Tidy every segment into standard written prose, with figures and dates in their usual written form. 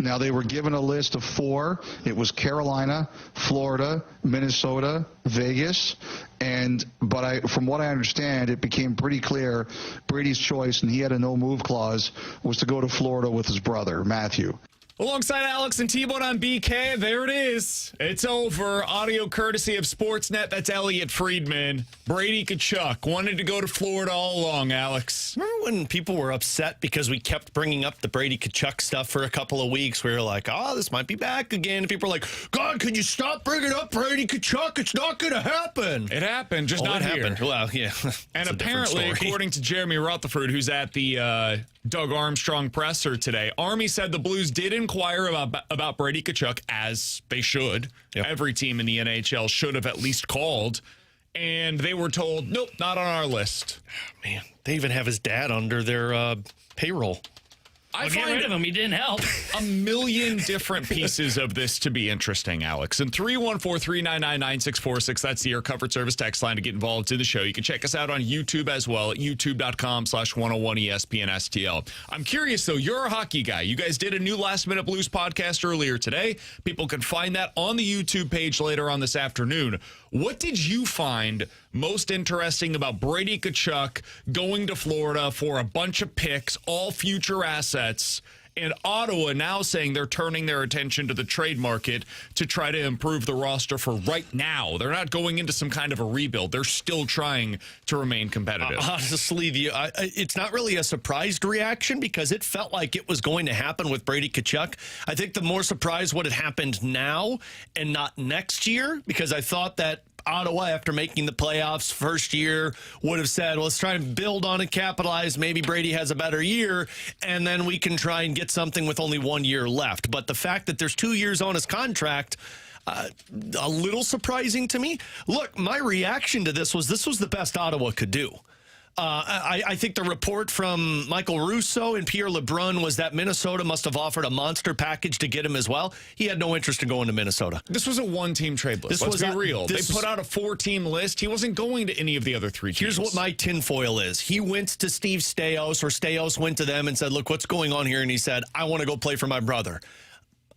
Now, they were given a list of 4. It was Carolina, Florida, Minnesota, Vegas. But from what I understand, it became pretty clear Brady's choice, and he had a no-move clause, was to go to Florida with his brother, Matthew. Alongside Alex and T-Bone on BK, there it is. It's over. Audio courtesy of Sportsnet. That's Elliot Friedman. Brady Tkachuk wanted to go to Florida all along, Alex. Remember when people were upset because we kept bringing up the Brady Tkachuk stuff for a couple of weeks? We were like, oh, this might be back again. And people were like, God, can you stop bringing up Brady Tkachuk? It's not going to happen. It happened, just not here. Happened. Well, yeah. And apparently, according to Jeremy Rutherford, who's at the Doug Armstrong presser today, Army said the Blues did inquire about Brady Tkachuk, as they should. Yep. Every team in the NHL should have at least called. And they were told, nope, not on our list. Oh, man, they even have his dad under their payroll. Well, get rid of him. He didn't help. A million different pieces of this to be interesting, Alex. And 314-399-9646, that's the Air Comfort Service text line to get involved in the show. You can check us out on YouTube as well at youtube.com/101ESPNSTL. I'm curious, though, you're a hockey guy. You guys did a new Last Minute Blues podcast earlier today. People can find that on the YouTube page later on this afternoon. What did you find most interesting about Brady Tkachuk going to Florida for a bunch of picks, all future assets, and Ottawa now saying they're turning their attention to the trade market to try to improve the roster for right now? They're not going into some kind of a rebuild. They're still trying to remain competitive. Honestly, it's not really a surprised reaction because it felt like it was going to happen with Brady Tkachuk. I think the more surprise would have happened now and not next year, because I thought that Ottawa, after making the playoffs first year, would have said, well, let's try and build on it, capitalize. Maybe Brady has a better year, and then we can try and get something with only 1 year left. But the fact that there's 2 years on his contract, a little surprising to me. Look, my reaction to this was the best Ottawa could do. I think the report from Michael Russo and Pierre LeBrun was that Minnesota must have offered a monster package to get him as well. He had no interest in going to Minnesota. This was a one-team trade list. Let's be real. They put out a 4-team list. He wasn't going to any of the other 3 teams. Here's what my tinfoil is. He went to Steve Staios, or Staios went to them and said, look, what's going on here? And he said, I want to go play for my brother.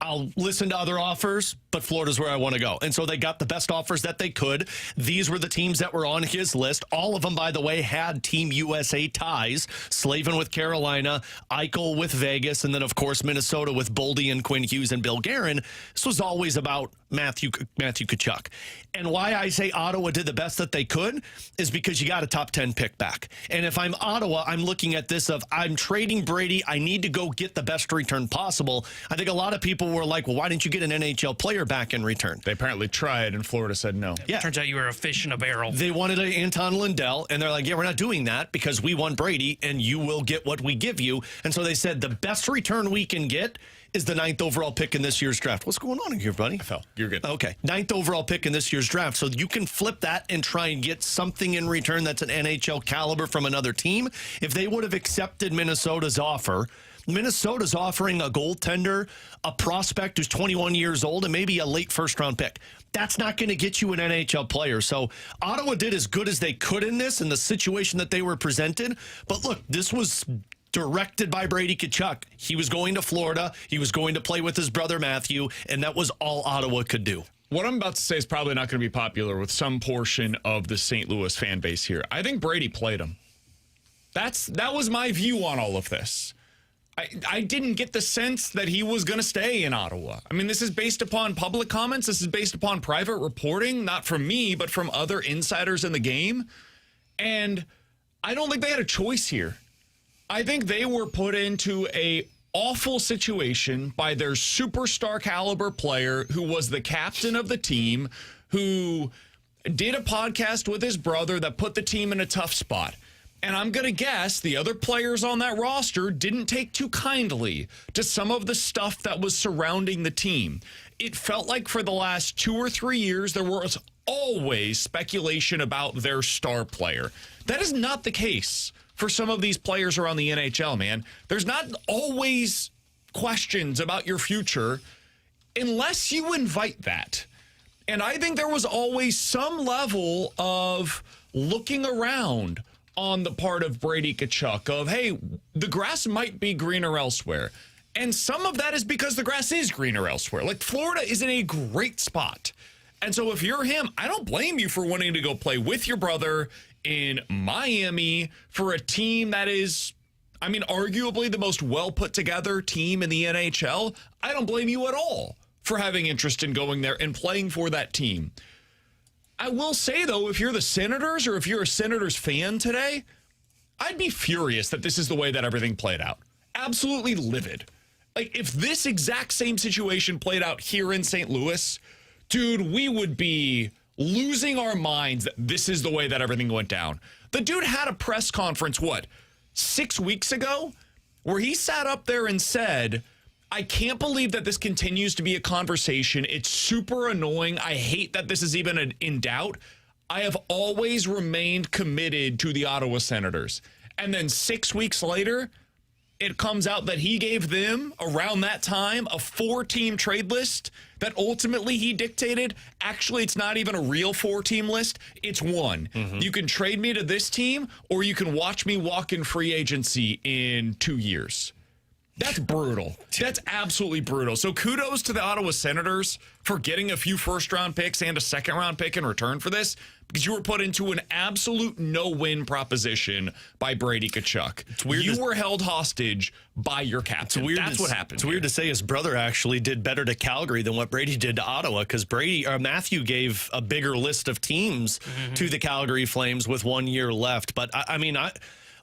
I'll listen to other offers, but Florida's where I want to go. And so they got the best offers that they could. These were the teams that were on his list. All of them, by the way, had Team USA ties. Slavin with Carolina, Eichel with Vegas, and then, of course, Minnesota with Boldy and Quinn Hughes and Bill Guerin. This was always about Matthew Tkachuk. And why I say Ottawa did the best that they could is because you got a top 10 pick back. And if I'm Ottawa, I'm looking at this of I'm trading Brady. I need to go get the best return possible. I think a lot of people were like, well, why didn't you get an NHL player back in return? They apparently tried, and Florida said no. Yeah. Turns out you were a fish in a barrel. They wanted an Anton Lundell, and they're like, yeah, we're not doing that because we want Brady, and you will get what we give you. And so they said the best return we can get is the 9th overall pick in this year's draft. What's going on here, buddy? I fell. You're good. Okay. 9th overall pick in this year's draft. So you can flip that and try and get something in return that's an NHL caliber from another team. If they would have accepted Minnesota's offer, Minnesota's offering a goaltender, a prospect who's 21 years old, and maybe a late first-round pick. That's not going to get you an NHL player. So Ottawa did as good as they could in this, in the situation that they were presented. But look, this was directed by Brady Tkachuk. He was going to Florida. He was going to play with his brother Matthew, and that was all Ottawa could do. What I'm about to say is probably not going to be popular with some portion of the St. Louis fan base here. I think Brady played him. That was my view on all of this. I didn't get the sense that he was going to stay in Ottawa. I mean, this is based upon public comments. This is based upon private reporting, not from me, but from other insiders in the game. And I don't think they had a choice here. I think they were put into a awful situation by their superstar caliber player who was the captain of the team, who did a podcast with his brother that put the team in a tough spot. And I'm going to guess the other players on that roster didn't take too kindly to some of the stuff that was surrounding the team. It felt like for the last 2 or 3 years, there was always speculation about their star player. That is not the case for some of these players around the NHL, man. There's not always questions about your future unless you invite that. And I think there was always some level of looking around on the part of Brady Tkachuk of, hey, the grass might be greener elsewhere. And some of that is because the grass is greener elsewhere. Like, Florida is in a great spot. And so if you're him, I don't blame you for wanting to go play with your brother in Miami for a team that is, I mean, arguably the most well-put-together team in the NHL. I don't blame you at all for having interest in going there and playing for that team. I will say, though, if you're the Senators or if you're a Senators fan today, I'd be furious that this is the way that everything played out. Absolutely livid. Like, if this exact same situation played out here in St. Louis, dude, we would be losing our minds that this is the way that everything went down. The dude had a press conference, 6 weeks ago, where he sat up there and said, I can't believe that this continues to be a conversation. It's super annoying. I hate that this is even in doubt. I have always remained committed to the Ottawa Senators. And then 6 weeks later, it comes out that he gave them, around that time, a 4-team trade list that ultimately he dictated. Actually, it's not even a real 4-team list. It's one. Mm-hmm. You can trade me to this team, or you can watch me walk in free agency in 2 years. That's brutal. That's absolutely brutal. So kudos to the Ottawa Senators for getting a few first-round picks and a second-round pick in return for this, because you were put into an absolute no-win proposition by Brady Tkachuk. It's weird. You were held hostage by your captain. That's what happened. It's weird to say his brother actually did better to Calgary than what Brady did to Ottawa, because Matthew gave a bigger list of teams to the Calgary Flames with 1 year left. But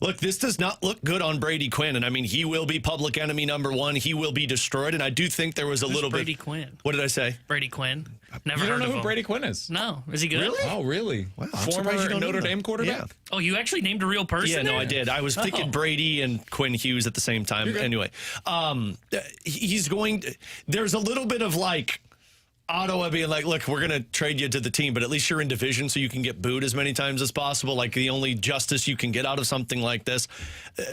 look, this does not look good on Brady Quinn. And I mean, he will be public enemy number one. He will be destroyed. And I do think there was a little Brady bit. Quinn. What did I say? Brady Quinn. Never You don't heard know of who him. Brady Quinn is? No. Is he good? Really? Oh, really? Wow, I'm surprised Former you don't know Notre that. Dame quarterback? Yeah. Oh, you actually named a real person? Yeah, no, there? I did. I was thinking Brady and Quinn Hughes at the same time. Anyway, he's going. There's a little bit of like Ottawa being like, look, we're going to trade you to the team, but at least you're in division so you can get booed as many times as possible. Like, the only justice you can get out of something like this.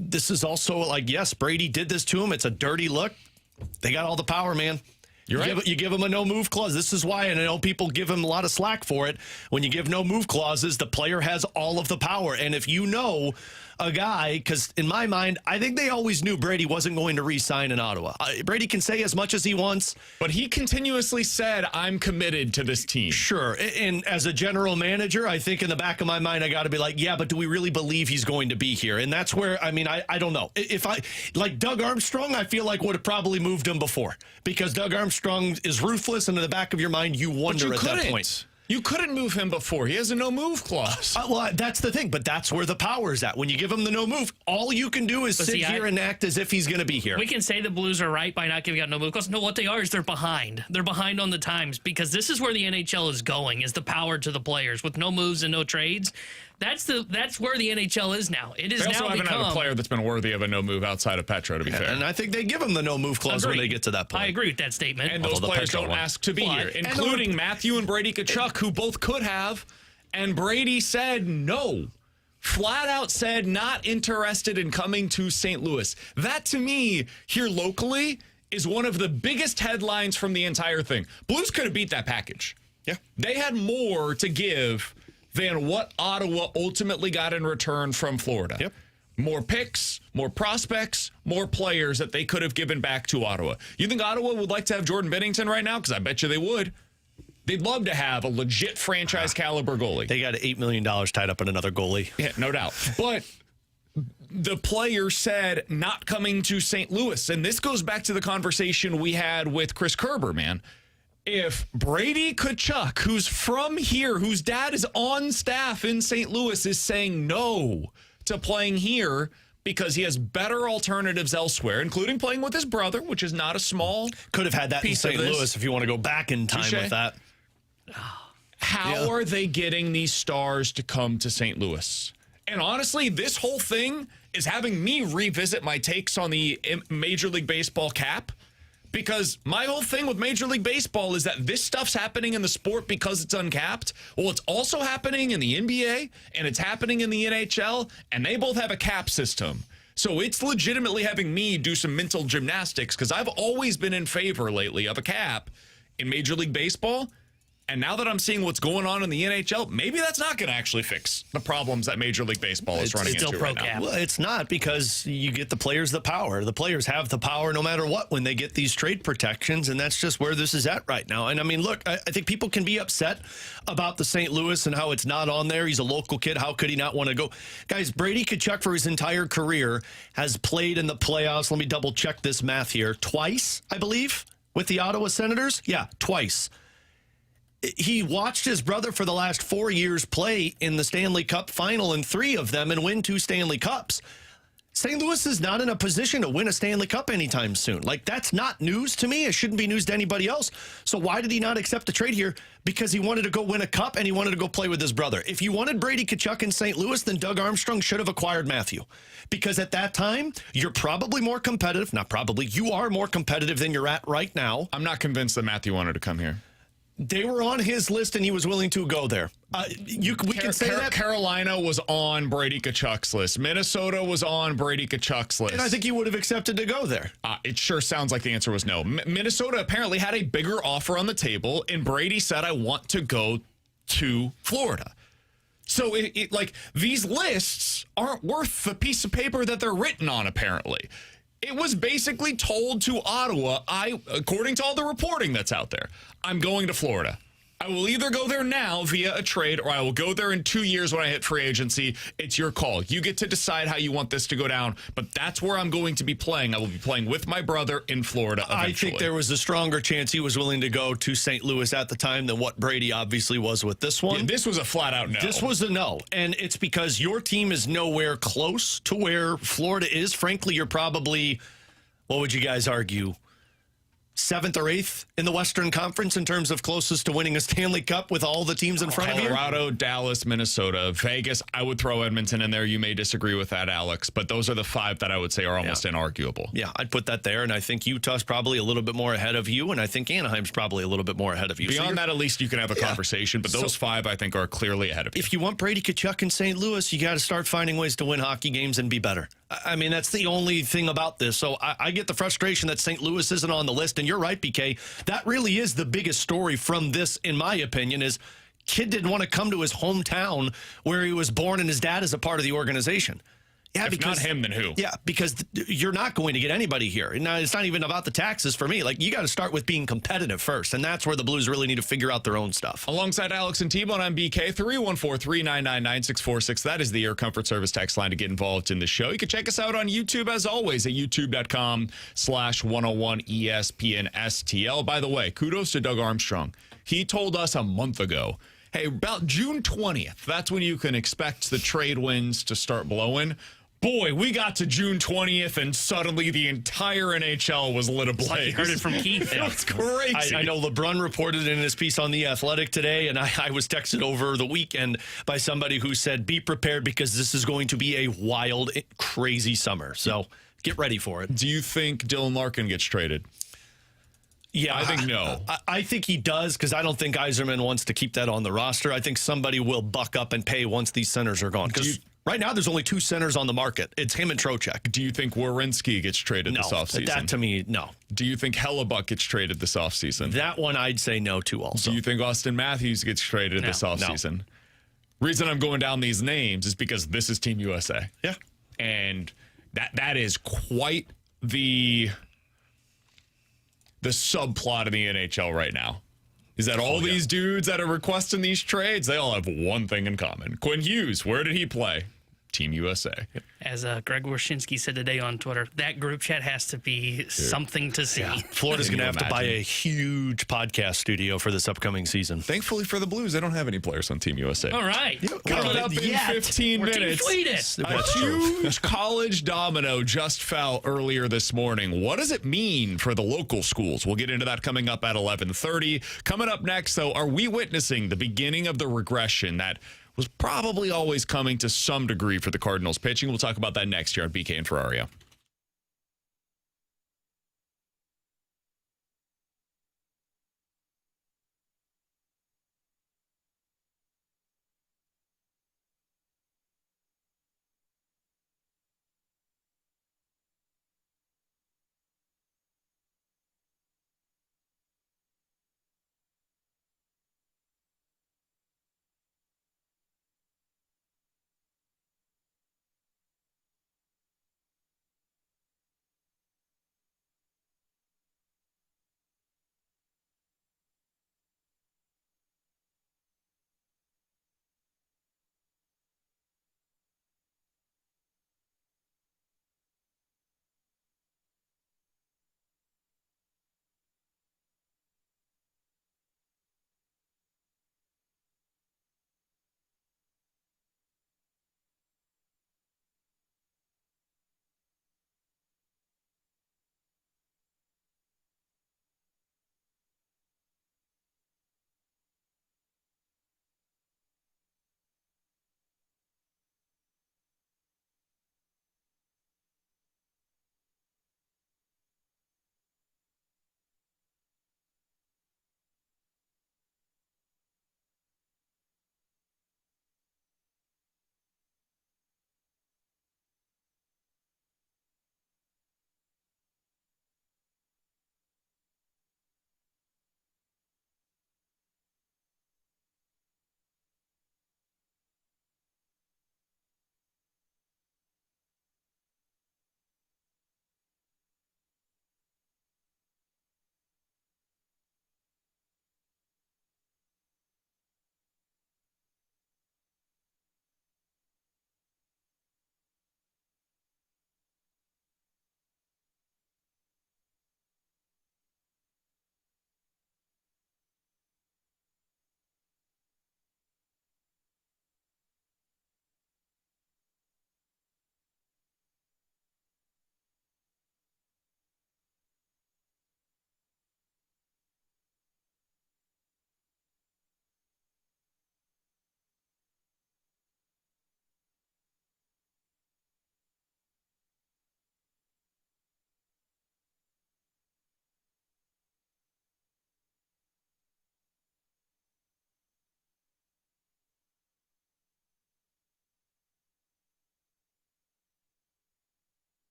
This is also like, yes, Brady did this to him. It's a dirty look. They got all the power, man. You're right. You give him a no-move clause. This is why, and I know people give him a lot of slack for it. When you give no-move clauses, the player has all of the power. And if you know a guy, because in my mind, I think they always knew Brady wasn't going to re-sign in Ottawa. Brady can say as much as he wants. But he continuously said, I'm committed to this team. Sure. And as a general manager, I think in the back of my mind, I got to be like, yeah, but do we really believe he's going to be here? And that's where, I mean, I don't know. If I, like Doug Armstrong, I feel like would have probably moved him before, because Doug Armstrong is ruthless, and in the back of your mind, you wonder at that point. You couldn't move him before. He has a no-move clause. Well, that's the thing, but that's where the power is at. When you give him the no-move, all you can do is sit here and act as if he's going to be here. We can say the Blues are right by not giving out no-move clause. No, what they are is they're behind. They're behind on the times, because this is where the NHL is going, is the power to the players. With no moves and no trades, that's where the NHL is now. It is they also now haven't had a player that's been worthy of a no-move outside of Petro, to be fair. And I think they give him the no-move clause when they get to that point. I agree with that statement. And those players don't ask to be here, including Matthew and Brady Tkachuk, who both could have. And Brady said no. Flat out said not interested in coming to St. Louis. That, to me, here locally, is one of the biggest headlines from the entire thing. Blues could have beat that package. Yeah. They had more to give than what Ottawa ultimately got in return from Florida. Yep. More picks, more prospects, more players that they could have given back to Ottawa. You think Ottawa would like to have Jordan Binnington right now? Because I bet you they would. They'd love to have a legit franchise caliber goalie. They got $8 million tied up in another goalie. Yeah, no doubt. But the player said not coming to St. Louis. And this goes back to the conversation we had with Chris Kerber, man. If Brady Tkachuk, who's from here, whose dad is on staff in St. Louis, is saying no to playing here because he has better alternatives elsewhere, including playing with his brother, which is not a small Could have had that in piece St. of this. Louis if you want to go back in time with that. How are they getting these stars to come to St. Louis? And honestly, this whole thing is having me revisit my takes on the Major League Baseball cap. Because my whole thing with Major League Baseball is that this stuff's happening in the sport because it's uncapped. Well, it's also happening in the NBA, and it's happening in the NHL, and they both have a cap system. So it's legitimately having me do some mental gymnastics, because I've always been in favor lately of a cap in Major League Baseball. And now that I'm seeing what's going on in the NHL, maybe that's not going to actually fix the problems that Major League Baseball is running into right now. Well, it's not, because you get the players the power. The players have the power no matter what when they get these trade protections, and that's just where this is at right now. And I mean, look, I think people can be upset about the St. Louis and how it's not on there. He's a local kid. How could he not want to go? Guys, Brady Tkachuk for his entire career has played in the playoffs. Let me double check this math here. Twice, I believe, with the Ottawa Senators. Yeah, twice. He watched his brother for the last 4 years play in the Stanley Cup final in 3 of them and win 2 Stanley Cups. St. Louis is not in a position to win a Stanley Cup anytime soon. Like, that's not news to me. It shouldn't be news to anybody else. So why did he not accept a trade here? Because he wanted to go win a cup and he wanted to go play with his brother. If you wanted Brady Tkachuk in St. Louis, then Doug Armstrong should have acquired Matthew. Because at that time, you're probably more competitive. Not probably. You are more competitive than you're at right now. I'm not convinced that Matthew wanted to come here. They were on his list, and he was willing to go there. We can say that. Carolina was on Brady Tkachuk's list. Minnesota was on Brady Tkachuk's list. And I think he would have accepted to go there. It sure sounds like the answer was no. Minnesota apparently had a bigger offer on the table, and Brady said, I want to go to Florida. So, like, these lists aren't worth the piece of paper that they're written on, apparently. It was basically told to Ottawa, according to all the reporting that's out there, I'm going to Florida. I will either go there now via a trade, or I will go there in 2 years when I hit free agency. It's your call. You get to decide how you want this to go down, but that's where I'm going to be playing. I will be playing with my brother in Florida eventually. I think there was a stronger chance he was willing to go to St. Louis at the time than what Brady obviously was with this one. Yeah, this was a flat-out no. This was a no, and it's because your team is nowhere close to where Florida is. Frankly, you're probably, what would you guys argue, 7th or 8th in the Western Conference in terms of closest to winning a Stanley Cup with all the teams in front of you? Colorado, Dallas, Minnesota, Vegas. I would throw Edmonton in there. You may disagree with that, Alex, but those are the 5 that I would say are almost inarguable. Yeah, I'd put that there, and I think Utah's probably a little bit more ahead of you, and I think Anaheim's probably a little bit more ahead of you. Beyond that, at least you can have a conversation, but those 5, I think, are clearly ahead of you. If you want Brady Tkachuk in St. Louis, you got to start finding ways to win hockey games and be better. I mean, that's the only thing about this. So I get the frustration that St. Louis isn't on the list, and you're right, BK. That really is the biggest story from this, in my opinion, is kid didn't want to come to his hometown where he was born and his dad is a part of the organization. Yeah, if not him, then who? Yeah, because you're not going to get anybody here. Now, it's not even about the taxes for me. Like, you got to start with being competitive first, and that's where the Blues really need to figure out their own stuff. Alongside Alex and T-Bone, I'm BK, 314-399-9646. That is the Air Comfort Service text line to get involved in the show. You can check us out on YouTube, as always, at youtube.com/101ESPN STL. By the way, kudos to Doug Armstrong. He told us a month ago, hey, about June 20th, that's when you can expect the trade winds to start blowing. Boy, we got to June 20th, and suddenly the entire NHL was lit ablaze. Like you heard it from Keith. It was crazy. I know LeBron reported in his piece on The Athletic today, and I was texted over the weekend by somebody who said, be prepared because this is going to be a wild, crazy summer. So get ready for it. Do you think Dylan Larkin gets traded? Yeah, I think no. I think he does, because I don't think Yzerman wants to keep that on the roster. I think somebody will buck up and pay once these centers are gone. Because right now, there's only 2 centers on the market. It's him and Trocheck. Do you think Werenski gets traded this offseason? That to me, no. Do you think Hellebuck gets traded this offseason? That one I'd say no to also. Do you think Austin Matthews gets traded this offseason? No. Reason I'm going down these names is because this is Team USA. Yeah. And that is quite the subplot in the NHL right now. Is that all these dudes that are requesting these trades, they all have one thing in common. Quinn Hughes, where did he play? Team USA. As Greg Wyshynski said today on Twitter, that group chat has to be something to see. Yeah. Florida's going to have to buy a huge podcast studio for this upcoming season. Thankfully for the Blues, they don't have any players on Team USA. All right. Coming up in 15 minutes, a huge college domino just fell earlier this morning. What does it mean for the local schools? We'll get into that coming up at 11:30. Coming up next, though, are we witnessing the beginning of the regression that was probably always coming to some degree for the Cardinals pitching? We'll talk about that next year on BK and Ferrario.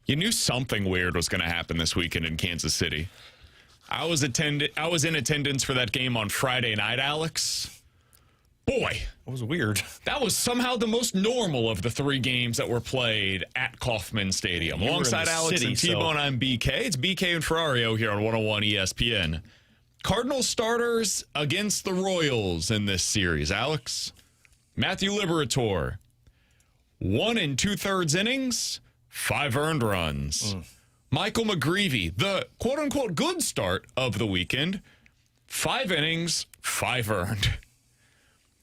You knew something weird was going to happen this weekend in Kansas City. I was in attendance for that game on Friday night, Alex. Boy, It was weird. that was somehow the most normal of the 3 games that were played at Kauffman Stadium. You were in Alongside the Alex city, and T-Bone, I'm BK. It's BK and Ferrario here on 101 ESPN. Cardinals starters against the Royals in this series. Alex, Matthew Liberatore, 1 2/3 innings, 5 earned runs. Michael McGreevy, the quote-unquote good start of the weekend, 5 innings, 5 earned.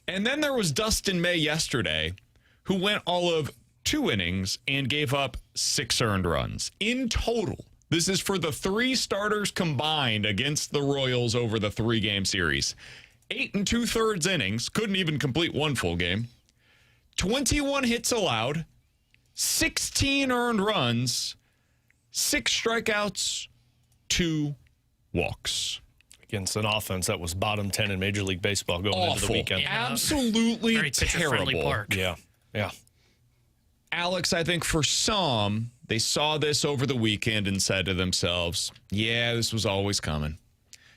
And then there was Dustin May yesterday, who went all of 2 innings and gave up 6 earned runs. In total, this is for the 3 starters combined against the Royals over the 3-game series. 8 2/3 innings, couldn't even complete 1 full game. 21 hits allowed, 16 earned runs, 6 strikeouts, 2 walks. Against an offense that was bottom 10 in Major League Baseball going into the weekend. Yeah. Absolutely Very pitcher-friendly terrible. park. Yeah. Alex, I think for some, they saw this over the weekend and said to themselves, yeah, this was always coming.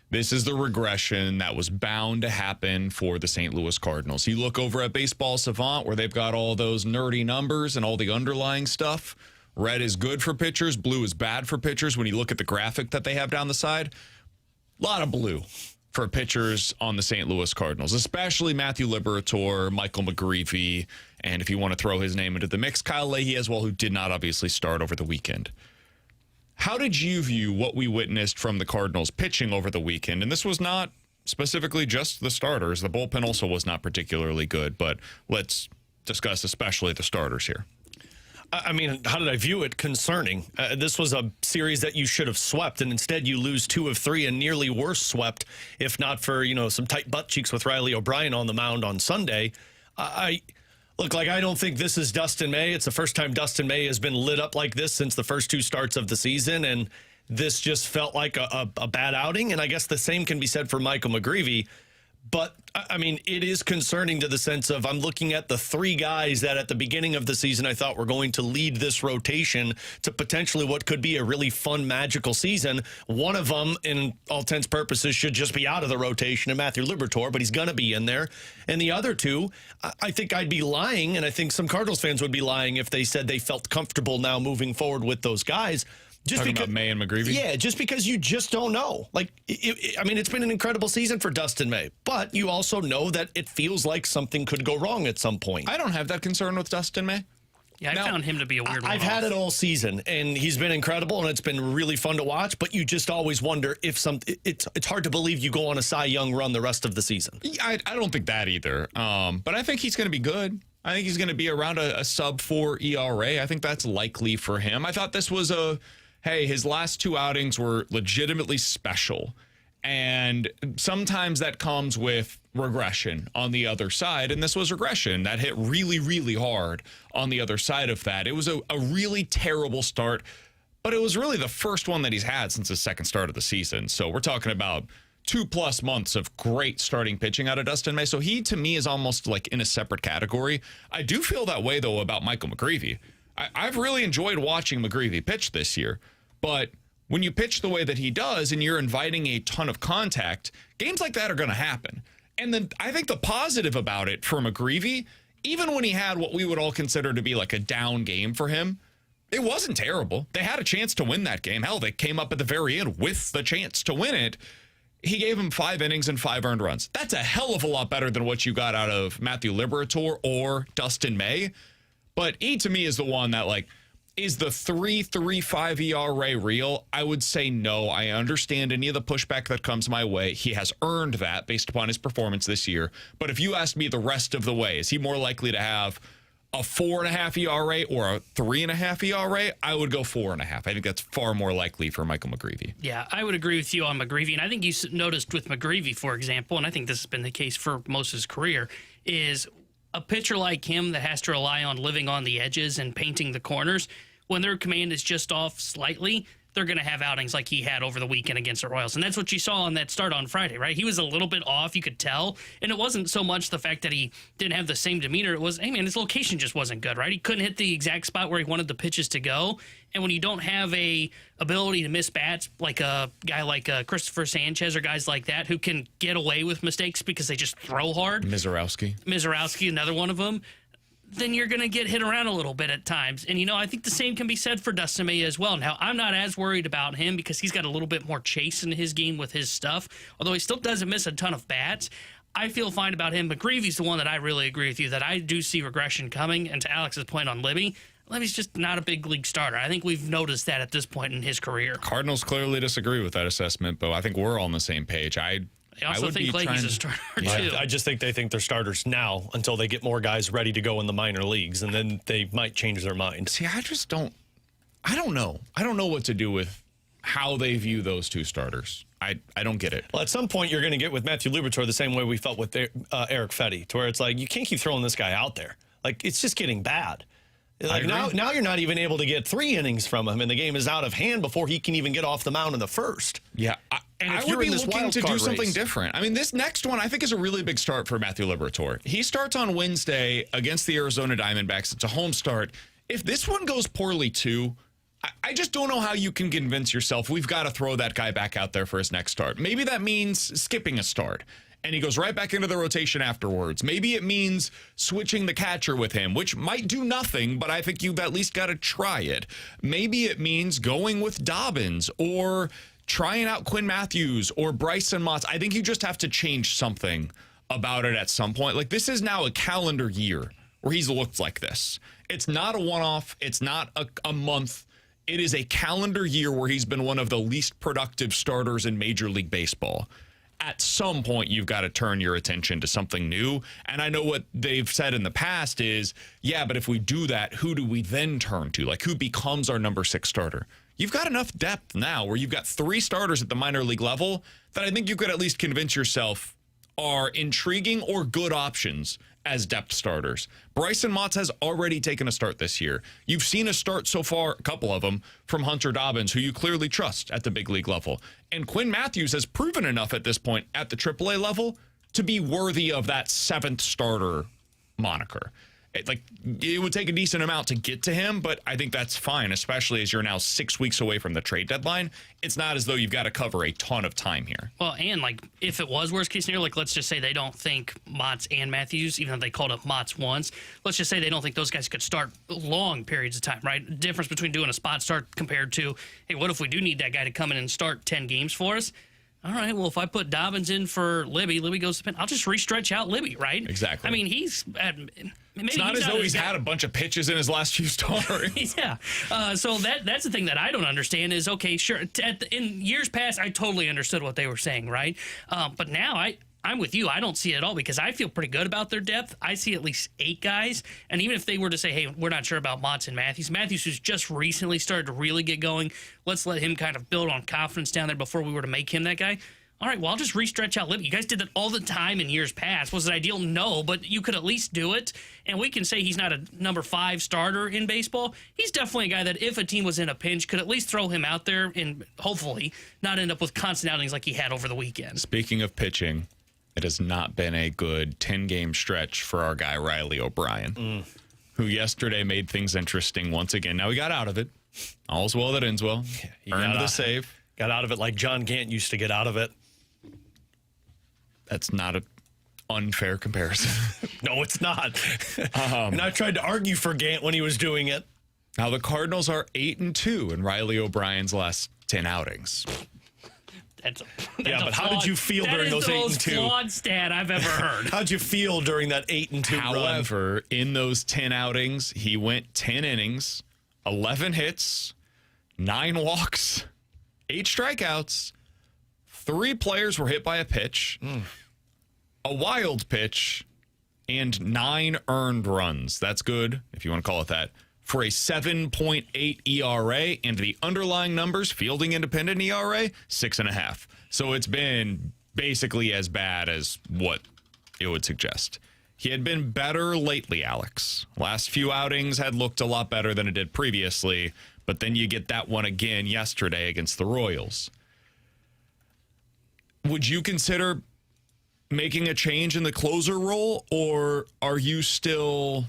This is the regression that was bound to happen for the St. Louis Cardinals. You look over at Baseball Savant where they've got all those nerdy numbers and all the underlying stuff. Red is good for pitchers. Blue is bad for pitchers. When you look at the graphic that they have down the side, a lot of blue for pitchers on the St. Louis Cardinals, especially Matthew Liberatore, Michael McGreevy, and if you want to throw his name into the mix, Kiley as well, who did not obviously start over the weekend. How did you view what we witnessed from the Cardinals pitching over the weekend? And this was not specifically just the starters. The bullpen also was not particularly good, but let's discuss especially the starters here. I mean, how did I view it? Concerning. This was a series that you should have swept, and instead you lose 2 of 3 and nearly worse swept, if not for, some tight butt cheeks with Riley O'Brien on the mound on Sunday. I don't think this is Dustin May. It's the first time Dustin May has been lit up like this since the first 2 starts of the season, and this just felt like a bad outing, and I guess the same can be said for Michael McGreevy. But, I mean, it is concerning to the sense of I'm looking at the 3 guys that at the beginning of the season I thought were going to lead this rotation to potentially what could be a really fun, magical season. One of them, in all intents and purposes, should just be out of the rotation, and Matthew Liberatore, but he's going to be in there. And the other 2, I think I'd be lying, and I think some Cardinals fans would be lying if they said they felt comfortable now moving forward with those guys. Talking about May and McGreevy? Yeah, just because you just don't know. It's been an incredible season for Dustin May, but you also know that it feels like something could go wrong at some point. I don't have that concern with Dustin May. Yeah, I found him to be a weird one. I've had it all season, and he's been incredible, and it's been really fun to watch, but you just always wonder if it's hard to believe you go on a Cy Young run the rest of the season. I don't think that either, but I think he's going to be good. I think he's going to be around a sub-4 ERA. I think that's likely for him. I thought this was his last 2 outings were legitimately special. And sometimes that comes with regression on the other side. And this was regression that hit really, really hard on the other side of that. It was a really terrible start, but it was really the first one that he's had since his second start of the season. So we're talking about 2+ months of great starting pitching out of Dustin May. So he, to me, is almost like in a separate category. I do feel that way, though, about Michael McGreevy. I've really enjoyed watching McGreevy pitch this year. But when you pitch the way that he does and you're inviting a ton of contact, games like that are going to happen. And then I think the positive about it for McGreevy, even when he had what we would all consider to be like a down game for him, it wasn't terrible. They had a chance to win that game. Hell, they came up at the very end with the chance to win it. He gave him 5 innings and 5 earned runs. That's a hell of a lot better than what you got out of Matthew Liberatore or Dustin May. But he, to me, is the one that, is the 3.35 ERA real? I would say no. I understand any of the pushback that comes my way. He has earned that based upon his performance this year. But if you ask me the rest of the way, is he more likely to have a 4.5 ERA or a 3.5 ERA? I would go 4.5. I think that's far more likely for Michael McGreevy. Yeah, I would agree with you on McGreevy. And I think you noticed with McGreevy, for example, and I think this has been the case for most of his career, is a pitcher like him that has to rely on living on the edges and painting the corners, when their command is just off slightly, they're going to have outings like he had over the weekend against the Royals. And that's what you saw on that start on Friday, right? He was a little bit off, you could tell. And it wasn't so much the fact that he didn't have the same demeanor. It was, hey, man, his location just wasn't good, right? He couldn't hit the exact spot where he wanted the pitches to go. And when you don't have a ability to miss bats, like a guy like Christopher Sanchez or guys like that who can get away with mistakes because they just throw hard. Mizorowski, another one of them. Then you're going to get hit around a little bit at times. And, I think the same can be said for Dustin May as well. Now, I'm not as worried about him because he's got a little bit more chase in his game with his stuff, although he still doesn't miss a ton of bats. I feel fine about him, but Greavy's the one that I really agree with you, that I do see regression coming. And to Alex's point on Libby, Libby's just not a big league starter. I think we've noticed that at this point in his career. Cardinals clearly disagree with that assessment, but I think we're all on the same page. I also think Leahy's a starter, too. I just think they think they're starters now until they get more guys ready to go in the minor leagues, and then they might change their mind. See, I don't know. I don't know what to do with how they view those two starters. I don't get it. Well, at some point, you're going to get with Matthew Lubator the same way we felt with Eric Fetty, to where it's like, you can't keep throwing this guy out there. Like, it's just getting bad. Like now you're not even able to get 3 innings from him, and the game is out of hand before he can even get off the mound in the first. Yeah, I would be looking to do something different. I mean, this next one I think is a really big start for Matthew Liberatore. He starts on Wednesday against the Arizona Diamondbacks. It's a home start. If this one goes poorly too, I just don't know how you can convince yourself we've got to throw that guy back out there for his next start. Maybe that means skipping a start, and he goes right back into the rotation afterwards. Maybe it means switching the catcher with him, which might do nothing, but I think you've at least got to try it. Maybe it means going with Dobbins or trying out Quinn Matthews or Bryson Motts. I think you just have to change something about it at some point. Like, this is now a calendar year where he's looked like this. It's not a one-off. It's not a month. It is a calendar year where he's been one of the least productive starters in Major League Baseball. At some point, you've got to turn your attention to something new. And I know what they've said in the past is, yeah, but if we do that, who do we then turn to? Like, who becomes our number 6 starter? You've got enough depth now where you've got 3 starters at the minor league level that I think you could at least convince yourself are intriguing or good options as depth starters. Bryson Motts has already taken a start this year. You've seen a start so far, a couple of them, from Hunter Dobbins, who you clearly trust at the big league level. And Quinn Matthews has proven enough at this point at the AAA level to be worthy of that 7th starter moniker. It would take a decent amount to get to him, but I think that's fine, especially as you're now 6 weeks away from the trade deadline. It's not as though you've got to cover a ton of time here. Well, and if it was worst case scenario, let's just say they don't think Motts and Matthews, even though they called up Motts once, let's just say they don't think those guys could start long periods of time, right? Difference between doing a spot start compared to, hey, what if we do need that guy to come in and start 10 games for us? All right, well, if I put Dobbins in for Libby goes to pen. I'll just restretch out Libby, right? Exactly. I mean, it's not as though he's had a bunch of pitches in his last few starts. Yeah. So that's the thing that I don't understand is, okay, sure, in years past, I totally understood what they were saying, right? But now I'm with you. I don't see it at all because I feel pretty good about their depth. I see at least 8 guys. And even if they were to say, hey, we're not sure about Motts and Matthews, who's just recently started to really get going, let's let him kind of build on confidence down there before we were to make him that guy. All right, well, I'll just restretch out Libby. You guys did that all the time in years past. Was it ideal? No, but you could at least do it. And we can say he's not a number 5 starter in baseball. He's definitely a guy that if a team was in a pinch, could at least throw him out there and hopefully not end up with constant outings like he had over the weekend. Speaking of pitching, it has not been a good 10-game stretch for our guy Riley O'Brien, who yesterday made things interesting once again. Now, he got out of it. All's well that ends well. Earned the save. Got out of it like John Gant used to get out of it. That's not an unfair comparison. No, it's not. And I tried to argue for Gant when he was doing it. Now, the Cardinals are 8-2 in Riley O'Brien's last 10 outings. That's but how did you feel during those 8-2? That is the most flawed stat I've ever heard. How'd you feel during that 8-2 run? However, in those 10 outings, he went 10 innings, 11 hits, 9 walks, 8 strikeouts. 3 players were hit by a pitch, a wild pitch, and 9 earned runs. That's good, if you want to call it that, for a 7.8 ERA, and the underlying numbers, fielding independent ERA, 6.5. So it's been basically as bad as what it would suggest. He had been better lately, Alex. Last few outings had looked a lot better than it did previously, But then you get that one again yesterday against the Royals. Would you consider making a change in the closer role, or are you still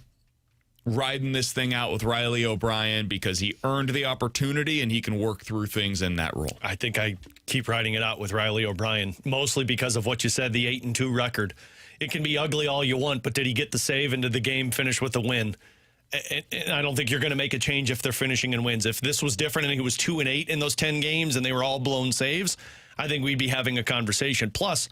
riding this thing out with Riley O'Brien because he earned the opportunity and he can work through things in that role? I think I keep riding it out with Riley O'Brien, mostly because of what you said, the 8-2 record. It can be ugly all you want, but did he get the save into the game, finish with a win? And I don't think you're going to make a change if they're finishing in wins. If this was different and he was 2-8 in those 10 games and they were all blown saves, I think we'd be having a conversation. Plus,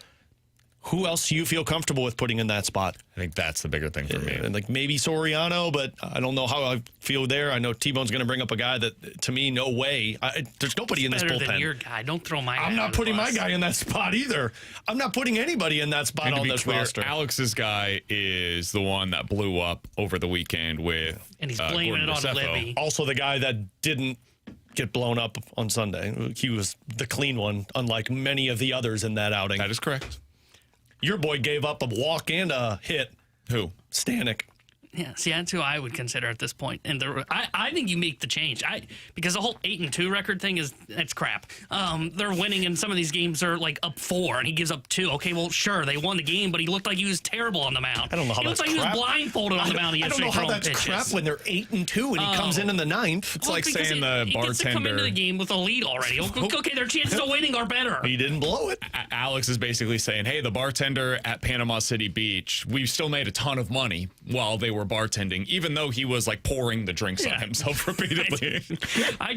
who else do you feel comfortable with putting in that spot? I think that's the bigger thing for me. And like maybe Soriano, but I don't know how I feel there. I know T-Bone's going to bring up a guy that, to me, no way. There's nobody in this Better bullpen. than your guy. Don't throw my guy I'm not on the putting my bus. guy in that spot either. I'm not putting anybody in that spot And to on be this clear, roster. Alex's guy is the one that blew up over the weekend with And he's blaming Gordon it on Rosefo. Libby. Also, the guy that didn't get blown up on Sunday. He was the clean one, unlike many of the others in that outing. That is correct. Your boy gave up a walk and a hit. Who? Stanek. Yeah, see, that's who I would consider at this point. And I think you make the change. Because the whole 8-2 record thing that's crap. They're winning, and some of these games are like up 4, and he gives up 2. Okay, well, sure, they won the game, but he looked like he was terrible on the mound. I don't know how he that's looked like crap. he was blindfolded on the mound. I don't know how that's crap when they're 8-2 and he comes in the 9th. It's like saying the he gets to come into bartender. the game with a lead already. Okay, their chances of winning are better. He didn't blow it. Alex is basically saying, hey, the bartender at Panama City Beach, we still made a ton of money while they were bartending, even though he was like pouring the drinks on himself repeatedly. I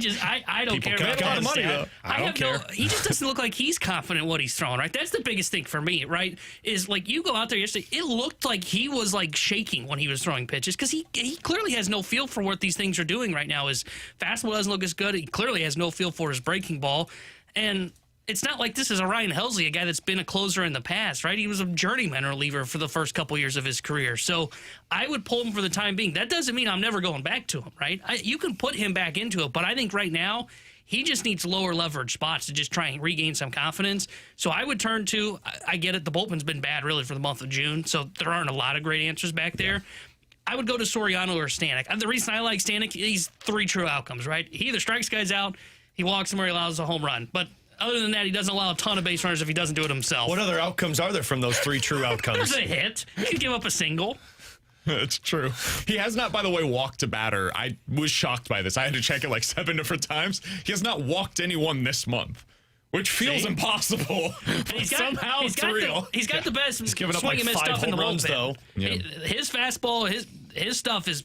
don't care. People about care. A lot of money, that. though. I don't care. He just doesn't look like he's confident what he's throwing, right? That's the biggest thing for me, right? Is like you go out there yesterday, it looked like he was like shaking when he was throwing pitches because he clearly has no feel for what these things are doing right now. His fastball doesn't look as good. He clearly has no feel for his breaking ball. And it's not like this is a Ryan Helsley, a guy that's been a closer in the past, right? He was a journeyman reliever for the first couple years of his career. So I would pull him for the time being. That doesn't mean I'm never going back to him, right? You can put him back into it, but I think right now he just needs lower leverage spots to just try and regain some confidence. So I would turn to, I get it, the bullpen's been bad really for the month of June, so there aren't a lot of great answers back there. I would go to Soriano or Stanek. And the reason I like Stanek, he's 3 true outcomes, right? He either strikes guys out, he walks them, or he allows a home run. But other than that, he doesn't allow a ton of base runners if he doesn't do it himself. What other outcomes are there from those 3 true outcomes? There's a hit. You can give up a single. That's true. He has not, by the way, walked a batter. I was shocked by this. I had to check it like 7 different times. He has not walked anyone this month, which feels impossible. Somehow it's real. He's got the best giving up swing like and miss 5 stuff in the home runs, bullpen. though. Yeah. His fastball, his stuff is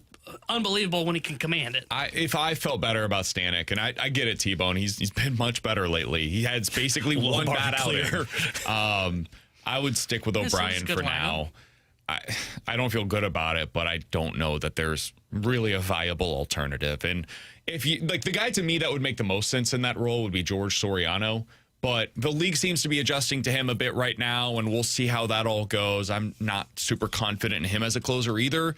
unbelievable when he can command it. If I felt better about Stanek, and I get it, T-Bone, he's been much better lately. He had basically one bad outing. I would stick with O'Brien for now. I don't feel good about it, but I don't know that there's really a viable alternative. And if you like the guy to me that would make the most sense in that role would be George Soriano. But the league seems to be adjusting to him a bit right now, and we'll see how that all goes. I'm not super confident in him as a closer either.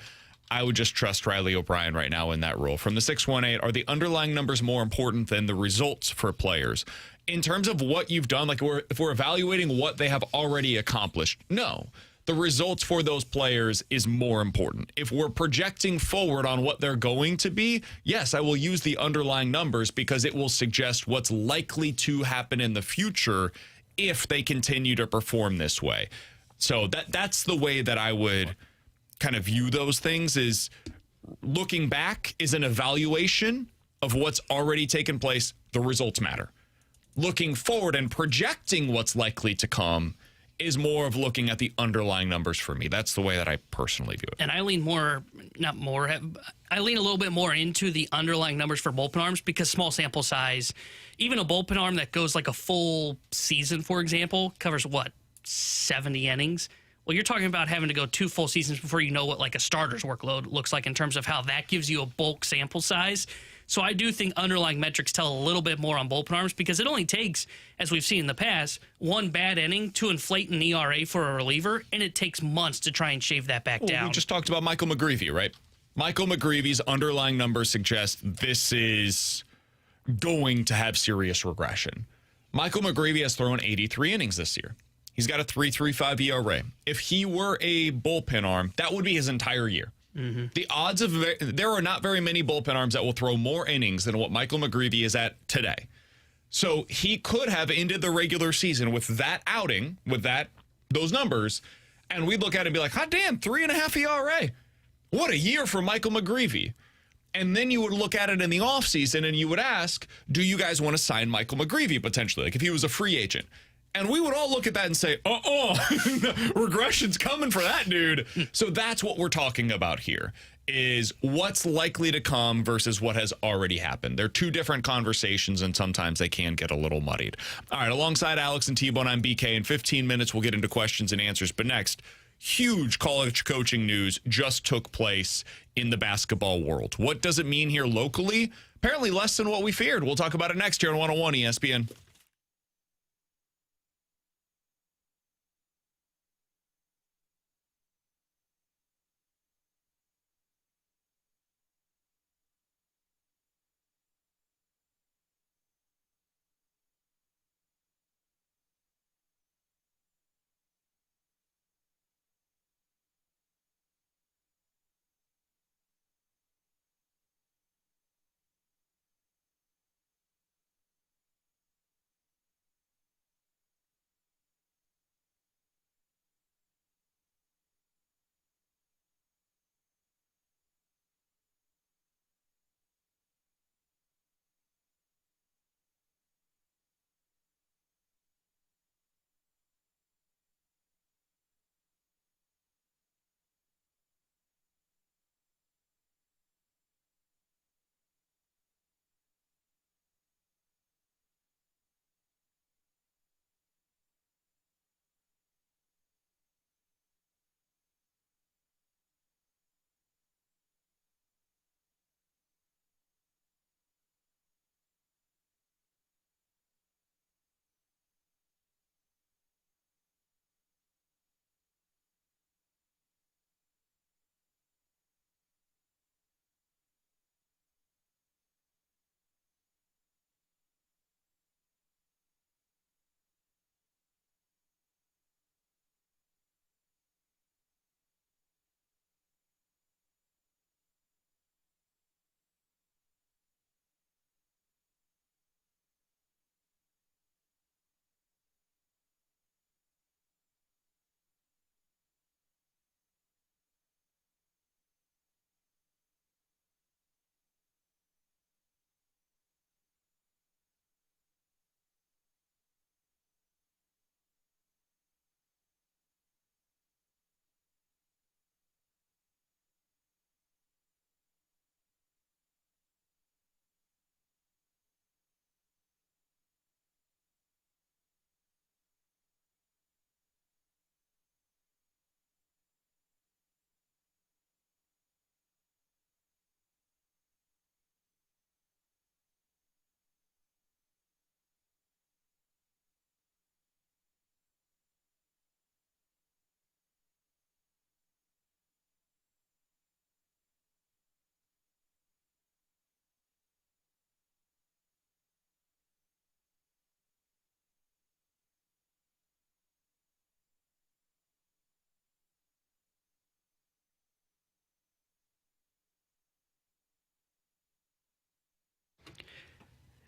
I would just trust Riley O'Brien right now in that role. From the 618, are the underlying numbers more important than the results for players? In terms of what you've done, like if we're evaluating what they have already accomplished, no. The results for those players is more important. If we're projecting forward on what they're going to be, yes, I will use the underlying numbers because it will suggest what's likely to happen in the future if they continue to perform this way. So that's the way that I would kind of view those things. Is looking back is an evaluation of what's already taken place. The results matter. Looking forward and projecting what's likely to come is more of looking at the underlying numbers for me. That's the way that I personally view it. And I lean I lean a little bit more into the underlying numbers for bullpen arms because small sample size, even a bullpen arm that goes like a full season, for example, covers 70 innings. Well, you're talking about having to go 2 full seasons before you know what like a starter's workload looks like in terms of how that gives you a bulk sample size. So I do think underlying metrics tell a little bit more on bullpen arms because it only takes, as we've seen in the past, 1 bad inning to inflate an ERA for a reliever, and it takes months to try and shave that back down. We just talked about Michael McGreevy, right? Michael McGreevy's underlying numbers suggest this is going to have serious regression. Michael McGreevy has thrown 83 innings this year. He's got a 3.35 ERA. If he were a bullpen arm, that would be his entire year. The odds of there are not very many bullpen arms that will throw more innings than what Michael McGreevy is at today. So he could have ended the regular season with that outing, with those numbers, and we'd look at it and be like, hot damn, 3.5 ERA. What a year for Michael McGreevy. And then you would look at it in the offseason and you would ask, do you guys want to sign Michael McGreevy potentially? Like if he was a free agent. And we would all look at that and say, regression's coming for that dude. So that's what we're talking about here, is what's likely to come versus what has already happened. They're two different conversations, and sometimes they can get a little muddied. All right, alongside Alex and T-Bone, I'm BK. In 15 minutes, we'll get into questions and answers. But next, huge college coaching news just took place in the basketball world. What does it mean here locally? Apparently less than what we feared. We'll talk about it next here on 101 ESPN.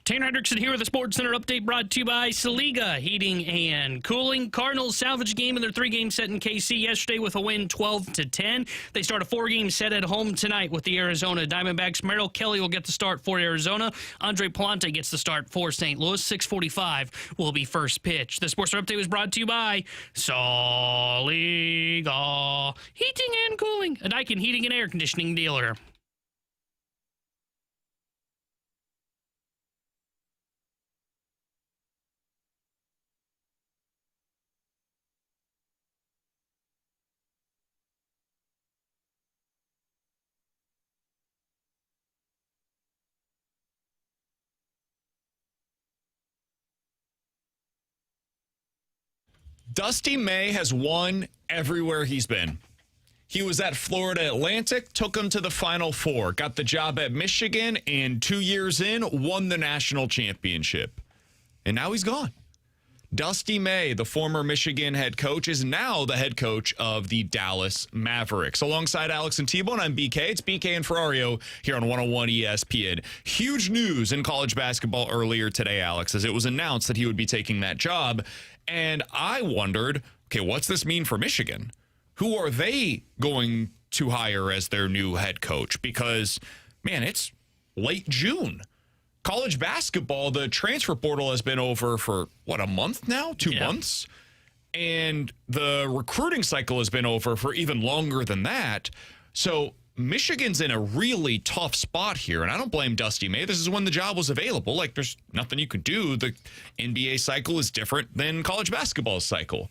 Tanner Henderickson here with a Sports Center update brought to you by Saliga Heating and Cooling. Cardinals salvage a game in their 3-game set in KC yesterday with a win 12-10. They start a 4-game set at home tonight with the Arizona Diamondbacks. Merrill Kelly will get the start for Arizona. Andre Palante gets the start for St. Louis. 6:45 will be first pitch. The Sports Center update was brought to you by Saliga Heating and Cooling, a Daikin heating and air conditioning dealer. Dusty May has won everywhere he's been. He was at Florida Atlantic, took him to the Final Four, got the job at Michigan, and 2 years in, won the national championship. And now he's gone. Dusty May, the former Michigan head coach, is now the head coach of the Dallas Mavericks. Alongside Alex and T-Bone, I'm BK. It's BK and Ferrario here on 101 ESPN. Huge news in college basketball earlier today, Alex, as it was announced that he would be taking that job. And I wondered, okay, what's this mean for Michigan? Who are they going to hire as their new head coach? Because, man, it's late June. College basketball, the transfer portal has been over for, what, a month now? 2 months? And the recruiting cycle has been over for even longer than that. So Michigan's in a really tough spot here, and I don't blame Dusty May. This is when the job was available. Like, there's nothing you could do. The NBA cycle is different than college basketball's cycle.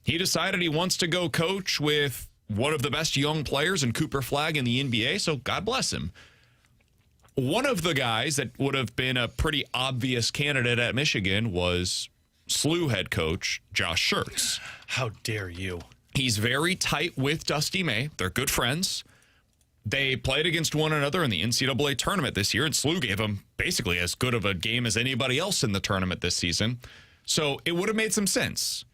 He decided he wants to go coach with one of the best young players in Cooper Flagg in the NBA, so God bless him. One of the guys that would have been a pretty obvious candidate at Michigan was SLU head coach Josh Schertz. How dare you? He's very tight with Dusty May. They're good friends. They played against one another in the NCAA tournament this year, and SLU gave them basically as good of a game as anybody else in the tournament this season. So it would have made some sense.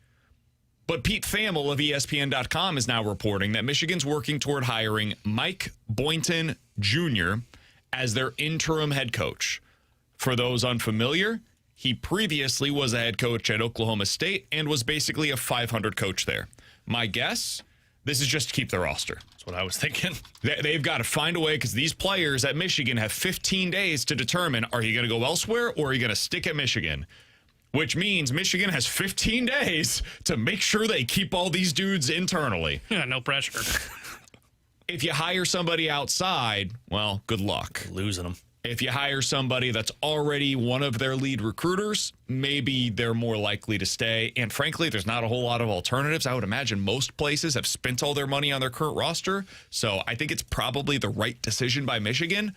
But Pete Thamel of ESPN.com is now reporting that Michigan's working toward hiring Mike Boynton Jr. as their interim head coach. For those unfamiliar, he previously was a head coach at Oklahoma State and was basically a 500 coach there. My guess, this is just to keep the roster. That's what I was thinking. They've got to find a way, because these players at Michigan have 15 days to determine, are you going to go elsewhere or are you going to stick at Michigan? Which means Michigan has 15 days to make sure they keep all these dudes internally. Yeah, no pressure. If you hire somebody outside, well, good luck. Losing them. If you hire somebody that's already one of their lead recruiters, maybe they're more likely to stay. And frankly, there's not a whole lot of alternatives. I would imagine most places have spent all their money on their current roster. So I think it's probably the right decision by Michigan.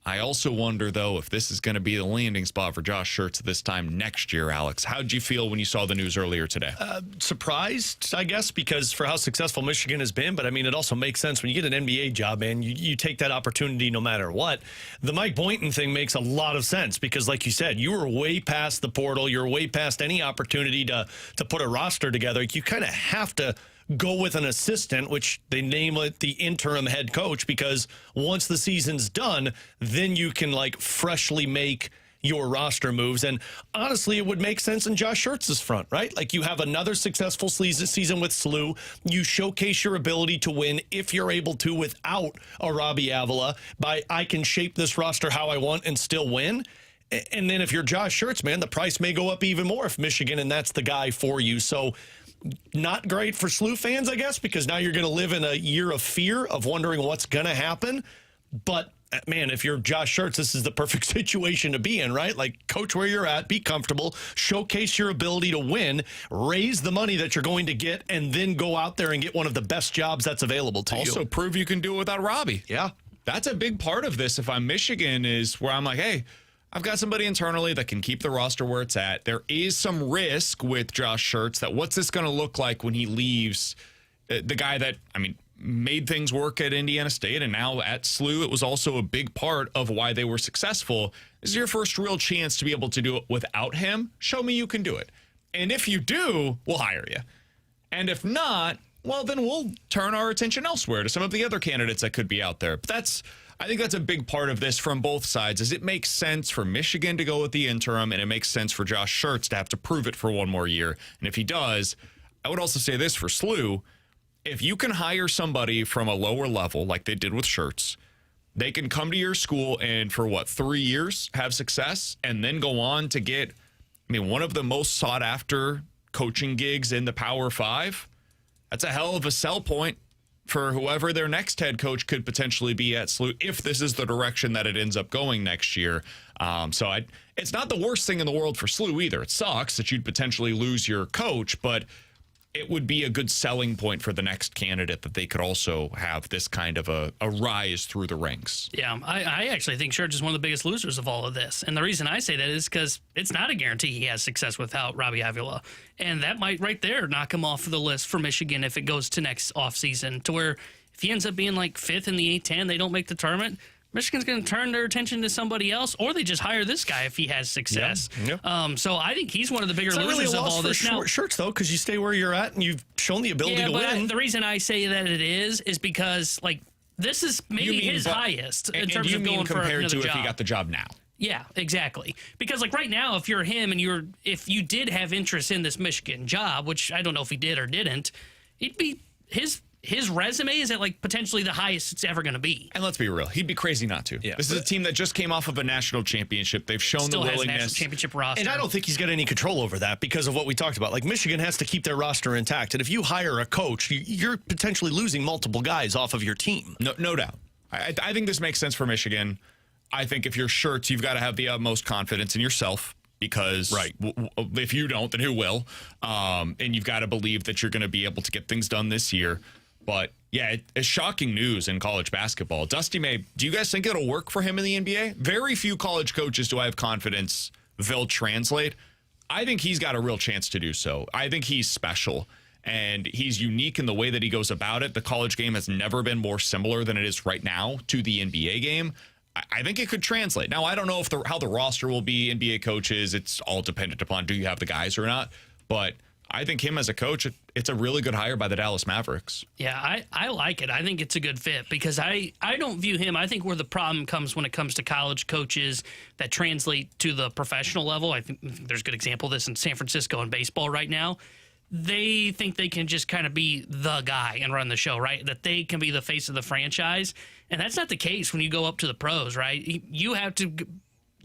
I also wonder, though, if this is going to be the landing spot for Josh Schertz this time next year, Alex. How did you feel when you saw the news earlier today? Surprised, I guess, because for how successful Michigan has been. But, I mean, it also makes sense when you get an NBA job, man, you take that opportunity no matter what. The Mike Boynton thing makes a lot of sense because, like you said, you were way past the portal. You're way past any opportunity to put a roster together. You kind of have to go with an assistant, which they name it the interim head coach, because once the season's done, then you can like freshly make your roster moves. And honestly, it would make sense in Josh Schertz's front, right? Like you have another successful season with SLU. You showcase your ability to win if you're able to without a Robbie Avila by I can shape this roster how I want and still win. And then if you're Josh Schertz, man, the price may go up even more if Michigan and that's the guy for you. So not great for SLU fans, I guess, because now you're going to live in a year of fear of wondering what's going to happen. But, man, if you're Josh Schertz, this is the perfect situation to be in, right? Like, coach where you're at, be comfortable, showcase your ability to win, raise the money that you're going to get, and then go out there and get one of the best jobs that's available to you. Also, prove you can do it without Robbie. Yeah. That's a big part of this. If I'm Michigan, is where I'm like, hey, I've got somebody internally that can keep the roster where it's at. There is some risk with Josh Schertz that what's this going to look like when he leaves? The guy that, I mean, made things work at Indiana State and now at SLU. It was also a big part of why they were successful. This is your first real chance to be able to do it without him. Show me you can do it. And if you do, we'll hire you. And if not, well, then we'll turn our attention elsewhere to some of the other candidates that could be out there. But I think that's a big part of this from both sides, is it makes sense for Michigan to go with the interim, and it makes sense for Josh Schertz to have to prove it for one more year. And if he does, I would also say this for SLU, if you can hire somebody from a lower level, like they did with Schertz, they can come to your school and for, 3 years have success and then go on to get, one of the most sought-after coaching gigs in the Power Five. That's a hell of a sell point for whoever their next head coach could potentially be at SLU, if this is the direction that it ends up going next year. It's not the worst thing in the world for SLU either. It sucks that you'd potentially lose your coach, but it would be a good selling point for the next candidate that they could also have this kind of a rise through the ranks. Yeah, I actually think Schertz is one of the biggest losers of all of this. And the reason I say that is because it's not a guarantee he has success without Robbie Avila. And that might right there knock him off the list for Michigan if it goes to next offseason, to where if he ends up being like 5th in the A-10, they don't make the tournament, Michigan's going to turn their attention to somebody else, or they just hire this guy if he has success. Yeah. So I think he's one of the bigger It's not losers really a of loss all for this. short shirts, though, because you stay where you're at and you've shown the ability to win. The reason I say that it is because, like, this is maybe his highest in terms of going for compared another to job. if he got the job now. Yeah, exactly. Because like right now, if you're him and if you did have interest in this Michigan job, which I don't know if he did or didn't, it'd be his resume is at like potentially the highest it's ever going to be. And let's be real, he'd be crazy not to. Yeah. This is a team that just came off of a national championship. They've shown Still the has a willingness. national championship roster. And I don't think he's got any control over that because of what we talked about. Like, Michigan has to keep their roster intact. And if you hire a coach, you're potentially losing multiple guys off of your team. No doubt. I think this makes sense for Michigan. I think if you're Shirts, you've got to have the utmost confidence in yourself because if you don't, then who will? And you've got to believe that you're going to be able to get things done this year. But, yeah, it's shocking news in college basketball. Dusty May, do you guys think it'll work for him in the NBA? Very few college coaches do I have confidence they'll translate. I think he's got a real chance to do so. I think he's special. And he's unique in the way that he goes about it. The college game has never been more similar than it is right now to the NBA game. I think it could translate. Now, I don't know if how the roster will be, NBA coaches. It's all dependent upon do you have the guys or not. But I think him as a coach, it's a really good hire by the Dallas Mavericks. Yeah, I like it. I think it's a good fit because I don't view him. I think where the problem comes when it comes to college coaches that translate to the professional level. I think there's a good example of this in San Francisco in baseball right now. They think they can just kind of be the guy and run the show, right? That they can be the face of the franchise. And that's not the case when you go up to the pros, right? You have to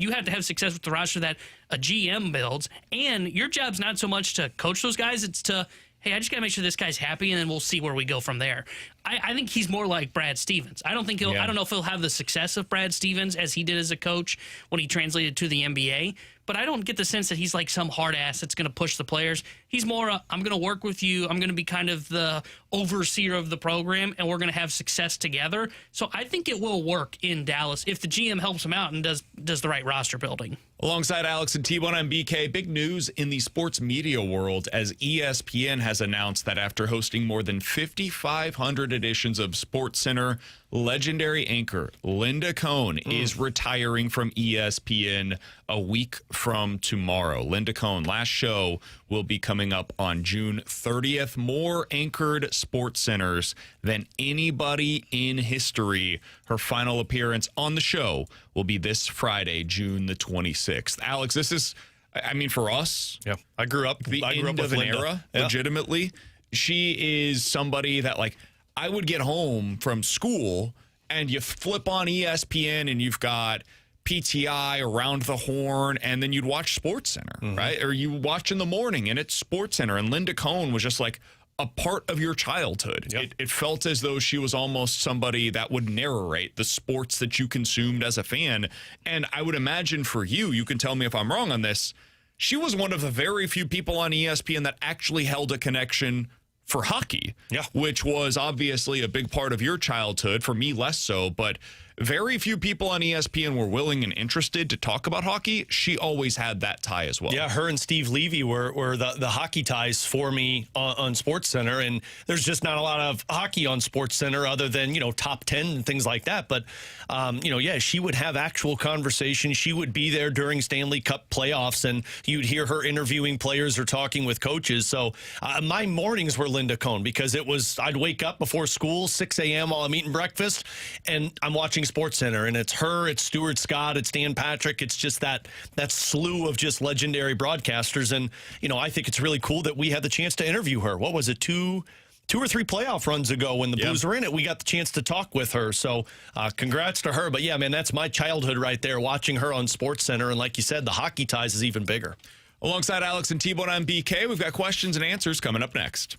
have success with the roster that a GM builds. And your job's not so much to coach those guys. It's to, hey, I just got to make sure this guy's happy, and then we'll see where we go from there. I think he's more like Brad Stevens. I don't know if he'll have the success of Brad Stevens as he did as a coach when he translated to the NBA. But I don't get the sense that he's like some hard ass that's going to push the players. He's more, I'm going to work with you. I'm going to be kind of the overseer of the program, and we're going to have success together. So I think it will work in Dallas if the GM helps him out and does the right roster building. Alongside Alex and T1, I'm BK. Big news in the sports media world as ESPN has announced that after hosting more than 5,500 editions of SportsCenter, legendary anchor Linda Cohn is retiring from ESPN a week from tomorrow. Linda Cohn, last show will be coming up on June 30th. More anchored SportsCenters than anybody in history. Her final appearance on the show will be this Friday, June the 26th. Alex, this is, I mean, for us, I grew up the I grew end up of with an Linda. era, Yeah. legitimately. She is somebody that, like, I would get home from school and you flip on ESPN and you've got PTI, Around the Horn, and then you'd watch SportsCenter, right? Or you watch in the morning and it's SportsCenter. And Linda Cohn was just like a part of your childhood. Yep. It felt as though she was almost somebody that would narrate the sports that you consumed as a fan. And I would imagine for you can tell me if I'm wrong on this, she was one of the very few people on ESPN that actually held a connection for hockey, which was obviously a big part of your childhood. For me, less so, but very few people on ESPN were willing and interested to talk about hockey. She always had that tie as well. Yeah, her and Steve Levy were the hockey ties for me on SportsCenter, and there's just not a lot of hockey on SportsCenter other than, top 10 and things like that. But, she would have actual conversation. She would be there during Stanley Cup playoffs, and you'd hear her interviewing players or talking with coaches. So my mornings were Linda Cohn because I'd wake up before school, 6 a.m. while I'm eating breakfast, and I'm watching SportsCenter, and it's her, it's Stuart Scott, it's Dan Patrick, it's just that slew of just legendary broadcasters. And I think it's really cool that we had the chance to interview her. What was it, two or three playoff runs ago when the Blues were in it? We got the chance to talk with her. So congrats to her. But yeah, man, that's my childhood right there, watching her on SportsCenter. And like you said, the hockey ties is even bigger. Alongside Alex and T-Bone, I'm BK. We've got questions and answers coming up next.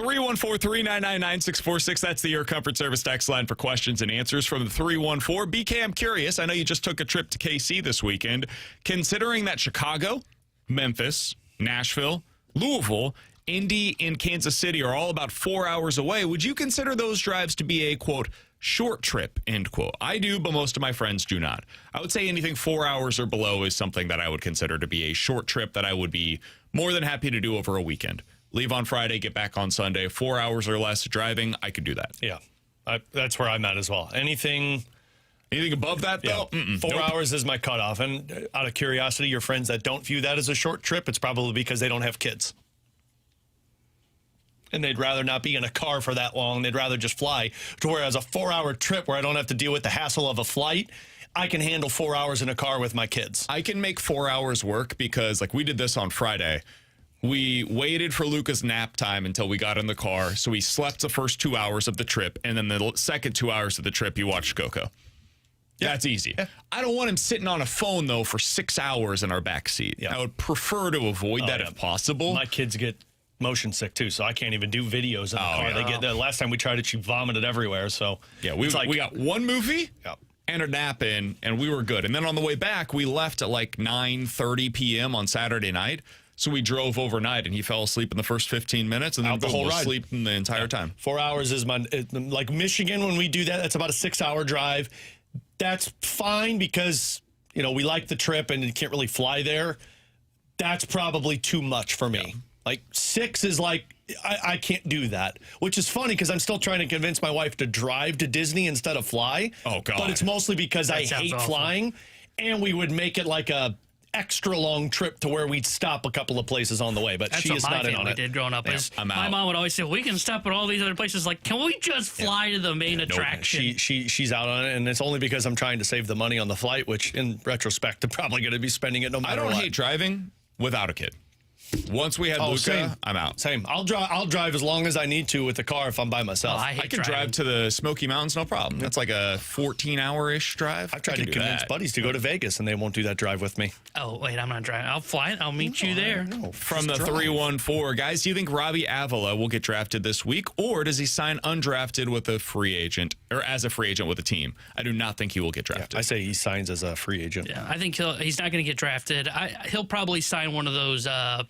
314-399-9646. That's the Air Comfort Service text line for questions and answers from the 314. BK, I'm curious. I know you just took a trip to KC this weekend. Considering that Chicago, Memphis, Nashville, Louisville, Indy, and Kansas City are all about 4 hours away, would you consider those drives to be a, quote, short trip, end quote? I do, but most of my friends do not. I would say anything 4 hours or below is something that I would consider to be a short trip that I would be more than happy to do over a weekend. Leave on Friday, get back on Sunday. 4 hours or less driving, I could do that. Yeah, that's where I'm at as well. Anything above that, though? Yeah. 4 hours is my cutoff. And out of curiosity, your friends that don't view that as a short trip, it's probably because they don't have kids. And they'd rather not be in a car for that long. They'd rather just fly. To whereas a 4 hour trip where I don't have to deal with the hassle of a flight, I can handle 4 hours in a car with my kids. I can make 4 hours work because, like, we did this on Friday. We waited for Luca's nap time until we got in the car. So he slept the first 2 hours of the trip. And then the second 2 hours of the trip, he watched Coco. Yeah. That's easy. Yeah. I don't want him sitting on a phone, though, for 6 hours in our back seat. Yeah. I would prefer to avoid that if possible. My kids get motion sick, too, so I can't even do videos in the car. Yeah. They get the last time we tried it, she vomited everywhere. So yeah, we got one movie and a nap in, and we were good. And then on the way back, we left at like 9:30 p.m. on Saturday night. So we drove overnight, and he fell asleep in the first 15 minutes, and then the whole ride. Sleep the entire time. 4 hours is like Michigan. When we do that, that's about a 6 hour drive. That's fine because we like the trip and you can't really fly there. That's probably too much for me. Yeah. Like 6 is like I can't do that, which is funny because I'm still trying to convince my wife to drive to Disney instead of fly. Oh God! But it's mostly because I hate flying, and we would make it like a extra long trip to where we'd stop a couple of places on the way, but that's she is not in on it. That's what my family did growing up. Yeah, my mom would always say, we can stop at all these other places. Like, can we just fly to the main attraction? She's out on it, and it's only because I'm trying to save the money on the flight, which in retrospect, I'm probably going to be spending it no matter what. I don't hate driving without a kid. Once we had Luca, I'm out. Same. I'll drive as long as I need to with the car if I'm by myself. I can drive to the Smoky Mountains, no problem. That's like a 14-hour-ish drive. I've tried to convince buddies to go to Vegas, and they won't do that drive with me. Oh, wait, I'm not driving. I'll fly. I'll meet you there. From the 314, guys, do you think Robbie Avila will get drafted this week, or does he sign undrafted with a free agent, or as a free agent with a team? I do not think he will get drafted. Yeah, I say he signs as a free agent. Yeah, I think he's not going to get drafted. He'll probably sign one of those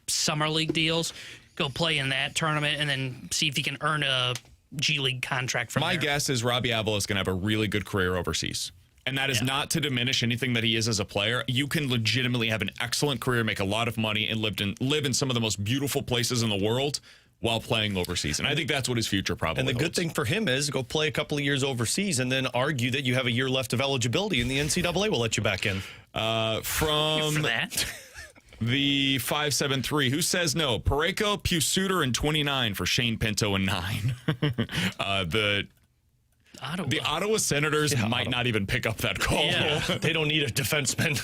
summer league deals, go play in that tournament, and then see if he can earn a G League contract from My guess is Robbie Avila is going to have a really good career overseas. And that is not to diminish anything that he is as a player. You can legitimately have an excellent career, make a lot of money, and live in some of the most beautiful places in the world while playing overseas. And I think that's what his future probably And the holds. good thing for him is go play a couple of years overseas and then argue that you have a year left of eligibility and the NCAA will let you back in. From that. The 573, who says no? Parayko, Suter, and 29 for Shane Pinto and 9. The Ottawa Senators might not even pick up that call. Yeah. They don't need a defenseman,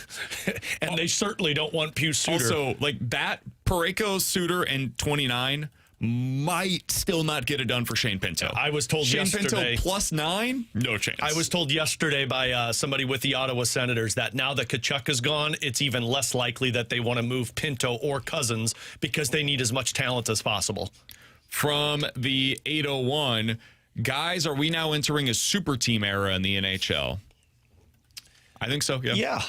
and they certainly don't want Suter. Also, like that, Parayko, Suter, and 29 might still not get it done for Shane Pinto. I was told Shane yesterday. Pinto plus 9? No chance. I was told yesterday by somebody with the Ottawa Senators that now that Tkachuk is gone, it's even less likely that they want to move Pinto or Cousins because they need as much talent as possible. From the 801, guys, are we now entering a super team era in the NHL? I think so, yeah. Yeah,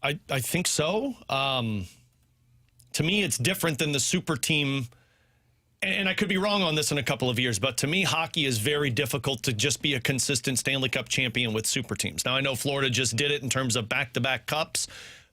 I think so. To me, it's different than the super team. And I could be wrong on this in a couple of years, but to me, hockey is very difficult to just be a consistent Stanley Cup champion with super teams. Now, I know Florida just did it in terms of back-to-back cups,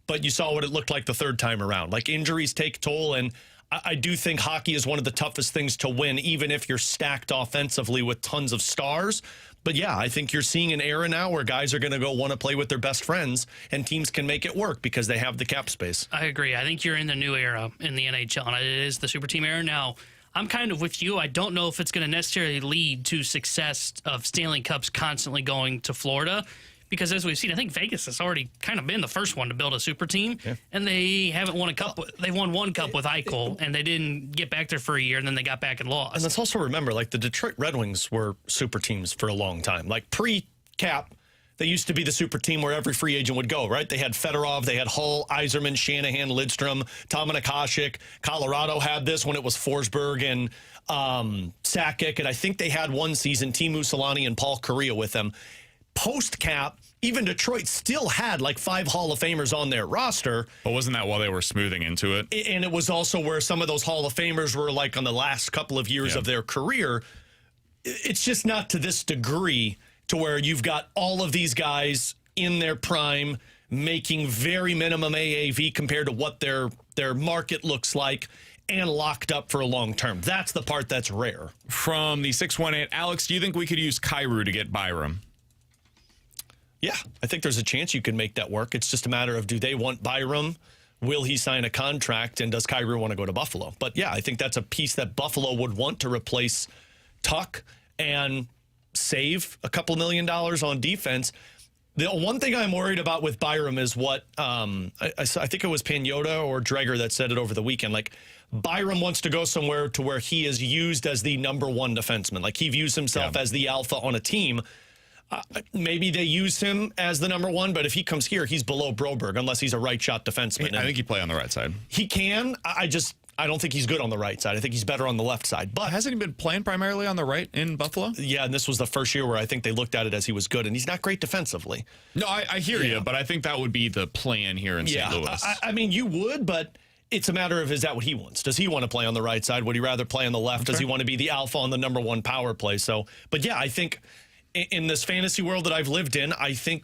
but you saw what it looked like the third time around. Like, injuries take toll, and I do think hockey is one of the toughest things to win, even if you're stacked offensively with tons of stars. But yeah, I think you're seeing an era now where guys are going to go want to play with their best friends, and teams can make it work because they have the cap space. I agree. I think you're in the new era in the NHL, and it is the super team era now. I'm kind of with you. I don't know if it's going to necessarily lead to success of Stanley Cups constantly going to Florida because, as we've seen, I think Vegas has already kind of been the first one to build a super team, and they haven't won a cup. They won one cup with Eichel, and they didn't get back there for a year, and then they got back and lost. And let's also remember, like, the Detroit Red Wings were super teams for a long time. Like, pre-cap, They used to be the super team where every free agent would go, right? They had Fedorov, they had Hull, Yzerman, Shanahan, Lidstrom, Tomáš Hasek. Colorado had this when it was Forsberg and Sakic, and I think they had one season Teemu Selanne and Paul Kariya with them. Post-cap, even Detroit still had like 5 Hall of Famers on their roster. But wasn't that while they were smoothing into it? And it was also where some of those Hall of Famers were like on the last couple of years of their career. It's just not to this degree to where you've got all of these guys in their prime making very minimum AAV compared to what their market looks like and locked up for a long term. That's the part that's rare. From the 618, Alex, do you think we could use Kyrou to get Byram? Yeah, I think there's a chance you can make that work. It's just a matter of, do they want Byram? Will he sign a contract? And does Kyrou want to go to Buffalo? But yeah, I think that's a piece that Buffalo would want to replace Tuck and save a couple $1 million on defense. The one thing I'm worried about with Byram is what I think it was Pagnotta or Dreger that said it over the weekend. Like, Byram wants to go somewhere to where he is used as the number one defenseman. Like, he views himself as the alpha on a team. Maybe they use him as the number one, but if he comes here, he's below Broberg unless he's a right shot defenseman. I think he play on the right side. He can. I don't think he's good on the right side. I think he's better on the left side. But hasn't he been playing primarily on the right in Buffalo? Yeah, and this was the first year where I think they looked at it as he was good, and he's not great defensively. No, I hear you, but I think that would be the plan here in St. Louis. I mean, you would, but it's a matter of, is that what he wants? Does he want to play on the right side? Would he rather play on the left? Does he want to be the alpha on the number one power play? So, but yeah, I think in this fantasy world that I've lived in, I think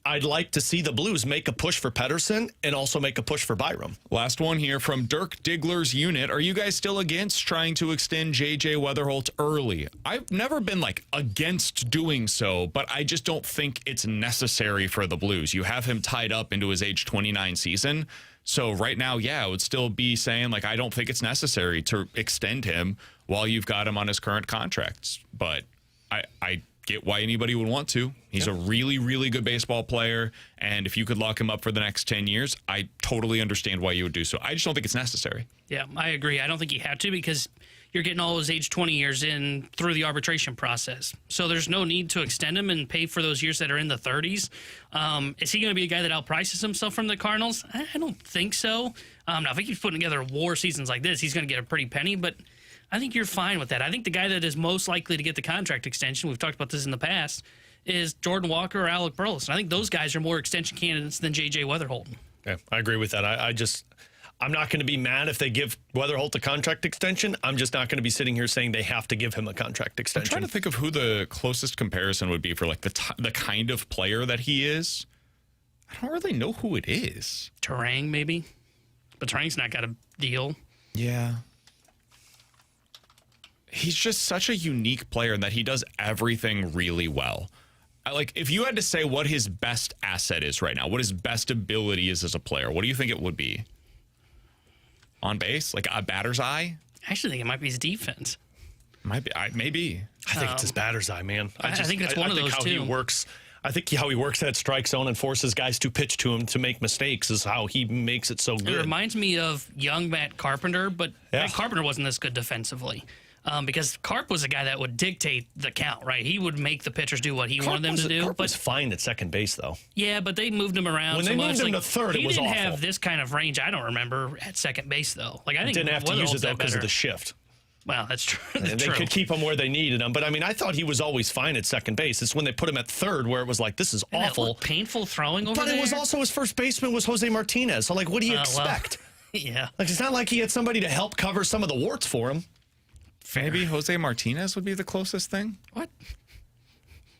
I'd like to see the Blues make a push for Pettersson and also make a push for Byram. Last one here from Dirk Diggler's unit. Are you guys still against trying to extend J.J. Wetherholt early? I've never been against doing so, but I just don't think it's necessary for the Blues. You have him tied up into his age 29 season. So right now, I would still be saying I don't think it's necessary to extend him while you've got him on his current contracts. But I get why anybody would want to. He's a really, really good baseball player, and if you could lock him up for the next 10 years, I totally understand why you would do so. I just don't think it's necessary. Yeah, I agree. I don't think you have to because you're getting all those age 20 years in through the arbitration process. So there's no need to extend him and pay for those years that are in the 30s. Is he going to be a guy that outprices himself from the Cardinals? I don't think so. Now, if he keeps putting together war seasons like this, he's going to get a pretty penny, but I think you're fine with that. I think the guy that is most likely to get the contract extension, we've talked about this in the past, is Jordan Walker or Alec Burleson. I think those guys are more extension candidates than J.J. Wetherholt. Yeah, I agree with that. I'm not going to be mad if they give Wetherholt a contract extension. I'm just not going to be sitting here saying they have to give him a contract extension. I'm trying to think of who the closest comparison would be for the kind of player that he is. I don't really know who it is. Terang, maybe? But Terang's not got a deal. Yeah. He's just such a unique player in that he does everything really well. If you had to say what his best asset is right now, what his best ability is as a player, what do you think it would be? On base? Like a batter's eye? I actually think it might be his defense. Might be. Maybe. I think it's his batter's eye, man. I think it's one of those two. I think how he works that strike zone and forces guys to pitch to him to make mistakes is how he makes it so good. It reminds me of young Matt Carpenter, but Matt Carpenter wasn't this good defensively. Because Carp was a guy that would dictate the count, right? He would make the pitchers do what he wanted them to do. Carp was fine at second base, though. Yeah, but they moved him around when so they much. moved him to third, it was awful. He didn't have this kind of range, I don't remember, at second base, though. I think didn't have to use it, though, because of the shift. Well, that's true. They could keep him where they needed him. But, I thought he was always fine at second base. It's when they put him at third where it was like, this is awful. Painful throwing over there. But it was also his first baseman was Jose Martinez. So, what do you expect? Well, yeah. It's not like he had somebody to help cover some of the warts for him. Maybe Jose Martinez would be the closest thing. What?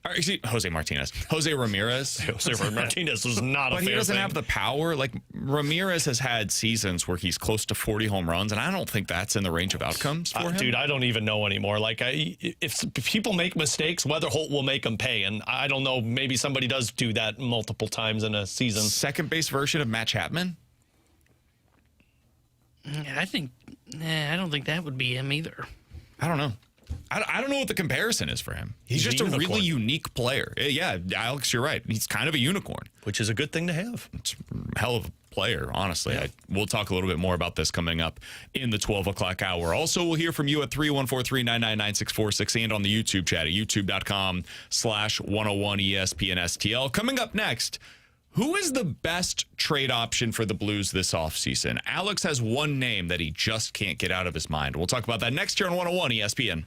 Jose Martinez. Jose Ramirez. Jose Martinez was not a But he doesn't have the power. Ramirez has had seasons where he's close to 40 home runs, and I don't think that's in the range of outcomes for him. Dude, I don't even know anymore. If people make mistakes, Wetherholt will make them pay, and I don't know, maybe somebody does do that multiple times in a season. Second base version of Matt Chapman? I don't think that would be him either. I don't know. I don't know what the comparison is for him. He's just a unicorn. really unique player. Yeah, Alex, you're right. He's kind of a unicorn. Which is a good thing to have. It's a hell of a player, honestly. We'll talk a little bit more about this coming up in the 12 o'clock hour. Also, we'll hear from you at 314-399-9646 and on the YouTube chat at youtube.com/101ESPNSTL. Coming up next, who is the best trade option for the Blues this offseason? Alex has one name that he just can't get out of his mind. We'll talk about that next year on 101 ESPN.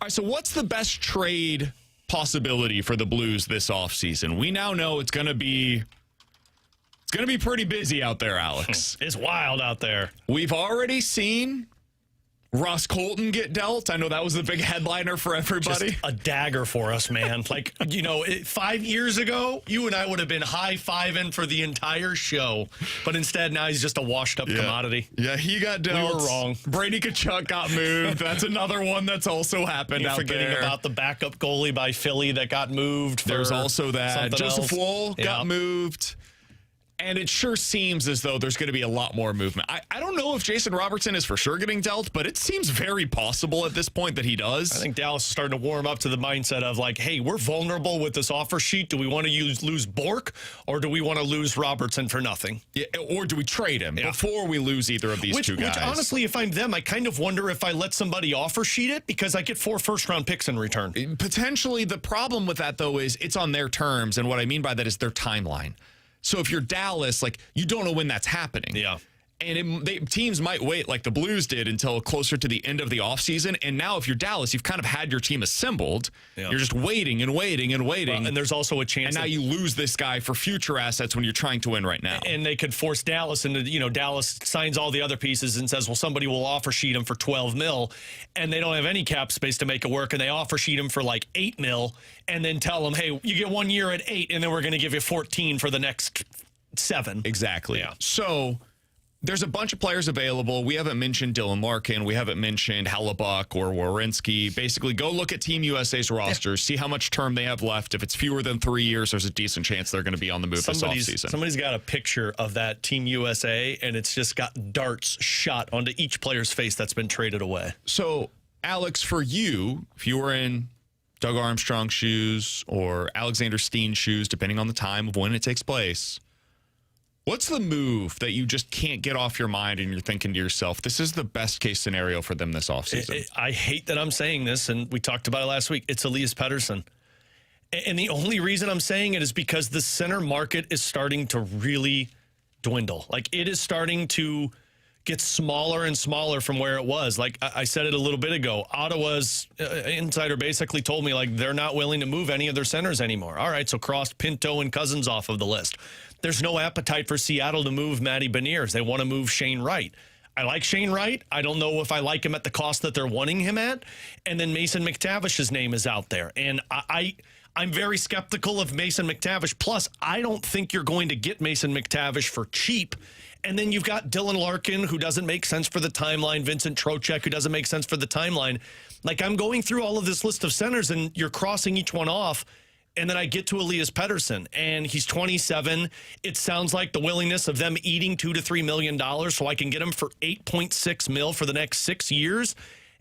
All right, so what's the best trade possibility for the Blues this offseason? We now know it's going to be pretty busy out there, Alex. It's wild out there. We've already seen Ross Colton get dealt. I know that was the big headliner for everybody. Just a dagger for us, man. 5 years ago, you and I would have been high-fiving for the entire show. But instead, now he's just a washed-up commodity. Yeah, he got dealt. We were wrong. Brady Tkachuk got moved. That's another one that's also happened out forgetting there. about the backup goalie by Philly that got moved. There's also that. Joseph Woll got moved. And it sure seems as though there's going to be a lot more movement. I don't know if Jason Robertson is for sure getting dealt, but it seems very possible at this point that he does. I think Dallas is starting to warm up to the mindset of like, hey, we're vulnerable with this offer sheet. Do we want to lose Bork or do we want to lose Robertson for nothing? Yeah, or do we trade him before we lose either of these two guys? Which honestly, if I'm them, I kind of wonder if I let somebody offer sheet it because I get 4 first-round picks in return. Potentially. The problem with that, though, is it's on their terms. And what I mean by that is their timeline. So if you're Dallas, like, you don't know when that's happening. Yeah. And teams might wait, like the Blues did, until closer to the end of the offseason. And now if you're Dallas, you've kind of had your team assembled. Yeah. You're just waiting and waiting and waiting. Well, and there's also a chance. And now you lose this guy for future assets when you're trying to win right now. And they could force Dallas into, Dallas signs all the other pieces and says, well, somebody will offer sheet him for $12 million. And they don't have any cap space to make it work. And they offer sheet him for like $8 million. And then tell them, hey, you get 1 year at 8, and then we're going to give you 14 for the next 7. Exactly. Yeah. So there's a bunch of players available. We haven't mentioned Dylan Larkin. We haven't mentioned Hellebuck or Werenski. Basically, go look at Team USA's rosters, see how much term they have left. If it's fewer than 3 years, there's a decent chance they're going to be on the move this offseason. Somebody's got a picture of that Team USA, and it's just got darts shot onto each player's face that's been traded away. So, Alex, for you, if you were in Doug Armstrong's shoes or Alexander Steen's shoes, depending on the time of when it takes place, what's the move that you just can't get off your mind and you're thinking to yourself, this is the best case scenario for them this offseason? I hate that I'm saying this, and we talked about it last week. It's Elias Pettersson. And the only reason I'm saying it is because the center market is starting to really dwindle. Like, it is starting to get smaller and smaller from where it was. Like I said it a little bit ago, Ottawa's insider basically told me, like, they're not willing to move any of their centers anymore. All right, so crossed Pinto and Cousins off of the list. There's no appetite for Seattle to move Matty Beniers. They want to move Shane Wright. I like Shane Wright. I don't know if I like him at the cost that they're wanting him at. And then Mason McTavish's name is out there. And I'm very skeptical of Mason McTavish. Plus, I don't think you're going to get Mason McTavish for cheap. And then you've got Dylan Larkin, who doesn't make sense for the timeline. Vincent Trocheck, who doesn't make sense for the timeline. Like, I'm going through all of this list of centers, and you're crossing each one off. And then I get to Elias Pettersson, and he's 27. It sounds like the willingness of them eating $2 to $3 million so I can get him for $8.6 million for the next 6 years.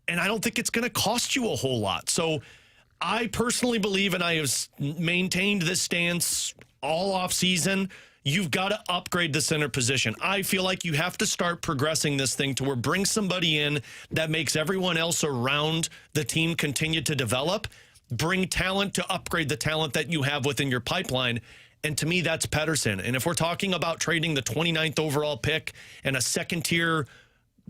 And I don't think it's going to cost you a whole lot. So I personally believe, and I have maintained this stance all off season, you've got to upgrade the center position. I feel like you have to start progressing this thing to where bring somebody in that makes everyone else around the team continue to develop. Bring talent to upgrade the talent that you have within your pipeline. And to me, that's Pettersson. And if we're talking about trading the 29th overall pick and a second-tier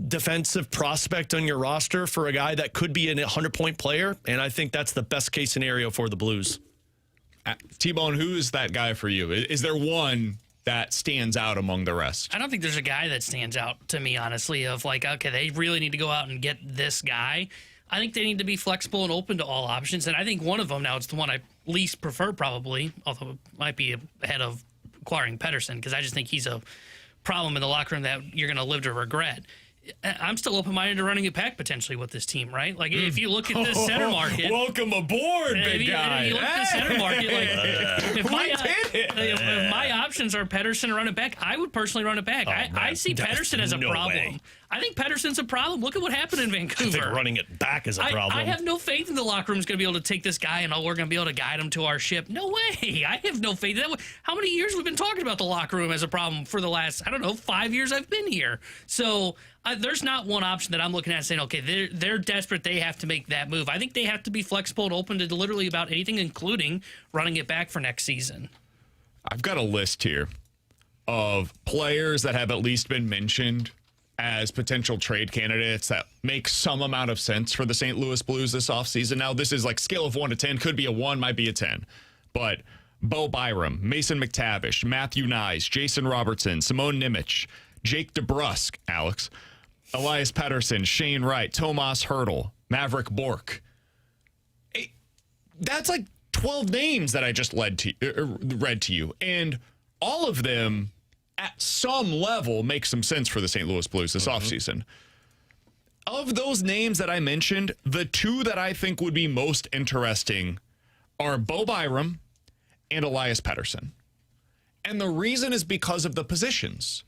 defensive prospect on your roster for a guy that could be a 100-point player, and I think that's the best-case scenario for the Blues. T-Bone, who is that guy for you? Is there one that stands out among the rest? I don't think there's a guy that stands out to me, honestly, of like, okay, they really need to go out and get this guy. I think they need to be flexible and open to all options. And I think one of them, now it's the one I least prefer probably, although it might be ahead of acquiring Pettersson, because I just think he's a problem in the locker room that you're going to live to regret. I'm still open-minded to running it back potentially with this team, right? Like, if you look at the center market. Welcome aboard, big guy. If you look at the center market, like, if my options are Pettersson or run it back, I would personally run it back. I see Pettersson as a problem. Way. I think Pettersson's a problem. Look at what happened in Vancouver. I think running it back is a problem. I have no faith in the locker room's going to be able to take this guy and we're going to be able to guide him to our ship. No way. I have no faith. How many years we've been talking about the locker room as a problem for the last, 5 years I've been here. So there's not one option that I'm looking at saying, okay, they're desperate. They have to make that move. I think they have to be flexible and open to literally about anything, including running it back for next season. I've got a list here of players that have at least been mentioned as potential trade candidates that make some amount of sense for the St. Louis Blues this offseason. Now, this is like scale of 1 to 10, could be a 1, might be a 10. But Bo Byram, Mason McTavish, Matthew Nyes, Jason Robertson, Simone Nimich, Jake DeBrusk, Alex, Elias Pettersson, Shane Wright, Tomas Hertl, Maverick Bork. That's like 12 names that I just read to you. And all of them, at some level, make some sense for the St. Louis Blues this offseason. Of those names that I mentioned, the two that I think would be most interesting are Bo Byram and Elias Pettersson. And the reason is because of the positions.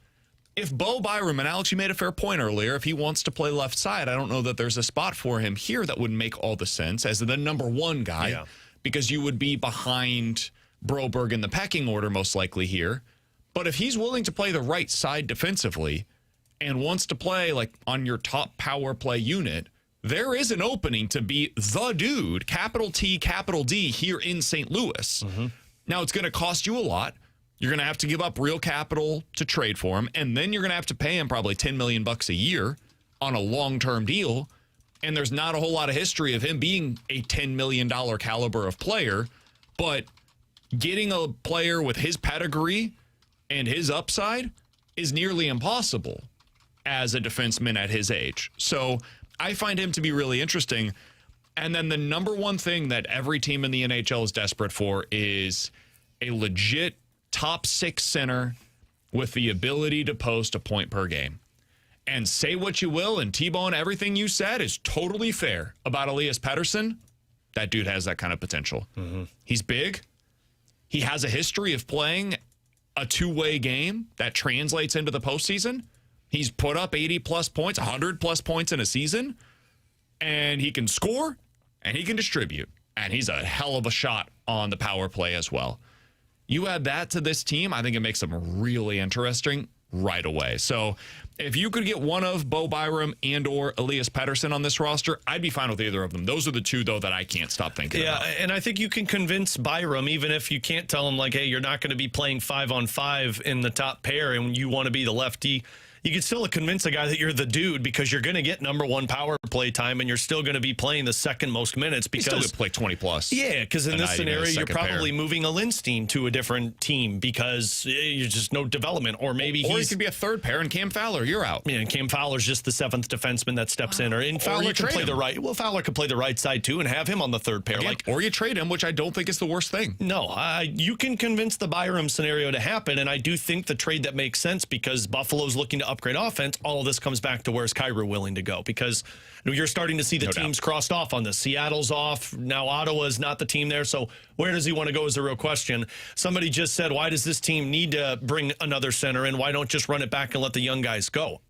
If Bo Byram, and Alex, you made a fair point earlier, if he wants to play left side, I don't know that there's a spot for him here that would make all the sense as the number one guy, because you would be behind Broberg in the pecking order most likely here. But if he's willing to play the right side defensively and wants to play like on your top power play unit, there is an opening to be the dude, capital T, capital D, here in St. Louis. Now, it's going to cost you a lot. You're going to have to give up real capital to trade for him, and then you're going to have to pay him probably $10 million a year on a long-term deal. And there's not a whole lot of history of him being a $10 million caliber of player, but getting a player with his pedigree and his upside is nearly impossible as a defenseman at his age. So I find him to be really interesting. And then the number one thing that every team in the NHL is desperate for is a legit top six center with the ability to post a point per game. And say what you will, and T-Bone, everything you said is totally fair about Elias Pettersson. That dude has that kind of potential. He's big. He has a history of playing a two-way game that translates into the postseason. He's put up 80-plus points, 100-plus points in a season, and he can score, and he can distribute, and he's a hell of a shot on the power play as well. You add that to this team, I think it makes them really interesting right away. So if you could get one of Bo Byram and or Elias Pettersson on this roster, I'd be fine with either of them. Those are the two, though, that I can't stop thinking about. Yeah, and I think you can convince Byram, even if you can't tell him, like, hey, you're not going to be playing 5-on-5 in the top pair and you want to be the lefty. You can still convince a guy that you're the dude because you're going to get number one power play time and you're still going to be playing the second most minutes because he's still going to play 20-plus. Yeah, because in this scenario, you're probably moving a Lindstein to a different team because you're just no development. Or maybe he could be a third pair and Cam Fowler, you're out. Yeah, and Cam Fowler's just the seventh defenseman that steps in. Or Fowler can play the right. Well, Fowler could play the right side too and have him on the third pair. Again, or you trade him, which I don't think is the worst thing. No, you can convince the Byram scenario to happen, and I do think the trade that makes sense because Buffalo's looking to upgrade offense. All of this comes back to where's Kyrou willing to go because you're starting to see the teams crossed off on this. Seattle's off. Now Ottawa's not the team there. So where does he want to go is a real question. Somebody just said, why does this team need to bring another center in? Why don't just run it back and let the young guys go?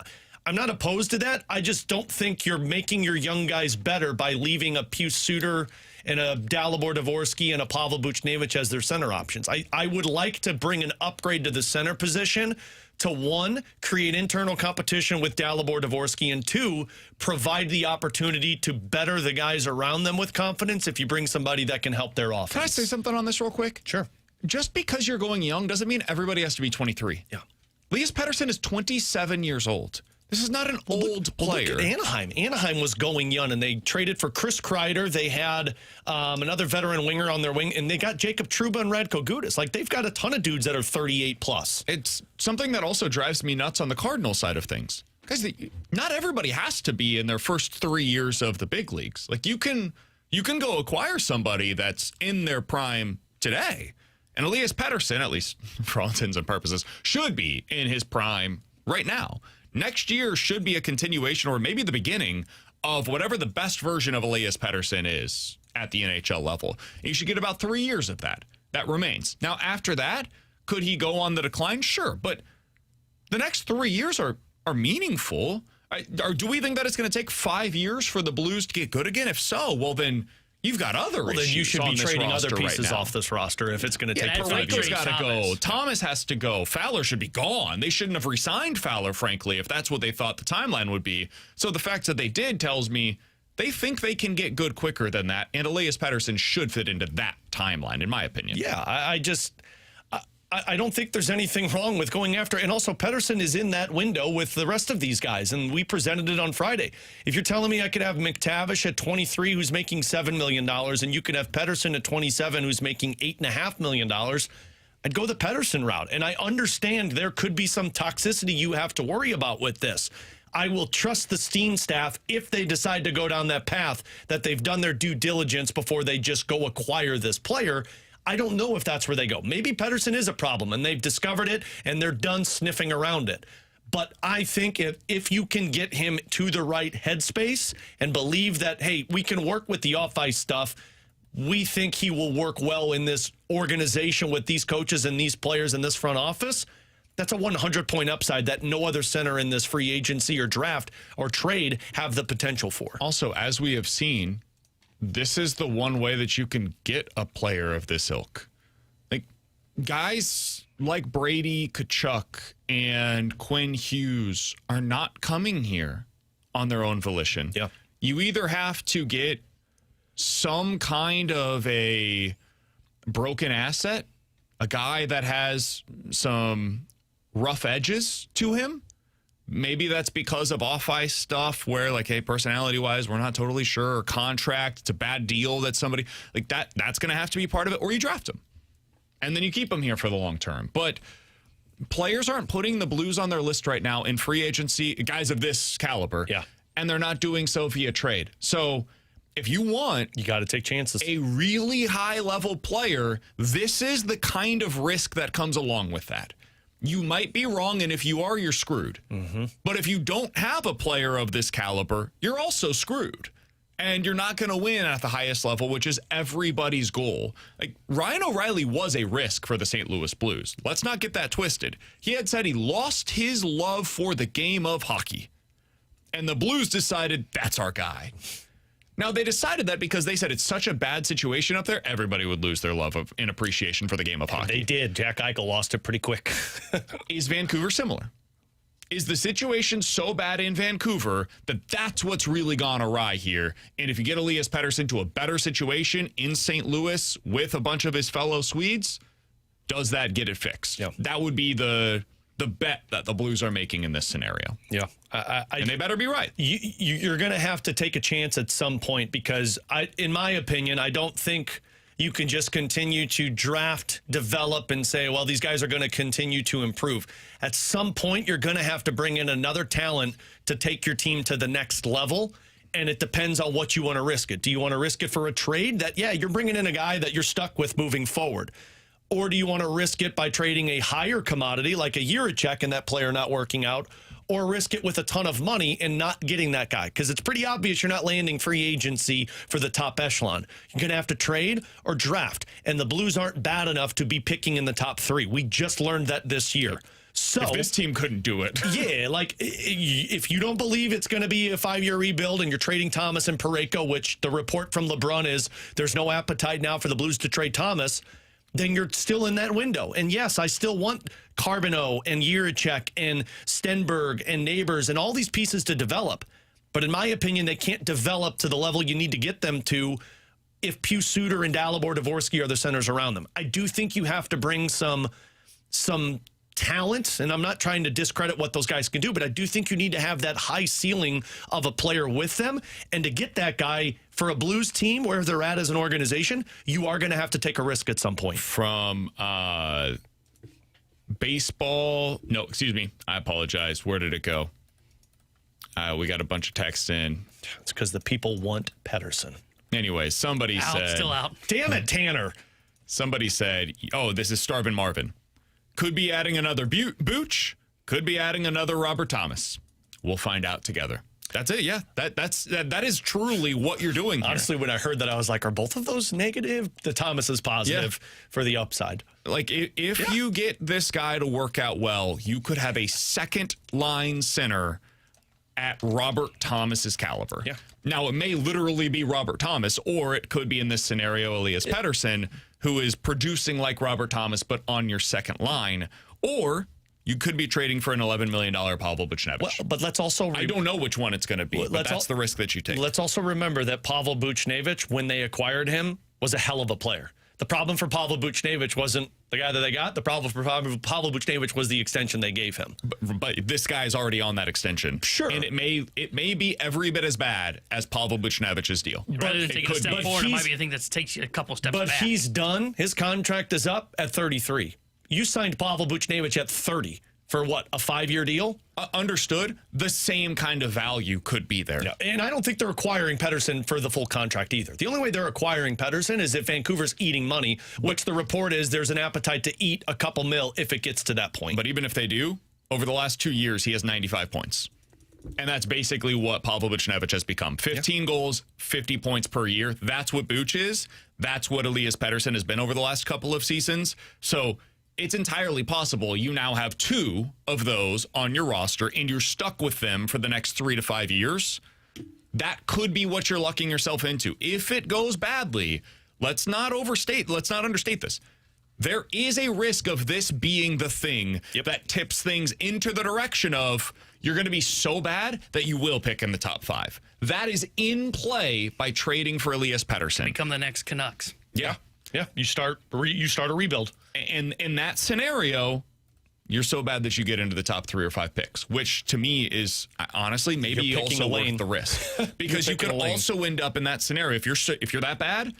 I'm not opposed to that. I just don't think you're making your young guys better by leaving a Pius Suter and a Dalibor Dvorsky and a Pavel Buchnevich as their center options. I would like to bring an upgrade to the center position to, one, create internal competition with Dalibor Dvorsky, and two, provide the opportunity to better the guys around them with confidence if you bring somebody that can help their offense. Can I say something on this real quick? Sure. Just because you're going young doesn't mean everybody has to be 23. Yeah. Elias Pettersson is 27 years old. This is not an old player. Look at Anaheim. Anaheim was going young, and they traded for Chris Kreider. They had another veteran winger on their wing, and they got Jacob Trouba and Radko Gudas. Like, they've got a ton of dudes that are 38-plus. It's something that also drives me nuts on the Cardinals side of things. Guys, not everybody has to be in their first 3 years of the big leagues. Like, you can go acquire somebody that's in their prime today. And Elias Pettersson, at least for all intents and purposes, should be in his prime right now. Next year should be a continuation or maybe the beginning of whatever the best version of Elias Pettersson is at the NHL level. You should get about 3 years of that. That remains. Now, after that, could he go on the decline? Sure. But the next 3 years are meaningful. Or do we think that it's going to take 5 years for the Blues to get good again? If so, well, then you've got other issues. Then you should be trading other pieces right off this roster if it's going to take 5 years. Parayko's got to go. Thomas has to go. Fowler should be gone. They shouldn't have re-signed Fowler, frankly, if that's what they thought the timeline would be. So the fact that they did tells me they think they can get good quicker than that, and Elias Pettersson should fit into that timeline, in my opinion. Yeah, I don't think there's anything wrong with going after. And also, Pettersson is in that window with the rest of these guys, and we presented it on Friday. If you're telling me I could have McTavish at 23, who's making $7 million, and you could have Pettersson at 27, who's making $8.5 million, I'd go the Pettersson route. And I understand there could be some toxicity you have to worry about with this. I will trust the Steen staff if they decide to go down that path, that they've done their due diligence before they just go acquire this player. I don't know if that's where they go. Maybe Pettersson is a problem, and they've discovered it, and they're done sniffing around it. But I think if you can get him to the right headspace and believe that, hey, we can work with the off-ice stuff, we think he will work well in this organization with these coaches and these players in this front office, that's a 100-point upside that no other center in this free agency or draft or trade have the potential for. Also, as we have seen, this is the one way that you can get a player of this ilk. Like, guys like Brady Tkachuk and Quinn Hughes are not coming here on their own volition. Yeah. You either have to get some kind of a broken asset, a guy that has some rough edges to him. Maybe that's because of off-ice stuff where, like, hey, personality-wise, we're not totally sure, or contract, it's a bad deal that somebody, like, that's going to have to be part of it, or you draft him. And then you keep him here for the long term. But players aren't putting the Blues on their list right now in free agency, guys of this caliber. Yeah. And they're not doing so via trade. So if you want, you got to take chances. A really high-level player, this is the kind of risk that comes along with that. You might be wrong, and if you are, you're screwed. Mm-hmm. But if you don't have a player of this caliber, you're also screwed. And you're not going to win at the highest level, which is everybody's goal. Like, Ryan O'Reilly was a risk for the St. Louis Blues. Let's not get that twisted. He had said he lost his love for the game of hockey. And the Blues decided, that's our guy. Now, they decided that because they said it's such a bad situation up there, everybody would lose their love of and appreciation for the game of hockey. They did. Jack Eichel lost it pretty quick. Is Vancouver similar? Is the situation so bad in Vancouver that that's what's really gone awry here? And if you get Elias Pettersson to a better situation in St. Louis with a bunch of his fellow Swedes, does that get it fixed? Yeah. That would be the bet that the Blues are making in this scenario. Yeah. And they better be right. You're going to have to take a chance at some point because, in my opinion, I don't think you can just continue to draft, develop, and say, well, these guys are going to continue to improve. At some point, you're going to have to bring in another talent to take your team to the next level, and it depends on what you want to risk it. Do you want to risk it for a trade that, yeah, you're bringing in a guy that you're stuck with moving forward? Or do you want to risk it by trading a higher commodity like a Jiricek and that player not working out, or risk it with a ton of money and not getting that guy? Because it's pretty obvious you're not landing free agency for the top echelon. You're going to have to trade or draft, and the Blues aren't bad enough to be picking in the top three. We just learned that this year. So if this team couldn't do it. Yeah, like if you don't believe it's going to be a 5-year rebuild and you're trading Thomas and Parayko, which the report from LeBrun is there's no appetite now for the Blues to trade Thomas, then you're still in that window. And yes, I still want Carbonneau and Jiricek and Stenberg and Neighbors and all these pieces to develop. But in my opinion, they can't develop to the level you need to get them to if Pius Suter and Dalibor Dvorsky are the centers around them. I do think you have to bring some talent, and I'm not trying to discredit what those guys can do, but I do think you need to have that high ceiling of a player with them. And to get that guy for a Blues team where they're at as an organization, you are going to have to take a risk at some point. From baseball, no, excuse me, I apologize. Where did it go? We got a bunch of texts in. It's because the people want Pettersson. Anyway, somebody said... Still out. Damn it, Tanner. Somebody said, oh, this is Starvin Marvin. Could be adding another Booch. Could be adding another Robert Thomas. We'll find out together. That's it, yeah. That is truly what you're doing here. Honestly, when I heard that, I was like, are both of those negative? The Thomas is positive for the upside. Like, if you get this guy to work out well, you could have a second-line center at Robert Thomas's caliber. Yeah. Now, it may literally be Robert Thomas, or it could be, in this scenario, Elias Pettersson, who is producing like Robert Thomas, but on your second line. Or you could be trading for an $11 million Pavel Buchnevich. Well, but let's also... I don't know which one it's going to be, but that's the risk that you take. Let's also remember that Pavel Buchnevich, when they acquired him, was a hell of a player. The problem for Pavel Buchnevich wasn't the guy that they got. The problem for Pavel Buchnevich was the extension they gave him. But this guy's already on that extension. Sure. And it may be every bit as bad as Pavel Buchnevich's deal. Rather than take a step forward, it might be a thing that takes you a couple steps back. But he's done. His contract is up at 33. You signed Pavel Buchnevich at 30 for what, a 5-year deal? Understood. The same kind of value could be there. Yeah. And I don't think they're acquiring Pettersson for the full contract either. The only way they're acquiring Pettersson is if Vancouver's eating money, which the report is there's an appetite to eat a couple mil if it gets to that point. But even if they do, over the last 2 years, he has 95 points. And that's basically what Pavel Buchnevich has become. 15 goals, 50 points per year. That's what Buch is. That's what Elias Pettersson has been over the last couple of seasons. So it's entirely possible you now have 2 of those on your roster and you're stuck with them for the next 3 to 5 years. That could be what you're lucking yourself into. If it goes badly, let's not understate this. There is a risk of this being the thing that tips things into the direction of you're going to be so bad that you will pick in the top 5. That is in play by trading for Elias Pettersson. Become the next Canucks. Yeah. Yeah, you start a rebuild. And in that scenario, you're so bad that you get into the top 3 or 5 picks, which to me is honestly maybe also worth the risk. Because you could also end up in that scenario. If you're that bad,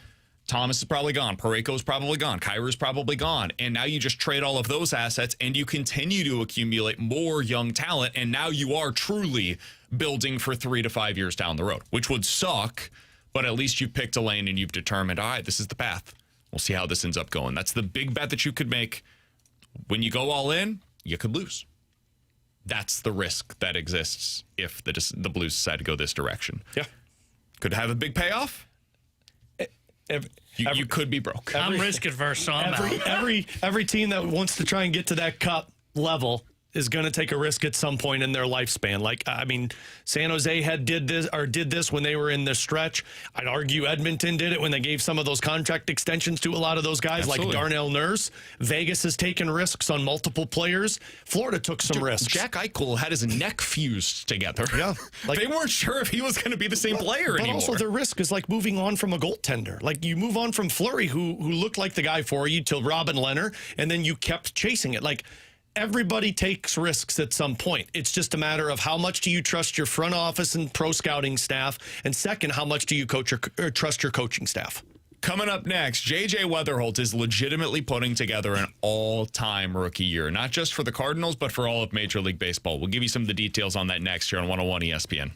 Thomas is probably gone. Parayko's probably gone. Kyra's probably gone. And now you just trade all of those assets and you continue to accumulate more young talent. And now you are truly building for 3 to 5 years down the road, which would suck. But at least you picked a lane and you've determined, all right, this is the path. We'll see how this ends up going. That's the big bet that you could make. When you go all in, you could lose. That's the risk that exists if the Blues decide to go this direction. Yeah. Could have a big payoff. You could be broke. I'm risk adverse, so I'm out. Every team that wants to try and get to that cup level is going to take a risk at some point in their lifespan. Like, I mean, San Jose did this when they were in the stretch. I'd argue Edmonton did it when they gave some of those contract extensions to a lot of those guys, like Darnell Nurse. Vegas has taken risks on multiple players. Florida took some risks. Jack Eichel had his neck fused together. Yeah. Like, they weren't sure if he was going to be the same player anymore. But also their risk is like moving on from a goaltender. Like, you move on from Fleury, who looked like the guy for you, to Robin Lehner, and then you kept chasing it. Like, everybody takes risks at some point. It's just a matter of how much do you trust your front office and pro scouting staff, and second, how much do you trust your coaching staff? Coming up next, J.J. Wetherholt is legitimately putting together an all-time rookie year, not just for the Cardinals, but for all of Major League Baseball. We'll give you some of the details on that next here on 101 ESPN.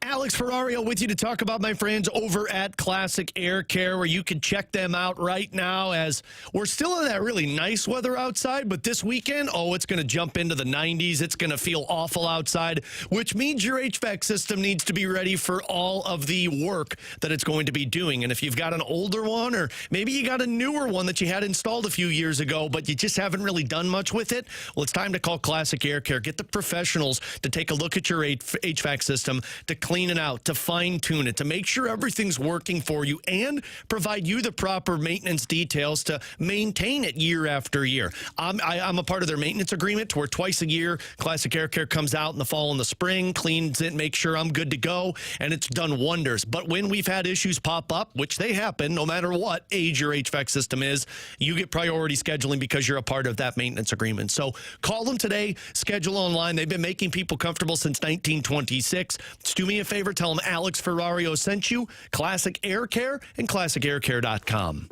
Alex Ferrario with you to talk about my friends over at Classic Air Care, where you can check them out right now as we're still in that really nice weather outside, but this weekend, it's going to jump into the 90s. It's going to feel awful outside, which means your HVAC system needs to be ready for all of the work that it's going to be doing. And if you've got an older one, or maybe you got a newer one that you had installed a few years ago, but you just haven't really done much with it, well, it's time to call Classic Air Care. Get the professionals to take a look at your HVAC system, to clean it out, to fine-tune it, to make sure everything's working for you, and provide you the proper maintenance details to maintain it year after year. I'm a part of their maintenance agreement to where twice a year Classic Air Care comes out in the fall and the spring, cleans it, makes sure I'm good to go, and it's done wonders. But when we've had issues pop up, which they happen no matter what age your HVAC system is, you get priority scheduling because you're a part of that maintenance agreement. So call them today, schedule online. They've been making people comfortable since 1926. Just do me a favor, tell them Alex Ferrario sent you. Classic Air Care and classicaircare.com.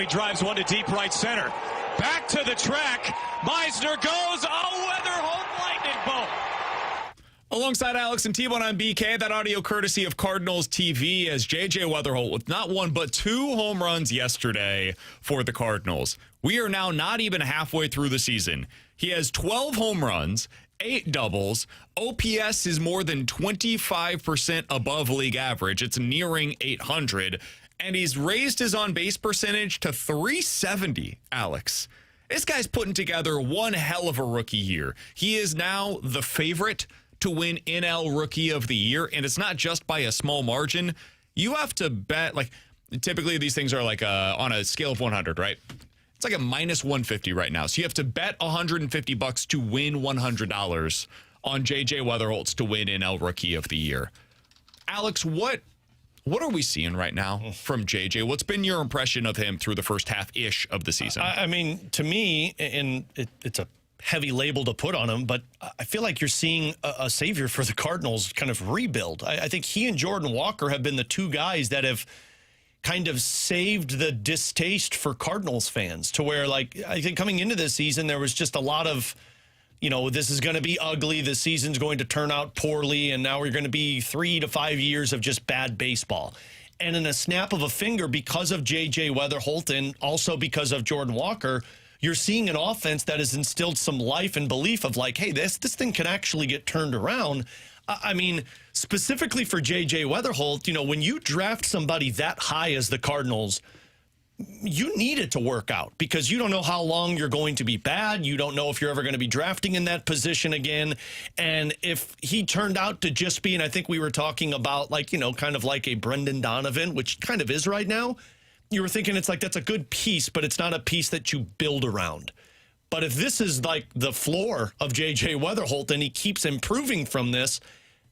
he drives one to deep right center. Back to the track. Meisner goes. Oh, Wetherholt lightning bolt. Alongside Alex and T-Bone on BK, that audio courtesy of Cardinals TV, as J.J. Wetherholt with not one but 2 home runs yesterday for the Cardinals. We are now not even halfway through the season. He has 12 home runs, 8 doubles. OPS is more than 25% above league average. It's nearing 800. And he's raised his on-base percentage to .370, Alex. This guy's putting together one hell of a rookie year. He is now the favorite to win NL Rookie of the Year, and it's not just by a small margin. You have to bet, like, typically these things are like on a scale of 100, right? It's like a minus 150 right now. So you have to bet $150 to win $100 on J.J. Wetherholt's to win NL Rookie of the Year. Alex, what are we seeing right now from J.J.? What's been your impression of him through the first half-ish of the season? I mean, to me, and it's a heavy label to put on him, but I feel like you're seeing a savior for the Cardinals kind of rebuild. I think he and Jordan Walker have been the 2 guys that have kind of saved the distaste for Cardinals fans, to where, like, I think coming into this season, there was just a lot of, this is going to be ugly. The season's going to turn out poorly. And now we're going to be 3 to 5 years of just bad baseball. And in a snap of a finger, because of J.J. Wetherholt and also because of Jordan Walker, you're seeing an offense that has instilled some life and belief of, like, hey, this thing can actually get turned around. I mean, specifically for J.J. Wetherholt, when you draft somebody that high as the Cardinals, you need it to work out because you don't know how long you're going to be bad. You don't know if you're ever going to be drafting in that position again. And if he turned out to just be, and I think we were talking about, like, kind of like a Brendan Donovan, which kind of is right now, you were thinking it's like that's a good piece, but it's not a piece that you build around. But if this is like the floor of J.J. Wetherholt and he keeps improving from this,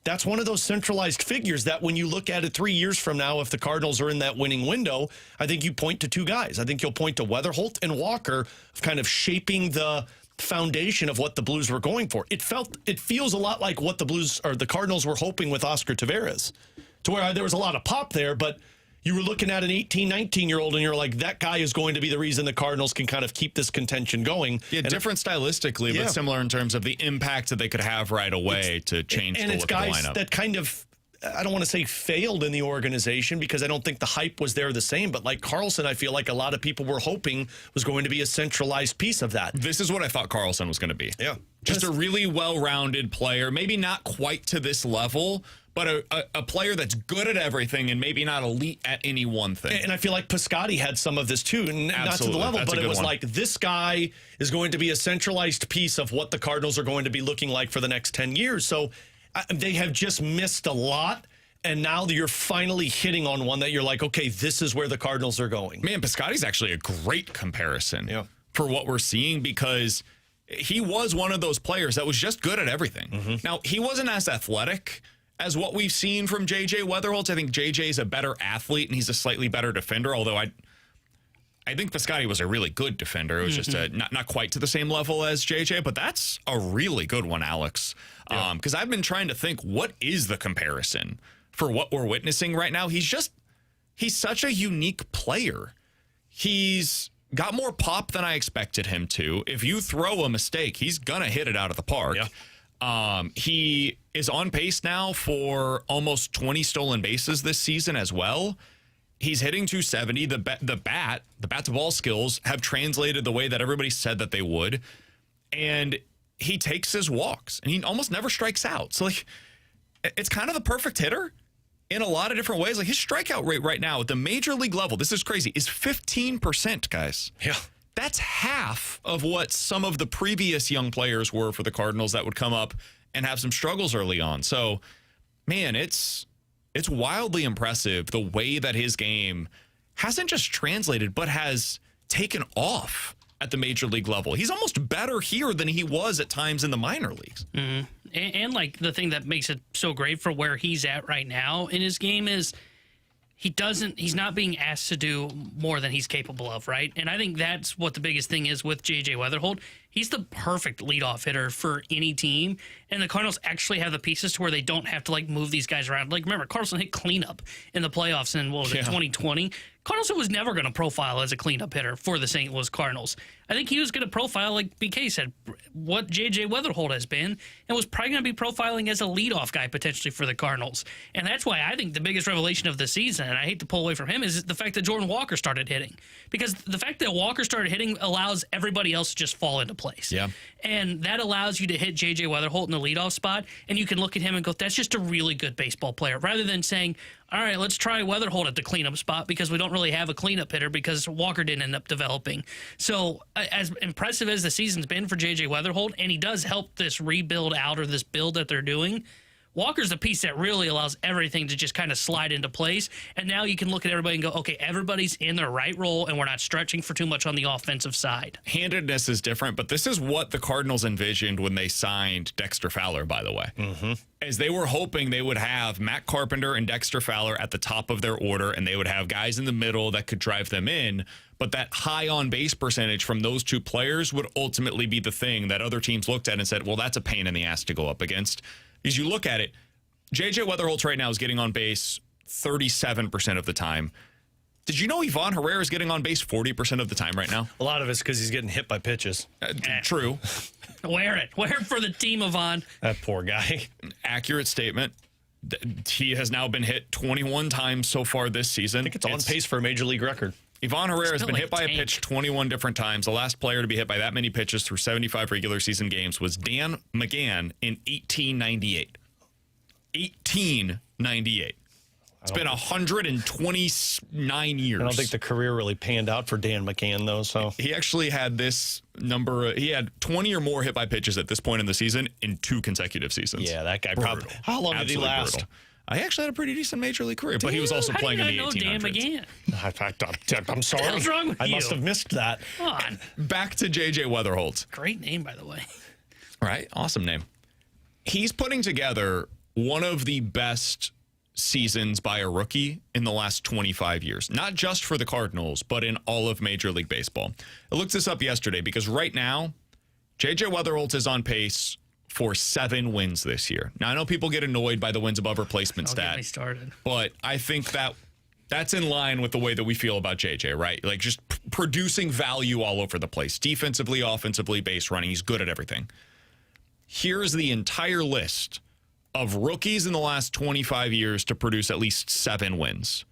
that's one of those centralized figures that when you look at it 3 years from now, if the Cardinals are in that winning window, I think you point to 2 guys. I think you'll point to Wetherholt and Walker of kind of shaping the foundation of what the Blues were going for. It feels a lot like what the Blues or the Cardinals were hoping with Oscar Taveras, to where there was a lot of pop there, but you were looking at an 18, 19-year-old, and you're like, that guy is going to be the reason the Cardinals can kind of keep this contention going. Yeah, and different stylistically, but similar in terms of the impact that they could have right away to change the look of the lineup. And it's guys that kind of, I don't want to say failed in the organization because I don't think the hype was there the same, but like Carlson, I feel like a lot of people were hoping was going to be a centralized piece of that. This is what I thought Carlson was going to be. Yeah. Just a really well-rounded player, maybe not quite to this level, but a player that's good at everything and maybe not elite at any one thing. And I feel like Piscotty had some of this too, and not to the level, but it was like this guy is going to be a centralized piece of what the Cardinals are going to be looking like for the next 10 years. So they have just missed a lot, and now you're finally hitting on one that you're like, okay, this is where the Cardinals are going. Man, Piscotty's actually a great comparison for what we're seeing because he was one of those players that was just good at everything. Now, he wasn't as athletic as what we've seen from J.J. Wetherholt. I think J.J.'s a better athlete, and he's a slightly better defender, although I think Piscotty was a really good defender. It was just not quite to the same level as J.J., but that's a really good one, Alex. Because I've been trying to think, what is the comparison for what we're witnessing right now? He's such a unique player. He's got more pop than I expected him to. If you throw a mistake, he's going to hit it out of the park. He is on pace now for almost 20 stolen bases this season as well. He's hitting .270. The bat to ball skills have translated the way that everybody said that they would. And he takes his walks and he almost never strikes out. So like, it's kind of the perfect hitter in a lot of different ways. Like his strikeout rate right now at the major league level, this is crazy, is 15%, guys. Yeah. That's half of what some of the previous young players were for the Cardinals that would come up and have some struggles early on. So, man, it's wildly impressive the way that his game hasn't just translated, but has taken off at the major league level. He's almost better here than he was at times in the minor leagues. Mm-hmm. And like the thing that makes it so great for where he's at right now in his game is he's not being asked to do more than he's capable of, right? And I think that's what the biggest thing is with J.J. Wetherholt. He's the perfect leadoff hitter for any team. And the Cardinals actually have the pieces to where they don't have to like move these guys around. Like remember, Carlson hit cleanup in the playoffs in 2020. Carlson was never going to profile as a cleanup hitter for the St. Louis Cardinals. I think he was going to profile, like BK said, what J.J. Wetherholt has been, and was probably going to be profiling as a leadoff guy potentially for the Cardinals. And that's why I think the biggest revelation of the season, and I hate to pull away from him, is the fact that Jordan Walker started hitting. Because the fact that Walker started hitting allows everybody else to just fall into place. Yeah. And that allows you to hit J.J. Wetherholt in the leadoff spot, and you can look at him and go, that's just a really good baseball player, rather than saying, all right, let's try Wetherholt at the cleanup spot because we don't really have a cleanup hitter because Walker didn't end up developing. So as impressive as the season's been for J.J. Wetherholt, and he does help this rebuild out or this build that they're doing, Walker's the piece that really allows everything to just kind of slide into place. And now you can look at everybody and go, okay, everybody's in their right role, and we're not stretching for too much on the offensive side. Handedness is different, but this is what the Cardinals envisioned when they signed Dexter Fowler, by the way. Mm-hmm. As they were hoping they would have Matt Carpenter and Dexter Fowler at the top of their order, and they would have guys in the middle that could drive them in. But that high on-base percentage from those two players would ultimately be the thing that other teams looked at and said, well, that's a pain in the ass to go up against. As you look at it, J.J. Wetherholt right now is getting on base 37% of the time. Did you know Ivan Herrera is getting on base 40% of the time right now? A lot of it's because he's getting hit by pitches. True. Wear it for the team, Ivan. That poor guy. Accurate statement. He has now been hit 21 times so far this season. I think it's on pace for a major league record. Ivan Herrera has been hit by a pitch 21 different times. The last player to be hit by that many pitches through 75 regular season games was Dan McGann in 1898. 1898. It's been 129 years. I don't think the career really panned out for Dan McGann, though. So he actually had this number. He had 20 or more hit by pitches at this point in the season in 2 consecutive seasons. Yeah, that guy probably. How long did he last? Brutal. I actually had a pretty decent major league career, but he was also playing in the 1800s. Dan McGann? I'm sorry. What's wrong with I you? must have missed that. Come on. Back to J.J. Wetherholt. Great name, by the way. Right? Awesome name. He's putting together one of the best seasons by a rookie in the last 25 years. Not just for the Cardinals, but in all of Major League Baseball. I looked this up yesterday because right now, J.J. Wetherholt is on pace for 7 wins this year. Now, I know people get annoyed by the wins above replacement Don't stat. get me started. But I think that's in line with the way that we feel about JJ, right? Like just producing value all over the place. Defensively, offensively, base running. He's good at everything. Here's the entire list of rookies in the last 25 years to produce at least 7 wins.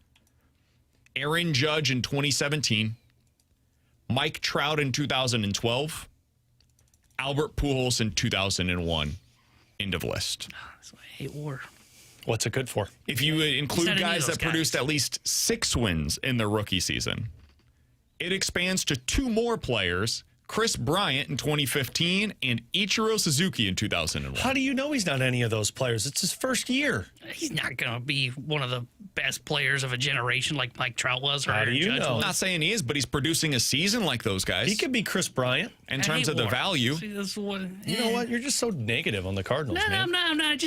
Aaron Judge in 2017. Mike Trout in 2012. Albert Pujols in 2001. End of list. That's why I hate war. What's it good for? If you include guys that produced at least 6 wins in their rookie season, it expands to 2 more players, Chris Bryant in 2015 and Ichiro Suzuki in 2001. How do you know he's not any of those players? It's his first year. He's not going to be one of the best players of a generation like Mike Trout was. Or How do you Judge know? I'm not saying he is, but he's producing a season like those guys. He could be Chris Bryant. In terms of the value. See, that's what, You know what? You're just so negative on the Cardinals, No, man. I'm not.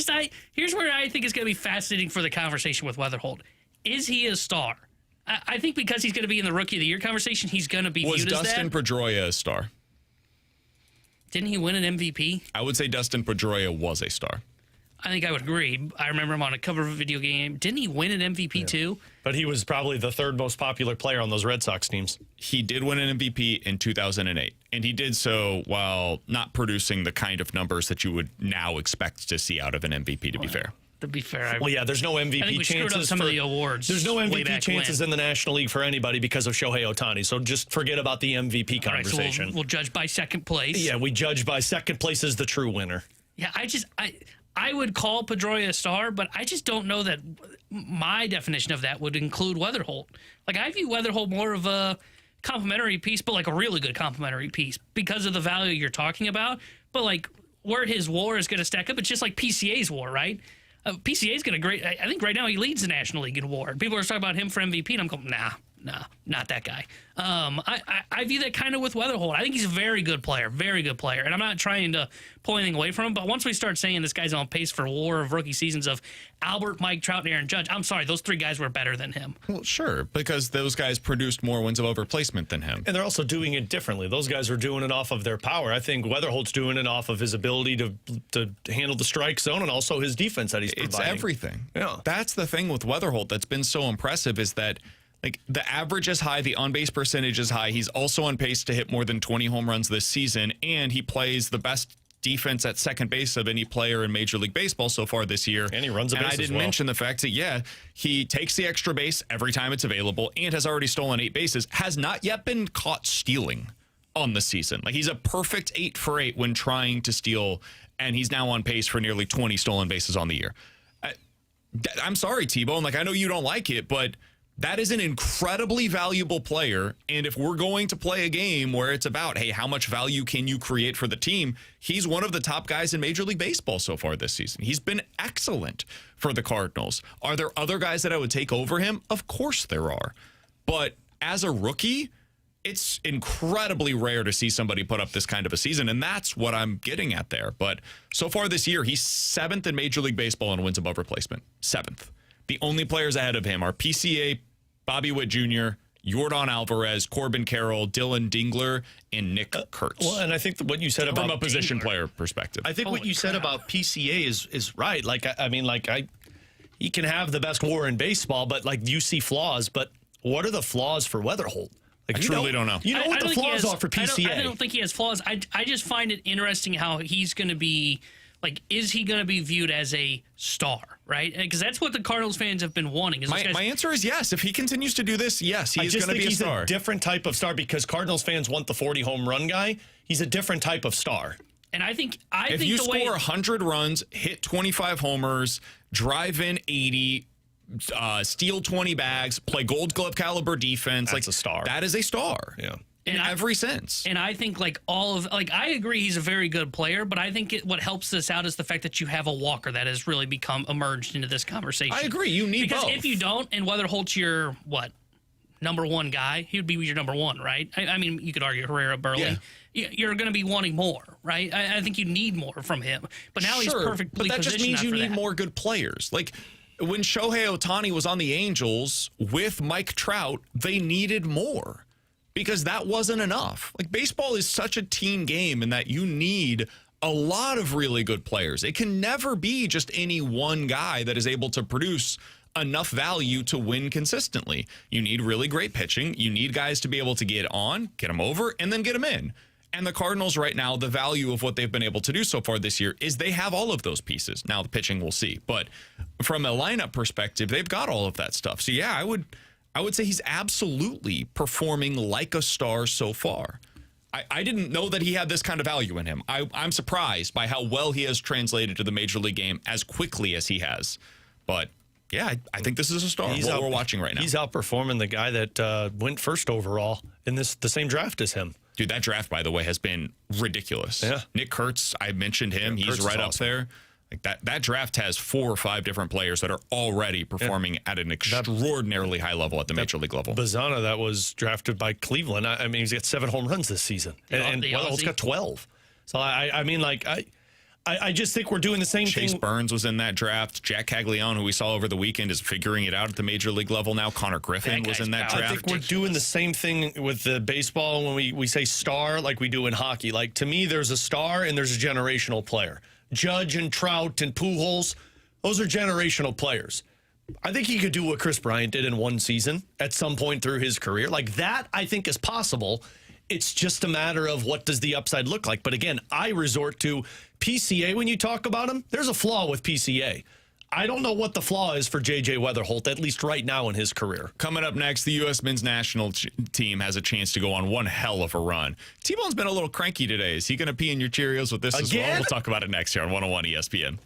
Here's where I think it's going to be fascinating for the conversation with Wetherholt. Is he a star? I think because he's going to be in the Rookie of the Year conversation, he's going to be Was viewed Dustin as that. Pedroia a star? Didn't he win an MVP? I would say Dustin Pedroia was a star. I think I would agree. I remember him on a cover of a video game. Didn't he win an MVP too? But he was probably the 3rd most popular player on those Red Sox teams. He did win an MVP in 2008, and he did so while not producing the kind of numbers that you would now expect to see out of an MVP, to be fair. To be fair, Well, yeah, there's no MVP I think we chances. screwed up some of the awards. There's no way MVP back chances when. in the National League for anybody because of Shohei Ohtani. So just forget about the MVP All right, so conversation. we'll judge by second place. Yeah, we judge by second place as the true winner. Yeah, I would call Pedroia a star, but I just don't know that my definition of that would include Wetherholt. Like, I view Wetherholt more of a complimentary piece, but like a really good complimentary piece because of the value you're talking about. But like where his WAR is going to stack up, it's just like PCA's WAR, right? PCA's going to I think right now he leads the National League in WAR. People are talking about him for MVP, and I'm going, nah, nah, not that guy. I view that kind of with Wetherholt. I think he's a very good player, and I'm not trying to pull anything away from him. But once we start saying this guy's on pace for war of rookie seasons of Albert, Mike Trout, and Aaron Judge, I'm sorry, those three guys were better than him. Well, sure, because those guys produced more wins above replacement than him. And they're also doing it differently. Those guys are doing it off of their power. I think Wetherholt's doing it off of his ability to handle the strike zone and also his defense that he's providing. It's everything. Yeah. That's the thing with Wetherholt that's been so impressive is that like the average is high, the on-base percentage is high. He's also on pace to hit more than 20 home runs this season, and he plays the best defense at second base of any player in Major League Baseball so far this year. And he runs a base And I didn't mention the fact that, he takes the extra base every time it's available and has already stolen 8 bases, has not yet been caught stealing on the season. Like, he's a perfect 8 for 8 when trying to steal, and he's now on pace for nearly 20 stolen bases on the year. I'm sorry, T-Bone. Like, I know you don't like it, but that is an incredibly valuable player. And if we're going to play a game where it's about, hey, how much value can you create for the team? He's one of the top guys in Major League Baseball so far this season. He's been excellent for the Cardinals. Are there other guys that I would take over him? Of course there are. But as a rookie, it's incredibly rare to see somebody put up this kind of a season, and that's what I'm getting at there. But so far this year, he's 7th in Major League Baseball in wins above replacement. 7th. The only players ahead of him are PCA, Bobby Witt Jr., Yordan Alvarez, Corbin Carroll, Dylan Dingler, and Nick Kurtz. Well, and I think what you said about from a position player perspective. I think what you said about PCA is right. Like, he can have the best WAR in baseball, but like you see flaws. But what are the flaws for Wetherholt? Like, I truly don't know. You know what the flaws are for PCA? I don't think he has flaws. I just find it interesting how he's going to be. Like, is he going to be viewed as a star, right? Because that's what the Cardinals fans have been wanting. My answer is yes. If he continues to do this, yes, he is going to be a star. He's a different type of star because Cardinals fans want the 40 home run guy. He's a different type of star. And I think if you score 100 runs, hit 25 homers, drive in 80, steal 20 bags, play Gold Glove caliber defense, that's a star. That is a star. Yeah. In every sense. And I think I agree he's a very good player, but I think what helps this out is the fact that you have a Walker that has really emerged into this conversation. I agree. You need because both. If you don't, and Wetherholt's your number one guy, he would be your number one, right? I mean, you could argue Herrera, Burley. Yeah. You're going to be wanting more, right? I think you need more from him. But now he's perfectly positioned. But that just means you need more good players. Like when Shohei Ohtani was on the Angels with Mike Trout, they needed more. Because that wasn't enough. Like, baseball is such a team game in that you need a lot of really good players. It can never be just any one guy that is able to produce enough value to win consistently. You need really great pitching. You need guys to be able to get on, get them over, and then get them in. And the Cardinals right now, the value of what they've been able to do so far this year is they have all of those pieces. Now, the pitching we'll see. But from a lineup perspective, they've got all of that stuff. So, yeah, I would say he's absolutely performing like a star so far. I didn't know that he had this kind of value in him. I'm surprised by how well he has translated to the Major League game as quickly as he has. But, yeah, I think this is a star, what we're watching right now. He's outperforming the guy that went first overall in the same draft as him. Dude, that draft, by the way, has been ridiculous. Yeah. Nick Kurtz, I mentioned him. Yeah, he's right up there. Like that draft has 4 or 5 different players that are already performing at an extraordinarily high level at the Major League level. Bazana that was drafted by Cleveland. I mean, he's got 7 home runs this season, and Wetherholt's got 12. So I just think we're doing the same thing. Chase Burns was in that draft. Jack Caglione, who we saw over the weekend, is figuring it out at the Major League level now. Connor Griffin was in that draft. I think we're doing the same thing with the baseball when we say star like we do in hockey. Like, to me, there's a star and there's a generational player. Judge and Trout and Pujols, those are generational players. I think he could do what Chris Bryant did in one season at some point through his career. Like, that, I think, is possible. It's just a matter of what does the upside look like. But again, I resort to PCA when you talk about him. There's a flaw with PCA. I don't know what the flaw is for J.J. Wetherholt, at least right now in his career. Coming up next, the U.S. men's national team has a chance to go on one hell of a run. T-Bone's been a little cranky today. Is he going to pee in your Cheerios with this as well? We'll talk about it next here on 101 ESPN.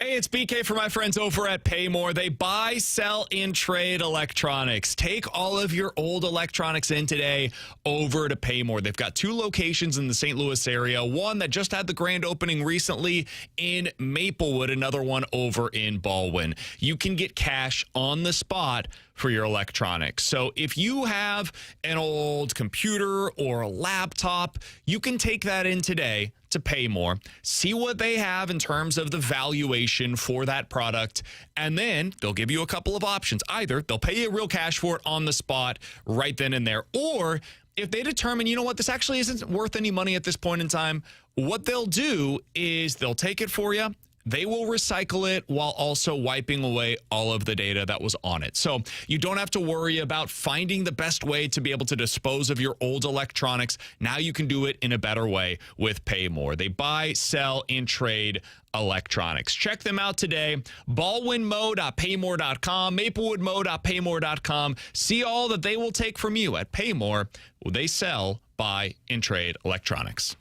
Hey, it's BK for my friends over at Paymore. They buy, sell, and trade electronics. Take all of your old electronics in today over to Paymore. They've got 2 locations in the St. Louis area. One that just had the grand opening recently in Maplewood, another one over in Baldwin. You can get cash on the spot for your electronics. So if you have an old computer or a laptop, you can take that in today to Paymore, see what they have in terms of the valuation for that product, and then they'll give you a couple of options. Either they'll pay you real cash for it on the spot right then and there, or if they determine, you know what, this actually isn't worth any money at this point in time, what they'll do is they'll take it for you. They will recycle it while also wiping away all of the data that was on it. So you don't have to worry about finding the best way to be able to dispose of your old electronics. Now you can do it in a better way with Paymore. They buy, sell, and trade electronics. Check them out today. Baldwinmo.paymore.com, maplewoodmo.paymore.com. See all that they will take from you at Paymore. They sell, buy, and trade electronics.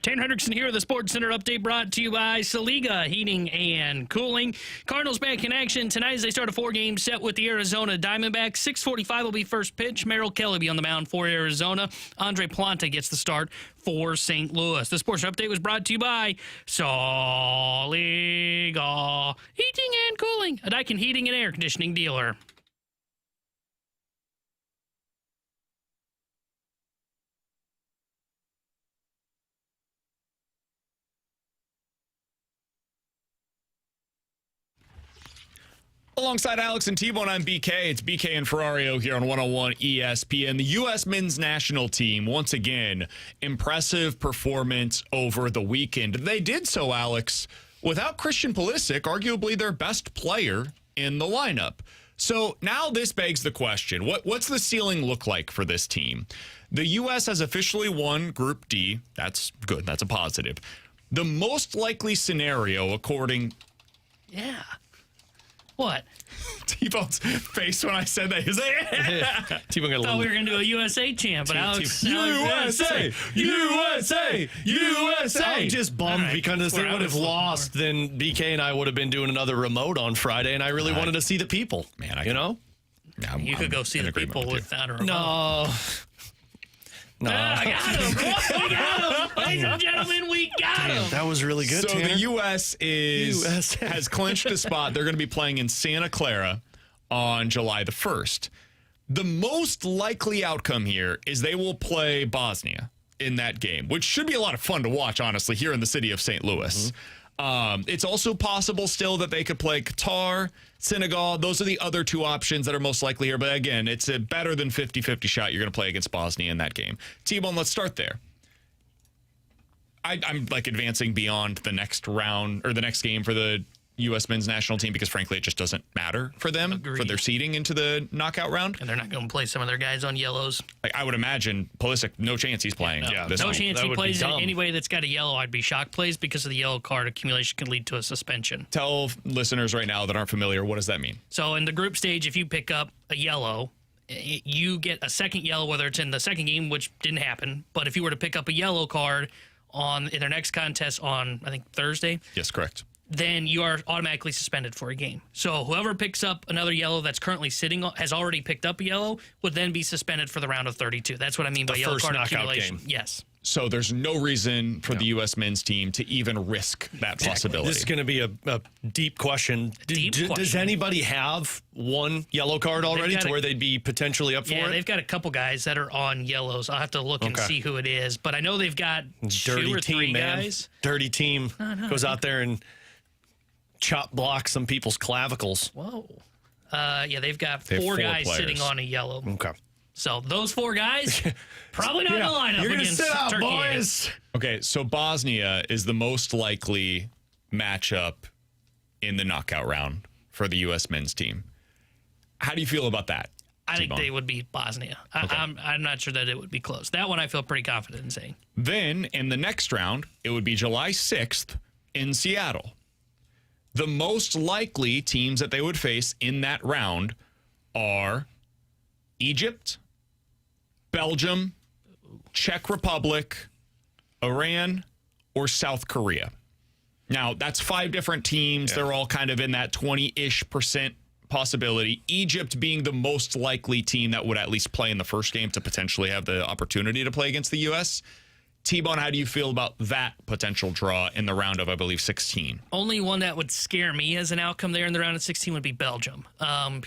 Tanner Henderickson here with the Sports Center update brought to you by Saliga Heating and Cooling. Cardinals back in action tonight as they start a 4-game set with the Arizona Diamondbacks. 6:45 will be first pitch. Merrill Kelly be on the mound for Arizona. Andre Planta gets the start for St. Louis. The Sports Update was brought to you by Saliga Heating and Cooling, a Daikin heating and air conditioning dealer. Alongside Alex and T-Bone, I'm BK. It's BK and Ferrario here on 101 ESPN. The U.S. men's national team, once again, impressive performance over the weekend. They did so, Alex, without Christian Pulisic, arguably their best player in the lineup. So now this begs the question, what's the ceiling look like for this team? The U.S. has officially won Group D. That's good. That's a positive. The most likely scenario, according... Yeah. What? T-Bone's face when I said that. He was like, yeah. T-Bone got a I thought little... we were going to do a USA chant, but Alex... USA! USA! USA! I'm just bummed All right. because if they Well, I would have was looking lost, then BK and I would have been doing another remote on Friday, and I really wanted to see the people. Man, you know? You could go see the people without a remote. No. No. I got him. We got him. Ladies and gentlemen, we got him. That was really good, So Tanner. the U.S. has clinched a spot. They're going to be playing in Santa Clara on July the 1st. The most likely outcome here is they will play Bosnia in that game, which should be a lot of fun to watch, honestly, here in the city of St. Louis. It's also possible still that they could play Qatar, Senegal. Those are the other two options that are most likely here. But again, it's a better than 50-50 shot you're going to play against Bosnia in that game. T-Bone, let's start there. I'm like advancing beyond the next round or the next game for the U.S. men's national team because, frankly, it just doesn't matter for them Agreed. for their seeding into the knockout round. And they're not going to play some of their guys on yellows. Like, I would imagine Pulisic, no chance he's playing. This No week. chance That he would be plays in dumb. any way that's got a yellow. I'd be shocked plays because of the yellow card accumulation can lead to a suspension. Tell listeners right now that aren't familiar, what does that mean? So in the group stage, if you pick up a yellow, you get a second yellow, whether it's in the second game, which didn't happen. But if you were to pick up a yellow card in their next contest on, I think, Thursday, Yes, correct. then you are automatically suspended for a game. So whoever picks up another yellow that's currently has already picked up a yellow, would then be suspended for the round of 32. That's what I mean by yellow first card knockout accumulation. game. Yes. So there's no reason for the U.S. men's team to even risk that possibility. This is going to be a deep question. Does question. anybody have one yellow card already got to a- where they'd be potentially up for Yeah, it? they've got a couple guys that are on yellows. I'll have to look and Okay. see who it is. But I know they've got Dirty two or team, three man. guys. Dirty team goes out there and chop block some people's clavicles. Whoa. Yeah, they've got They have four four guys players. sitting on a yellow. Okay. So those four guys, probably not in the lineup You're gonna against sit out, Turkey. boys. Okay, so Bosnia is the most likely matchup in the knockout round for the U.S. men's team. How do you feel about that? I think T-Bone? they would beat Bosnia. I'm not sure that it would be close. That one I feel pretty confident in saying. Then in the next round, it would be July 6th in Seattle. The most likely teams that they would face in that round are Egypt, Belgium, Czech Republic, Iran, or South Korea. Now, that's 5 different teams. They're all kind of in that 20-ish% possibility. Egypt being the most likely team that would at least play in the first game to potentially have the opportunity to play against the U.S. T-Bone, how do you feel about that potential draw in the round of, I believe, 16? Only one that would scare me as an outcome there in the round of 16 would be Belgium,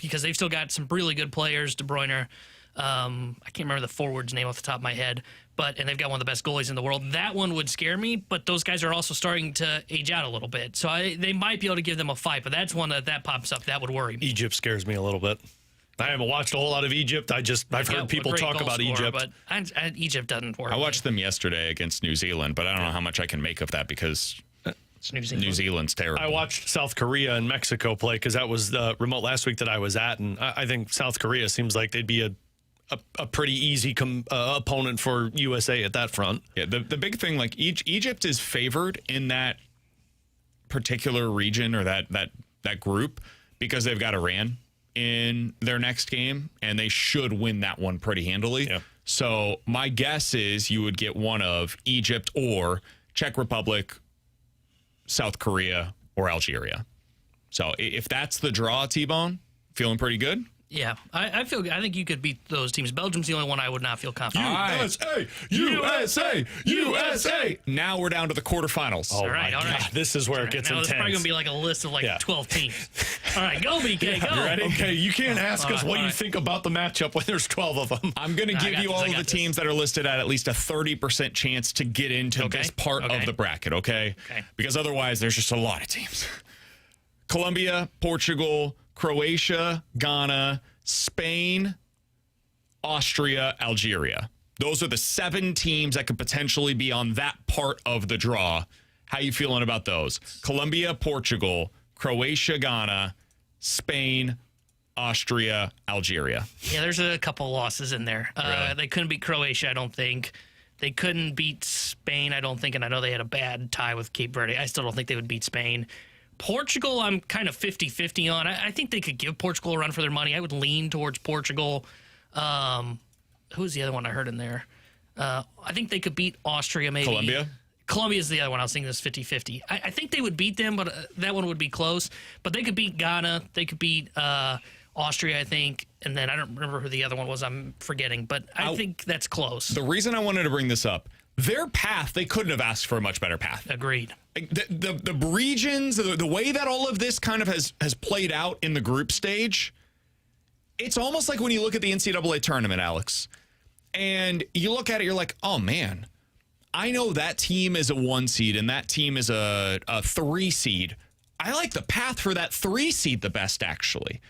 because they've still got some really good players. De Bruyne, I can't remember the forward's name off the top of my head, and they've got one of the best goalies in the world. That one would scare me, but those guys are also starting to age out a little bit, so they might be able to give them a fight. But that's one that pops up that would worry me. Egypt scares me a little bit. I haven't watched a whole lot of Egypt. I've heard people talk about Egypt. But Egypt doesn't worry. I watched them yesterday against New Zealand, but I don't know how much I can make of that because It's New Zealand. New Zealand's terrible. I watched South Korea and Mexico play because that was the remote last week that I was at, and I think South Korea seems like they'd be a pretty easy opponent for USA at that front. Yeah, the big thing, like Egypt is favored in that particular region or that group because they've got Iran in their next game, and they should win that one pretty handily. Yeah. So my guess is you would get one of Egypt or Czech Republic, South Korea, or Algeria. So if that's the draw, T-Bone, feeling pretty good? Yeah, I think you could beat those teams. Belgium's the only one I would not feel confident. USA. Now we're down to the quarterfinals. Oh, All right. This is where it gets Now, intense. there's probably going to be like a list of 12 teams. All right, go, BK, go. You ready? Okay, you can't ask us all what you right. think about the matchup when there's 12 of them. I'm going to give you all of the teams that are listed at least a 30% chance to get into this part of the bracket, okay? Because otherwise, there's just a lot of teams. Colombia, Portugal, Croatia, Ghana, Spain, Austria, Algeria. Those are the 7 teams that could potentially be on that part of the draw. How you feeling about those? Colombia, Portugal, Croatia, Ghana, Spain, Austria, Algeria. Yeah, there's a couple losses in there. Really? They couldn't beat Croatia, I don't think. They couldn't beat Spain, I don't think, and I know they had a bad tie with Cape Verde. I still don't think they would beat Spain. Portugal, I'm kind of 50-50 on. I think they could give Portugal a run for their money. I would lean towards Portugal. Who's the other one I heard in there? I think they could beat Austria, maybe. Colombia is the other one. I was thinking this 50-50. I think they would beat them, but that one would be close. But they could beat Ghana. They could beat Austria, I think. And then I don't remember who the other one was. I'm forgetting. But I think that's close. The reason I wanted to bring this up, their path, they couldn't have asked for a much better path. Agreed. The regions, the way that all of this kind of has played out in the group stage, it's almost like when you look at the NCAA tournament, Alex, and you look at it, you're like, oh, man, I know that team is a 1 seed and that team is a 3 seed. I like the path for that 3 seed the best, actually.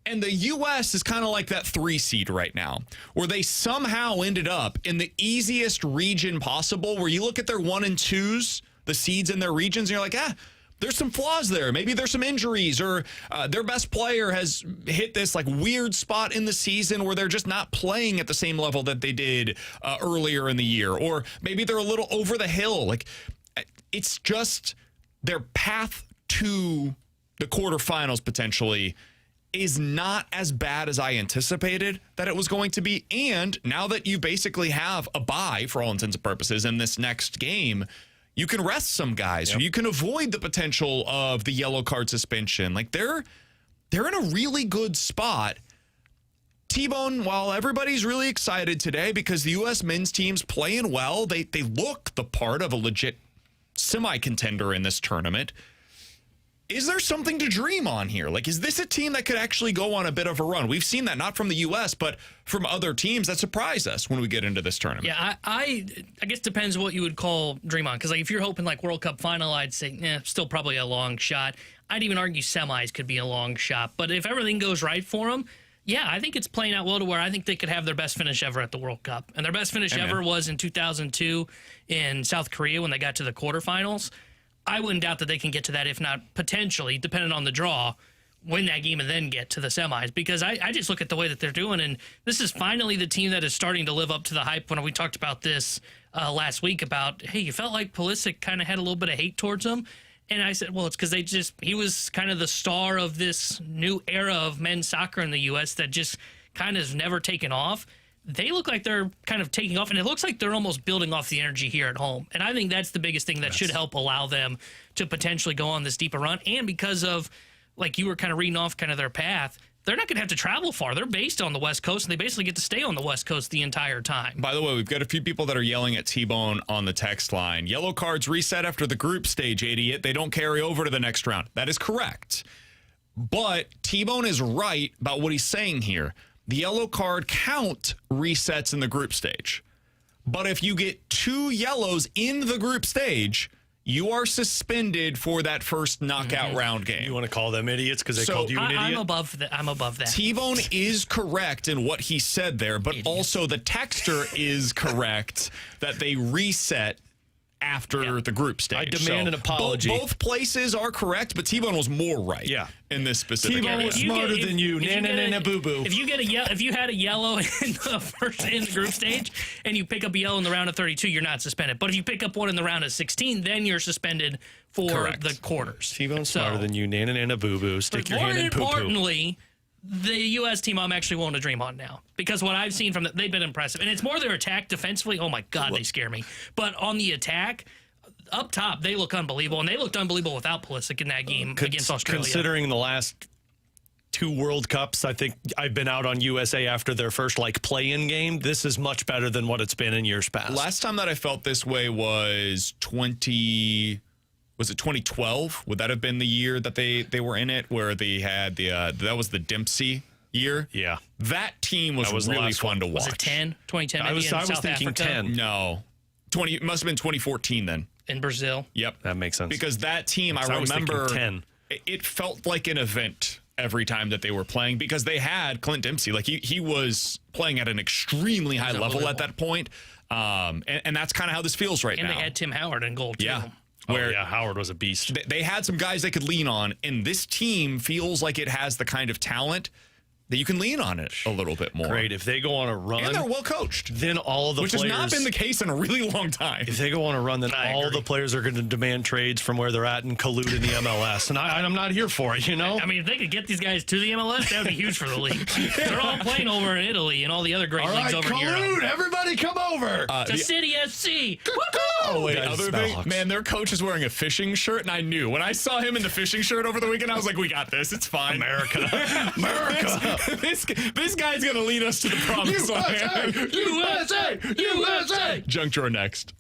And the U.S. is kind of like that 3 seed right now, where they somehow ended up in the easiest region possible, where you look at their 1 and 2s, the seeds in their regions, and you're like, there's some flaws there. Maybe there's some injuries, or their best player has hit this like weird spot in the season where they're just not playing at the same level that they did earlier in the year, or maybe they're a little over the hill. Like, it's just their path to the quarterfinals potentially is not as bad as I anticipated that it was going to be. And now that you basically have a bye for all intents and purposes in this next game, you can rest some guys, or you can avoid the potential of the yellow card suspension. Like, they're in a really good spot. T-Bone, while everybody's really excited today because the U.S. men's team's playing well, they look the part of a legit semi-contender in this tournament. Is there something to dream on here? Like, is this a team that could actually go on a bit of a run? We've seen that not from the U.S., but from other teams that surprise us when we get into this tournament. Yeah, I guess depends what you would call dream on. Because like if you're hoping like World Cup final, I'd say still probably a long shot. I'd even argue semis could be a long shot. But if everything goes right for them, yeah, I think it's playing out well to where I think they could have their best finish ever at the World Cup. And their best finish ever was in 2002 in South Korea when they got to the quarterfinals. I wouldn't doubt that they can get to that, if not potentially, depending on the draw, win that game and then get to the semis. Because I just look at the way that they're doing, and this is finally the team that is starting to live up to the hype. When we talked about this last week about, hey, you felt like Pulisic kind of had a little bit of hate towards him. And I said, well, it's because he was kind of the star of this new era of men's soccer in the U.S. that just kind of has never taken off. They look like they're kind of taking off, and it looks like they're almost building off the energy here at home. And I think that's the biggest thing that should help allow them to potentially go on this deeper run. And because of, like you were kind of reading off kind of their path, they're not going to have to travel far. They're based on the West Coast, and they basically get to stay on the West Coast the entire time. By the way, we've got a few people that are yelling at T-Bone on the text line. Yellow cards reset after the group stage, idiot. They don't carry over to the next round. That is correct. But T-Bone is right about what he's saying here. The yellow card count resets in the group stage. But if you get 2 yellows in the group stage, you are suspended for that first knockout round game. You want to call them idiots because they called you an idiot? I'm above that. T-Bone is correct in what he said there, but also the texter is correct that they reset after the group stage. I demand an apology. Both places are correct, but T-Bone was more right in this specific T-Bone area. was smarter than you. Boo-boo. If you had a yellow in the group stage and you pick up a yellow in the round of 32, you're not suspended. But if you pick up one in the round of 16, then you're suspended for the quarters. T-Bone's smarter than you. Boo-boo. Stick your hand in poo-poo. More importantly, the U.S. team I'm actually willing to dream on now, because what I've seen from them, they've been impressive. And it's more their attack defensively. Oh, my God, they scare me. But on the attack, up top, they look unbelievable. And they looked unbelievable without Pulisic in that game against Australia. Considering the last 2 World Cups, I think I've been out on USA after their first play-in game. This is much better than what it's been in years past. Last time that I felt this way was 2012? Would that have been the year that they were in it, where they had that was the Dempsey year? Yeah. That team was really fun to watch. Was it 10? 2010 I was thinking Africa? 10. No. It must have been 2014 then. In Brazil? Yep. That makes sense. Because that team, I remember, 10. It felt like an event every time that they were playing, because they had Clint Dempsey. Like, he was playing at an extremely high level at that point. And that's kind of how this feels right now. And they had Tim Howard in goal, too. Yeah. Where Howard was a beast. They had some guys they could lean on, and this team feels like it has the kind of talent that you can lean on it a little bit more. Great. If they go on a run. And they're well coached. Then all of the players. Which has not been the case in a really long time. If they go on a run, then all the players are going to demand trades from where they're at and collude in the MLS. And I'm not here for it, I mean, if they could get these guys to the MLS, that would be huge for the league. They're all playing over in Italy and all the other great leagues over here. Collude! Everybody come over! To City SC! Oh, wait, other thing, man, their coach is wearing a fishing shirt, and I knew. When I saw him in the fishing shirt over the weekend, I was like, we got this. It's fine. America. This guy's going to lead us to the promised land. USA! USA! Junk drawer next.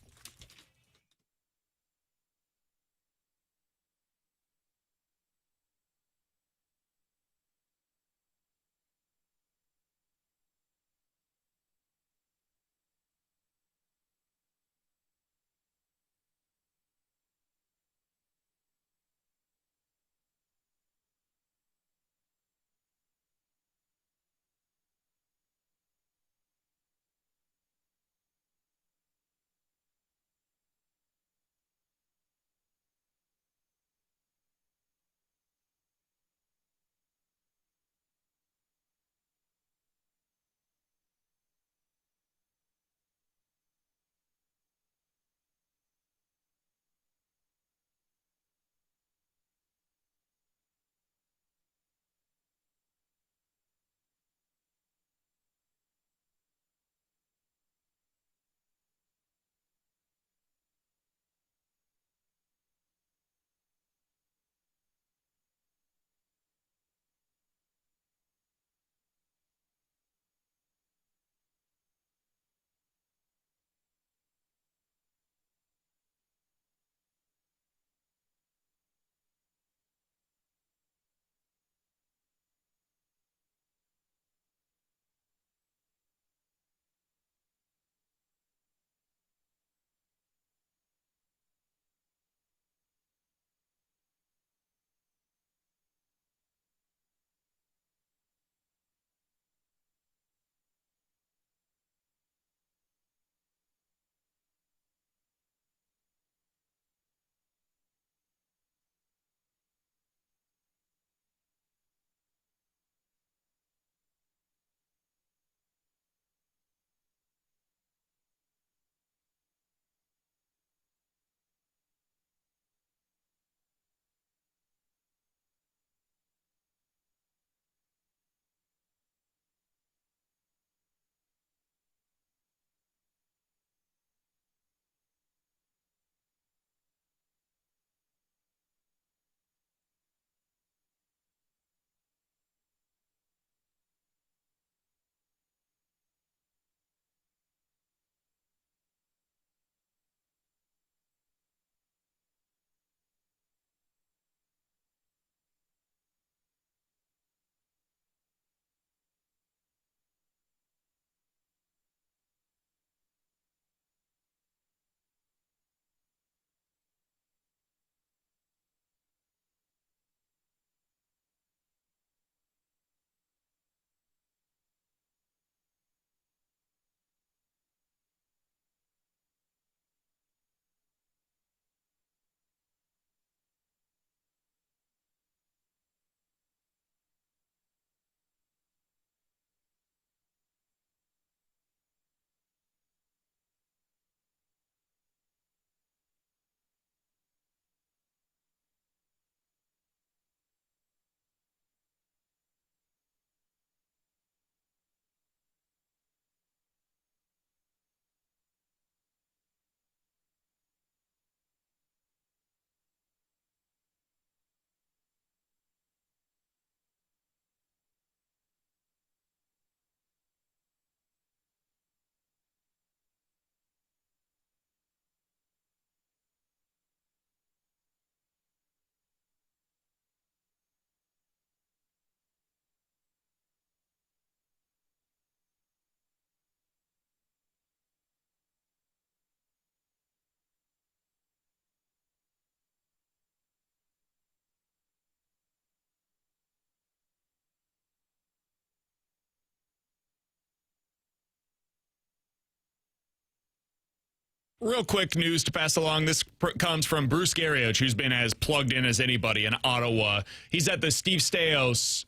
Real quick news to pass along. This comes from Bruce Garrioch, who's been as plugged in as anybody in Ottawa. He's at the Steve Staios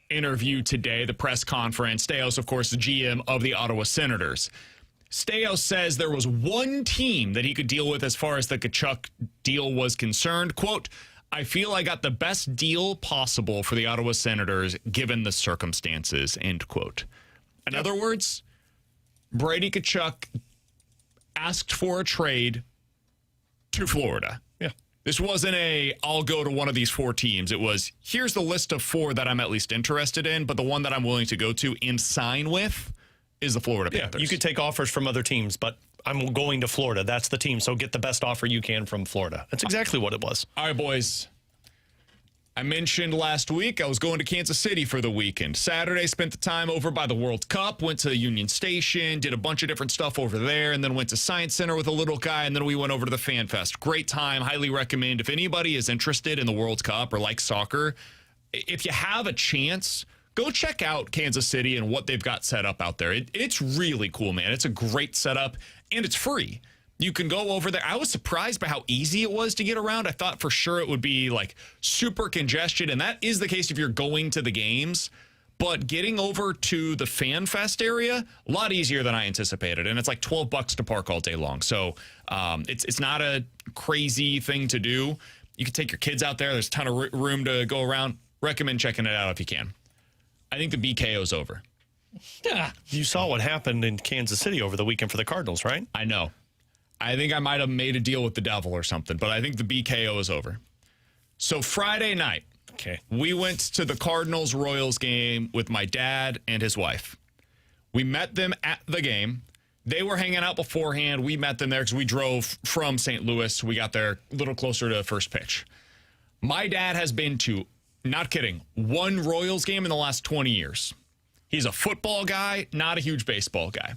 interview today, the press conference. Staios, of course, the GM of the Ottawa Senators. Staios says there was one team that he could deal with as far as the Tkachuk deal was concerned. Quote, I feel I got the best deal possible for the Ottawa Senators given the circumstances, end quote. In other words, Brady Tkachuk asked for a trade to Florida. Yeah. This wasn't I'll go to one of these 4 teams. It was, here's the list of 4 that I'm at least interested in, but the one that I'm willing to go to and sign with is the Florida Panthers. You could take offers from other teams, but I'm going to Florida. That's the team, so get the best offer you can from Florida. That's exactly what it was. All right, boys. I mentioned last week I was going to Kansas City for the weekend. Saturday, spent the time over by the World Cup, went to Union Station, did a bunch of different stuff over there, and then went to Science Center with a little guy, and then we went over to the Fan Fest. Great time. Highly recommend. If anybody is interested in the World Cup or likes soccer, if you have a chance, go check out Kansas City and what they've got set up out there. It's really cool, man. It's a great setup, and it's free. You can go over there. I was surprised by how easy it was to get around. I thought for sure it would be like super congested, and that is the case if you're going to the games. But getting over to the Fan Fest area, a lot easier than I anticipated, and it's like $12 to park all day long. So it's not a crazy thing to do. You can take your kids out there. There's a ton of room to go around. Recommend checking it out if you can. I think the BKO's over. Yeah. You saw what happened in Kansas City over the weekend for the Cardinals, right? I know. I think I might have made a deal with the devil or something, but I think the BKO is over. So Friday night, we went to the Cardinals-Royals game with my dad and his wife. We met them at the game. They were hanging out beforehand. We met them there because we drove from St. Louis. We got there a little closer to first pitch. My dad has been to, not kidding, 1 Royals game in the last 20 years. He's a football guy, not a huge baseball guy.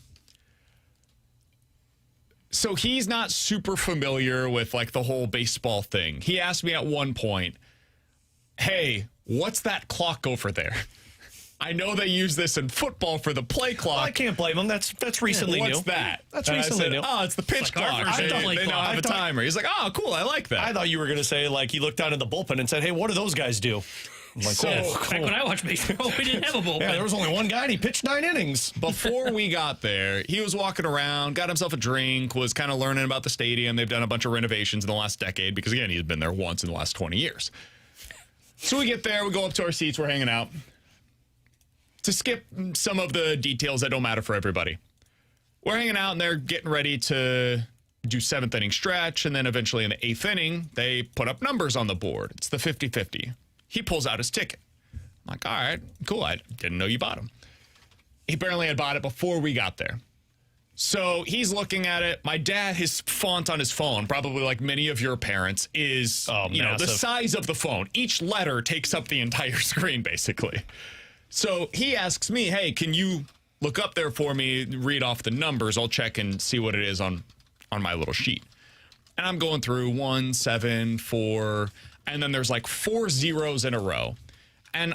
So he's not super familiar with like the whole baseball thing. He asked me at one point, hey, what's that clock over there? I know they use this in football for the play clock. Well, I can't blame him. That's recently new. What's that? That's and recently I said, new. Oh, it's the pitch clock. They now have a timer. He's like, oh, cool. I like that. I thought you were going to say, like, he looked down at the bullpen and said, hey, what do those guys do? I'm like, so, back when I watched baseball, we didn't have a bullpen. Yeah, there was only one guy, and he pitched 9 innings. Before we got there, he was walking around, got himself a drink, was kind of learning about the stadium. They've done a bunch of renovations in the last decade because, again, he's been there once in the last 20 years. So we get there, we go up to our seats, we're hanging out. To skip some of the details that don't matter for everybody, we're hanging out, and they're getting ready to do 7th inning stretch, and then eventually in the 8th inning, they put up numbers on the board. It's the 50-50. He pulls out his ticket. I'm like, all right, cool. I didn't know you bought him. He apparently had bought it before we got there. So he's looking at it. My dad, his font on his phone, probably like many of your parents, is the size of the phone. Each letter takes up the entire screen, basically. So he asks me, hey, can you look up there for me, read off the numbers? I'll check and see what it is on my little sheet. And I'm going through 1, 7, 4... and then there's like 4 zeros in a row. And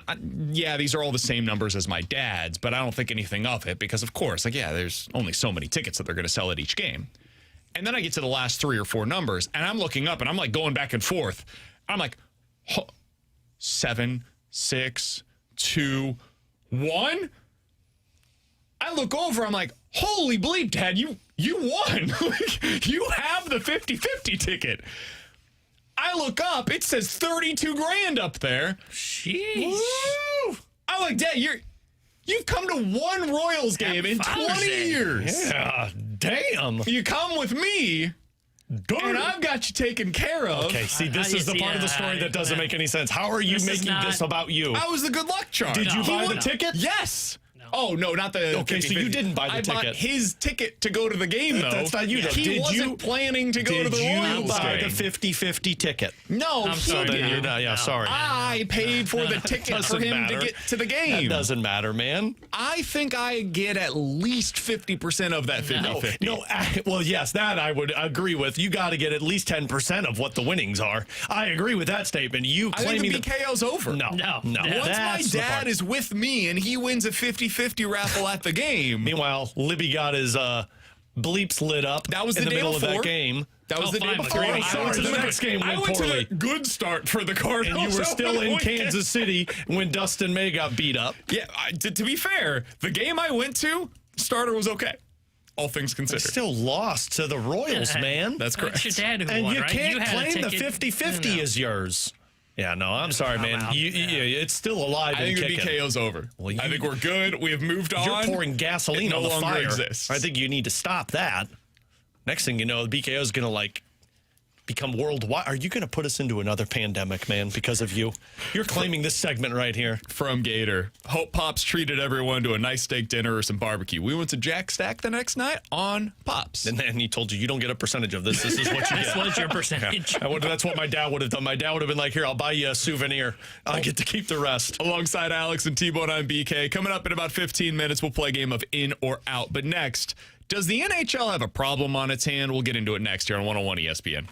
yeah, these are all the same numbers as my dad's, but I don't think anything of it because, of course, there's only so many tickets that they're going to sell at each game. And then I get to the last 3 or 4 numbers, and I'm looking up, and I'm like going back and forth. I'm like, 7, 6, 2, 1. I look over, I'm like, holy bleep, Dad, you won. You have the 50-50 ticket. I look up, it says 32 grand up there. Jeez. Woo! I'm like, Dad, you've come to 1 Royals game in 20 years. Yeah, damn. You come with me, and I've got you taken care of. Okay, see, this is the part of the story that doesn't make any sense. How are you making this about you? I was the good luck charm. Did you buy the ticket? Yes. Oh, no, not the Okay, 50-50. so you didn't buy the ticket. I bought his ticket to go to the game, though. That's not you, though. He wasn't planning to go to the Royals buy game. the 50-50 ticket? No, I'm sorry. Sorry. I paid for the ticket for him to get to the game. That doesn't matter, man. I think I get at least 50% of that 50-50. No, well, yes, that I would agree with. You got to get at least 10% of what the winnings are. I agree with that statement. You claiming I think the BKO's over. No. Once my dad is with me and he wins a 50-50 raffle at the game. Meanwhile, Libby got his bleeps lit up. That was in the the day middle of before? that game. That was the day fine, before. but Oh, sorry, the next game I went went poorly. to the good start for the Cardinals. And you were still over the in weekend. Kansas City when Dustin May got beat up. Yeah, to be fair, the game I went to, starter was okay. All things considered. Still lost to the Royals, man. That's correct. It's your dad who And won, you right? can't had a claim the ticket. 50-50 No. is yours. Yeah, no, I'm sorry, man. out. It's still alive I and think the kicking. BKO's over. Well, I think we're good. We have moved on. You're pouring gasoline It no on the longer fire. exists. I think you need to stop that. Next thing you know, the BKO is going to become worldwide. Are you going to put us into another pandemic, man, because of you? You're claiming this segment right here. From Gator. Hope Pops treated everyone to a nice steak dinner or some barbecue. We went to Jack Stack the next night on Pops. And then he told you don't get a percentage of this. This is what you This get. was your percentage. That's what my dad would have done. My dad would have been like, here, I'll buy you a souvenir. I get to keep the rest. Alongside Alex and T-Bone, I'm BK. Coming up in about 15 minutes, we'll play a game of in or out. But next, does the NHL have a problem on its hand? We'll get into it next here on 101 ESPN.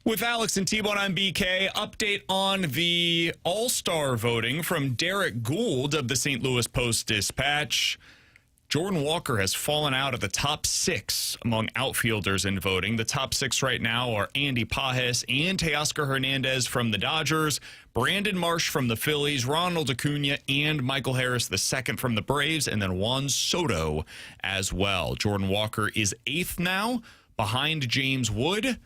With Alex and T-Bone, I'm BK. Update on the All-Star voting from Derek Gould of the St. Louis Post-Dispatch. Jordan Walker has fallen out of the top 6 among outfielders in voting. The top 6 right now are Andy Pajes and Teoscar Hernandez from the Dodgers, Brandon Marsh from the Phillies, Ronald Acuna, and Michael Harris II from the Braves, and then Juan Soto as well. Jordan Walker is 8th now, behind James Wood.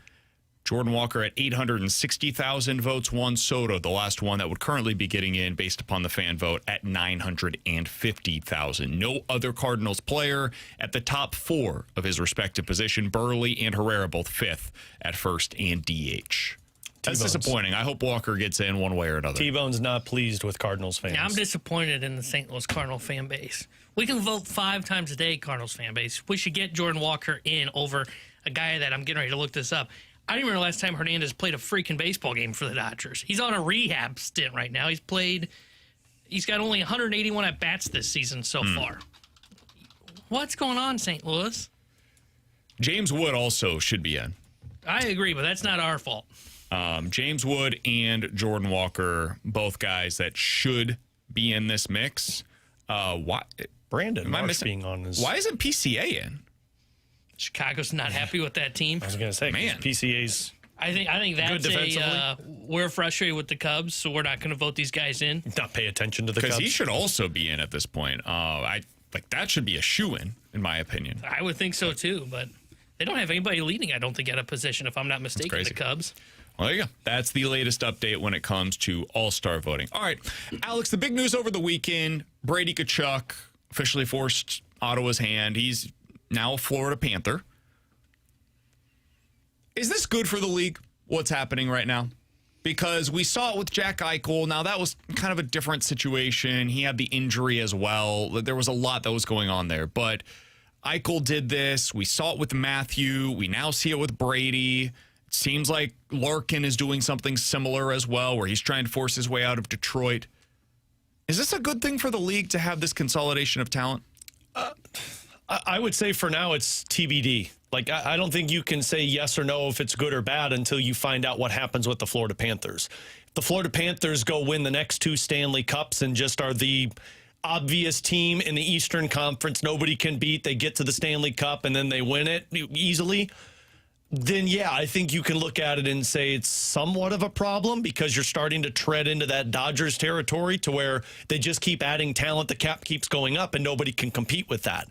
Jordan Walker at 860,000 votes. Juan Soto, the last one that would currently be getting in based upon the fan vote, at 950,000. No other Cardinals player at the top 4 of his respective position. Burley and Herrera both 5th at first and DH. That's disappointing. I hope Walker gets in one way or another. T-Bone's not pleased with Cardinals fans. Yeah, I'm disappointed in the St. Louis Cardinal fan base. We can vote 5 times a day, Cardinals fan base. We should get Jordan Walker in over a guy that I'm getting ready to look this up. I don't even remember the last time Hernandez played a freaking baseball game for the Dodgers. He's on a rehab stint right now. He's got only 181 at-bats this season so far. What's going on, St. Louis? James Wood also should be in. I agree, but that's not our fault. James Wood and Jordan Walker, both guys that should be in this mix. Why? Brandon Marsh being on his... Why isn't PCA in? Chicago's not happy with that team. I was going to say, man, PCA's I think that's we're frustrated with the Cubs, so we're not going to vote these guys in. Not pay attention to the Cubs. Because he should also be in at this point. That should be a shoo-in, in my opinion. I would think so too, but they don't have anybody leading, I don't think, at a position, if I'm not mistaken, the Cubs. Well, there you go. That's the latest update when it comes to All-Star voting. All right, Alex, the big news over the weekend, Brady Tkachuk officially forced Ottawa's hand. He's now a Florida Panther. Is this good for the league, what's happening right now? Because we saw it with Jack Eichel. Now, that was kind of a different situation. He had the injury as well. There was a lot that was going on there. But Eichel did this. We saw it with Matthew. We now see it with Brady. It seems like Larkin is doing something similar as well, where he's trying to force his way out of Detroit. Is this a good thing for the league to have this consolidation of talent? I would say for now it's TBD. Like, I don't think you can say yes or no if it's good or bad until you find out what happens with the Florida Panthers. If the Florida Panthers go win the next 2 Stanley Cups and just are the obvious team in the Eastern Conference nobody can beat, they get to the Stanley Cup and then they win it easily, then yeah, I think you can look at it and say it's somewhat of a problem because you're starting to tread into that Dodgers territory to where they just keep adding talent, the cap keeps going up, and nobody can compete with that.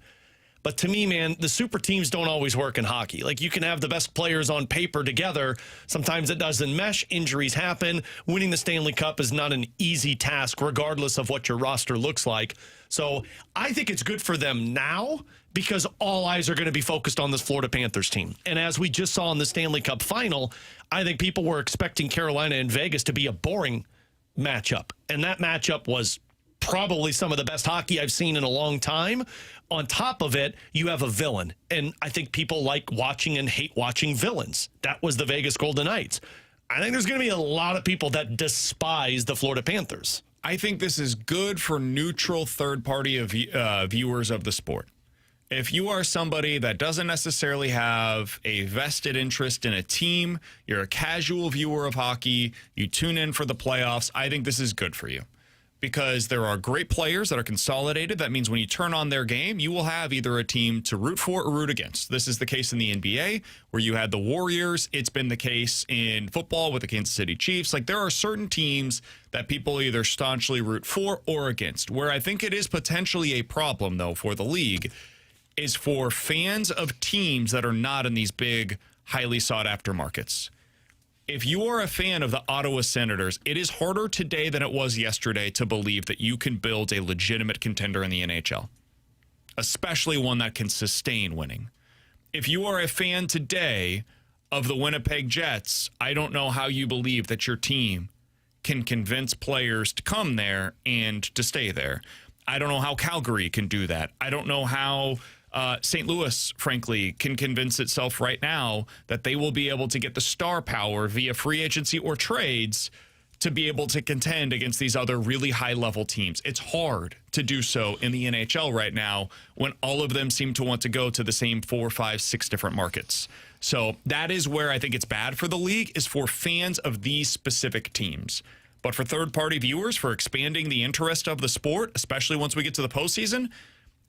But to me, man, the super teams don't always work in hockey. Like, you can have the best players on paper together. Sometimes it doesn't mesh. Injuries happen. Winning the Stanley Cup is not an easy task, regardless of what your roster looks like. So I think it's good for them now because all eyes are going to be focused on this Florida Panthers team. And as we just saw in the Stanley Cup final, I think people were expecting Carolina and Vegas to be a boring matchup. And that matchup was probably some of the best hockey I've seen in a long time. On top of it, you have a villain. And I think people like watching and hate watching villains. That was the Vegas Golden Knights. I think there's going to be a lot of people that despise the Florida Panthers. I think this is good for neutral third-party viewers of the sport. If you are somebody that doesn't necessarily have a vested interest in a team, you're a casual viewer of hockey, you tune in for the playoffs, I think this is good for you. Because there are great players that are consolidated. That means when you turn on their game, you will have either a team to root for or root against. This is the case in the NBA, where you had the Warriors. It's been the case in football with the Kansas City Chiefs. Like, there are certain teams that people either staunchly root for or against. Where I think it is potentially a problem, though, for the league is for fans of teams that are not in these big, highly sought-after markets. If you are a fan of the Ottawa Senators, it is harder today than it was yesterday to believe that you can build a legitimate contender in the NHL, especially one that can sustain winning. If you are a fan today of the Winnipeg Jets, I don't know how you believe that your team can convince players to come there and to stay there. I don't know how Calgary can do that. I don't know how St. Louis, frankly, can convince itself right now that they will be able to get the star power via free agency or trades to be able to contend against these other really high-level teams. It's hard to do so in the NHL right now when all of them seem to want to go to the same 4, 5, 6 different markets. So that is where I think it's bad for the league, is for fans of these specific teams. But for third-party viewers, for expanding the interest of the sport, especially once we get to the postseason,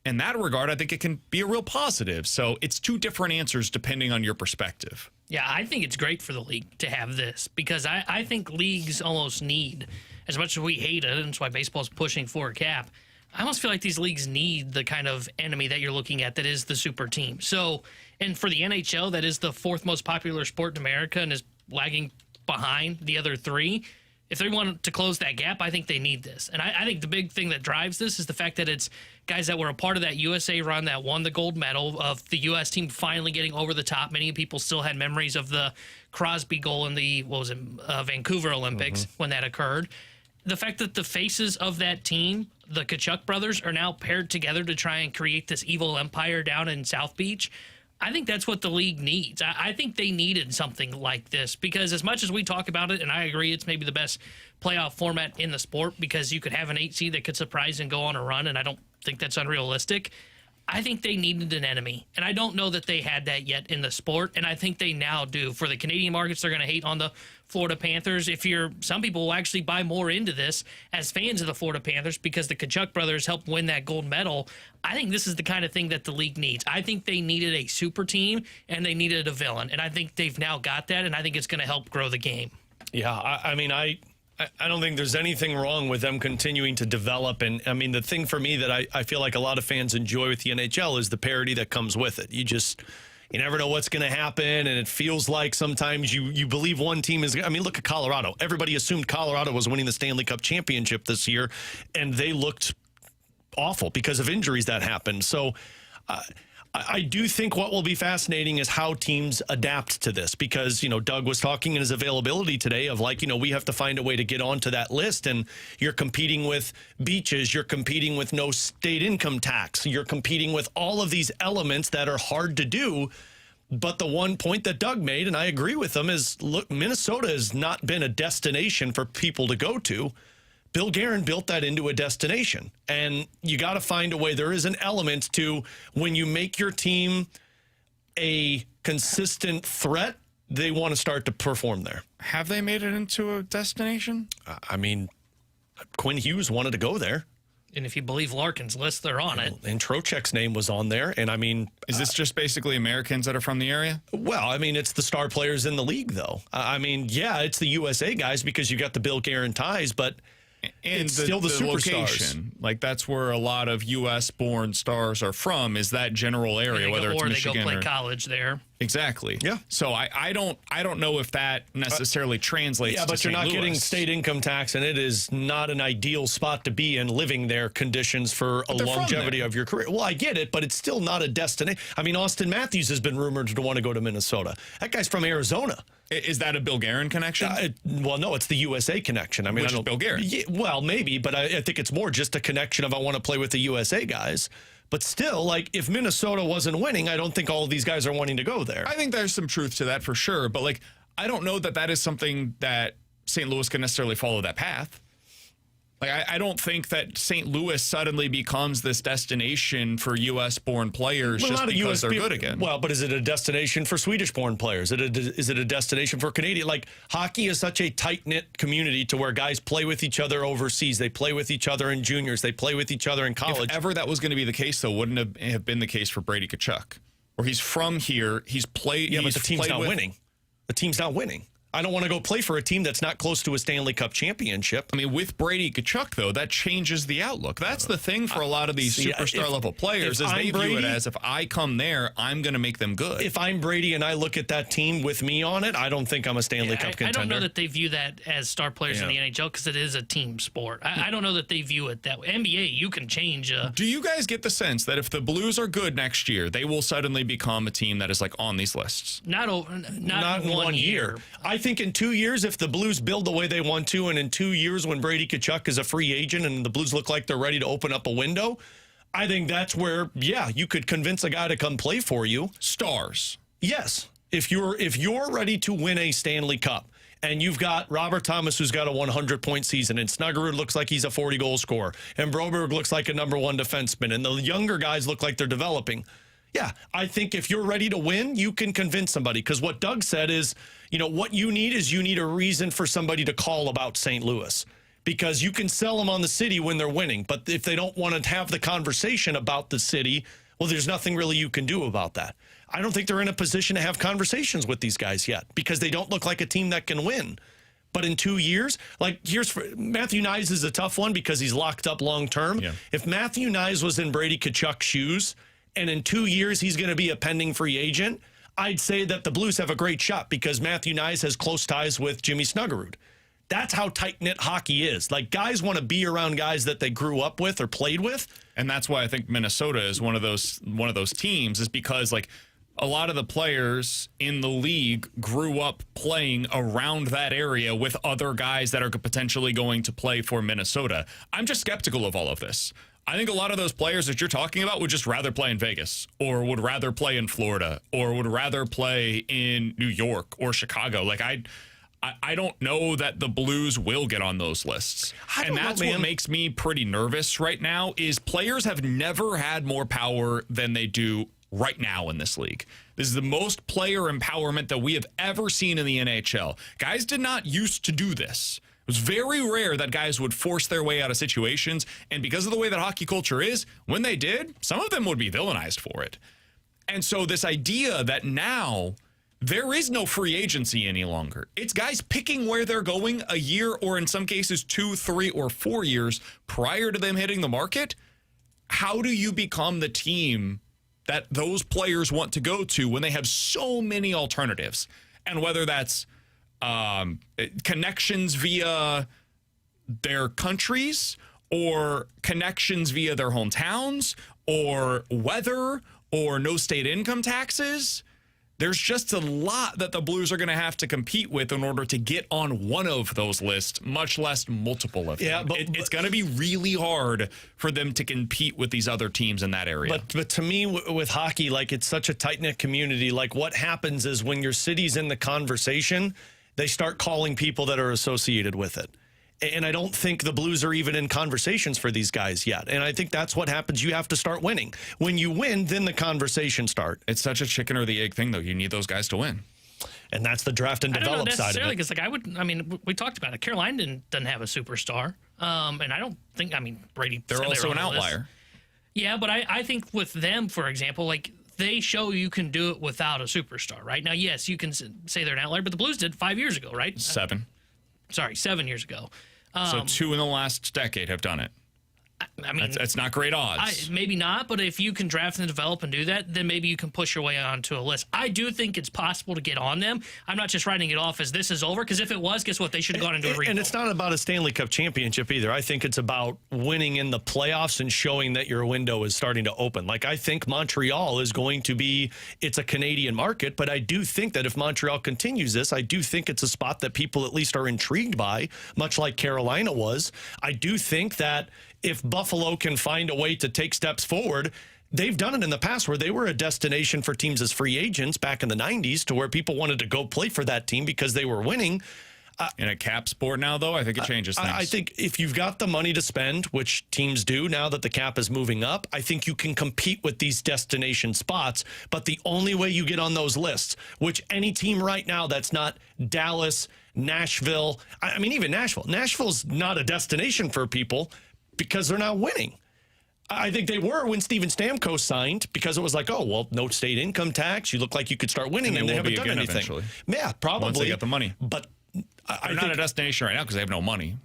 in that regard, I think it can be a real positive. So it's two different answers depending on your perspective. Yeah, I think it's great for the league to have this because I think leagues almost need, as much as we hate it, and that's why baseball's pushing for a cap, I almost feel like these leagues need the kind of enemy that you're looking at that is the super team. So, and for the NHL, that is the fourth most popular sport in America and is lagging behind the other three. If they want to close that gap, I think they need this. And I think the big thing that drives this is the fact that it's guys that were a part of that USA run that won the gold medal, of the U.S. team finally getting over the top. Many people still had memories of the Crosby goal in the, Vancouver Olympics when that occurred. The fact that the faces of that team, the Tkachuk brothers, are now paired together to try and create this evil empire down in South Beach, I think that's what the league needs. I think they needed something like this because as much as we talk about it, and I agree it's maybe the best playoff format in the sport because you could have an 8 seed that could surprise and go on a run, and I don't think that's unrealistic. I think they needed an enemy, and I don't know that they had that yet in the sport, and I think they now do. For the Canadian markets, they're going to hate on the Florida Panthers. Some people will actually buy more into this as fans of the Florida Panthers because the Tkachuk brothers helped win that gold medal. I think this is the kind of thing that the league needs. I think they needed a super team, and they needed a villain, and I think they've now got that, and I think it's going to help grow the game. Yeah, I don't think there's anything wrong with them continuing to develop. And, I mean, the thing for me that I feel like a lot of fans enjoy with the NHL is the parity that comes with it. You never know what's going to happen, and it feels like sometimes you believe one team is – I mean, look at Colorado. Everybody assumed Colorado was winning the Stanley Cup championship this year, and they looked awful because of injuries that happened. So I do think what will be fascinating is how teams adapt to this because, Doug was talking in his availability today of we have to find a way to get onto that list, and you're competing with beaches, you're competing with no state income tax, you're competing with all of these elements that are hard to do. But the one point that Doug made, and I agree with him, is look, Minnesota has not been a destination for people to go to. Bill Guerin built that into a destination, and you got to find a way. There is an element to when you make your team a consistent threat, they want to start to perform there. Have they made it into a destination? I mean, Quinn Hughes wanted to go there. And if you believe Larkin's list, they're on it. And Trocheck's name was on there. And I mean, is this just basically Americans that are from the area? Well, I mean, it's the star players in the league, though. I mean, yeah, it's the USA guys because you got the Bill Guerin ties, but and it's still the superstars. Location, that's where a lot of U.S.-born stars are from, is that general area, whether it's Michigan or they go play college there. Exactly. Yeah. So I don't know if that necessarily translates. Yeah, but to you're not St. getting Louis. state income tax, and it is not an ideal spot to be in living there. Conditions for a longevity of your career. Well, I get it, but it's still not a destination. I mean, Austin Matthews has been rumored to want to go to Minnesota. That guy's from Arizona. Is that a Bill Guerin connection? Well, no, it's the USA connection. I mean, Which is Bill Guerin. Yeah, well, maybe, but I think it's more just a connection of I want to play with the USA guys. But still, if Minnesota wasn't winning, I don't think all of these guys are wanting to go there. I think there's some truth to that for sure. But, I don't know that is something that St. Louis can necessarily follow that path. I don't think that St. Louis suddenly becomes this destination for U.S.-born players just because they're good again. Well, but is it a destination for Swedish-born players? Is it a destination for Canadian? Hockey is such a tight-knit community to where guys play with each other overseas. They play with each other in juniors. They play with each other in college. If ever that was going to be the case, though, wouldn't have been the case for Brady Tkachuk, where he's from here. He's played. Yeah, but the team's not winning. The team's not winning. I don't want to go play for a team that's not close to a Stanley Cup championship. I mean, with Brady Tkachuk, though, that changes the outlook. That's the thing for a lot of these superstar-level players is they view it as if I come there, I'm going to make them good. If I'm Brady and I look at that team with me on it, I don't think I'm a Stanley Cup contender. I don't know that they view that as star players in the NHL because it is a team sport. I don't know that they view it that way. NBA, you can change. Do you guys get the sense that if the Blues are good next year, they will suddenly become a team that is on these lists? Not in 1 year. I think in 2 years, if the Blues build the way they want to, and in 2 years when Brady Tkachuk is a free agent and the Blues look like they're ready to open up a window, I think that's where, you could convince a guy to come play for you. Stars. Yes. If you're ready to win a Stanley Cup, and you've got Robert Thomas, who's got a 100-point season, and Snuggerud looks like he's a 40-goal scorer, and Broberg looks like a number one defenseman, and the younger guys look like they're developing. Yeah, I think if you're ready to win, you can convince somebody. Because what Doug said is, what you need is you need a reason for somebody to call about St. Louis. Because you can sell them on the city when they're winning. But if they don't want to have the conversation about the city, well, there's nothing really you can do about that. I don't think they're in a position to have conversations with these guys yet because they don't look like a team that can win. But in 2 years, Matthew Knies is a tough one because he's locked up long term. Yeah. If Matthew Knies was in Brady Tkachuk's shoes, and in 2 years he's going to be a pending free agent, I'd say that the Blues have a great shot because Matthew Knies has close ties with Jimmy Snuggerud. That's how tight-knit hockey is. Guys want to be around guys that they grew up with or played with. And that's why I think Minnesota is one of those teams, is because a lot of the players in the league grew up playing around that area with other guys that are potentially going to play for Minnesota. I'm just skeptical of all of this. I think a lot of those players that you're talking about would just rather play in Vegas or would rather play in Florida or would rather play in New York or Chicago. I don't know that the Blues will get on those lists. And that's what makes me pretty nervous right now is players have never had more power than they do right now in this league. This is the most player empowerment that we have ever seen in the NHL. Guys did not used to do this. It was very rare that guys would force their way out of situations, and because of the way that hockey culture is, when they did, some of them would be villainized for it. And so this idea that now there is no free agency any longer. It's guys picking where they're going a year or in some cases 2, 3, or 4 years prior to them hitting the market. How do you become the team that those players want to go to when they have so many alternatives? And whether that's connections via their countries or connections via their hometowns or weather or no state income taxes, there's just a lot that the Blues are going to have to compete with in order to get on one of those lists, much less multiple of them. Yeah, but it's going to be really hard for them to compete with these other teams in that area. But to me, with hockey, it's such a tight-knit community. What happens is when your city's in the conversation, they start calling people that are associated with it. And I don't think the Blues are even in conversations for these guys yet. And I think that's what happens. You have to start winning. When you win, then the conversations start. It's such a chicken or the egg thing, though. You need those guys to win. And that's the draft and develop side of it. Because we talked about it. Carolina doesn't have a superstar. And I don't think, Brady. They're also an outlier. Yeah, but I think with them, for example, they show you can do it without a superstar, right? Now, yes, you can say they're an outlier, but the Blues did 5 years ago, right? 7 years ago. So 2 in the last decade have done it. That's not great odds. Maybe not, but if you can draft and develop and do that, then maybe you can push your way onto a list. I do think it's possible to get on them. I'm not just writing it off as this is over, because if it was, guess what? They should have gone into a rebuild. And it's not about a Stanley Cup championship either. I think it's about winning in the playoffs and showing that your window is starting to open. I think Montreal is going to be, it's a Canadian market, but I do think that if Montreal continues this, I do think it's a spot that people at least are intrigued by, much like Carolina was. I do think that if Buffalo can find a way to take steps forward, they've done it in the past where they were a destination for teams as free agents back in the 90s to where people wanted to go play for that team because they were winning. In a cap sport now, though, I think it changes things. I think if you've got the money to spend, which teams do now that the cap is moving up, I think you can compete with these destination spots. But the only way you get on those lists, which any team right now that's not Dallas, Nashville, even Nashville. Nashville's not a destination for people because they're not winning. I think they were when Steven Stamkos signed because it was no state income tax. You look like you could start winning, and they haven't done anything. Eventually. Yeah, probably. Once they get the money. But they're not a destination right now because they have no money.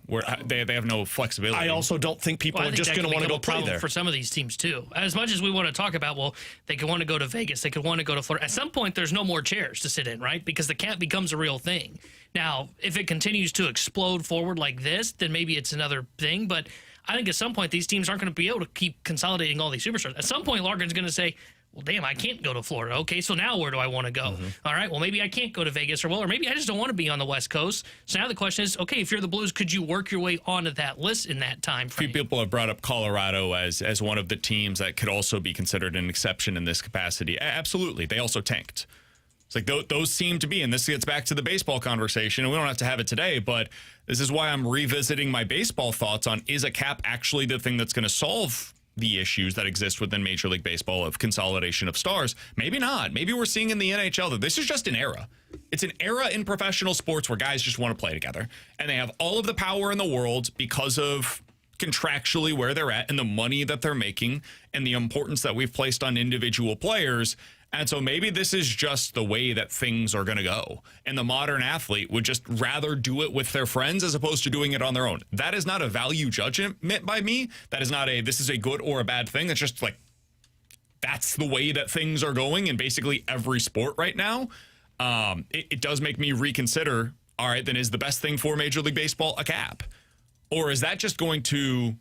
They have no flexibility. I also don't think people are just going to want to go play there. For some of these teams, too. As much as we want to talk about, they could want to go to Vegas. They could want to go to Florida. At some point, there's no more chairs to sit in, right? Because the cap becomes a real thing. Now, if it continues to explode forward like this, then maybe it's another thing. But I think at some point, these teams aren't going to be able to keep consolidating all these superstars. At some point, Larkin's going to say, well, damn, I can't go to Florida. Okay, so now where do I want to go? Mm-hmm. All right, well, maybe I can't go to Vegas or maybe I just don't want to be on the West Coast. So now the question is, okay, if you're the Blues, could you work your way onto that list in that time frame? A few people have brought up Colorado as one of the teams that could also be considered an exception in this capacity. Absolutely. They also tanked. It's like those seem to be, and this gets back to the baseball conversation, and we don't have to have it today, but this is why I'm revisiting my baseball thoughts on, is a cap actually the thing that's going to solve the issues that exist within Major League Baseball of consolidation of stars? Maybe not. Maybe we're seeing in the NHL that this is just an era. It's an era in professional sports where guys just want to play together, and they have all of the power in the world because of contractually where they're at and the money that they're making and the importance that we've placed on individual players. And so maybe this is just the way that things are going to go. And the modern athlete would just rather do it with their friends as opposed to doing it on their own. That is not a value judgment by me. That is not this is a good or a bad thing. It's just like, that's the way that things are going in basically every sport right now. It does make me reconsider, all right, then is the best thing for Major League Baseball a cap? Or is that just going to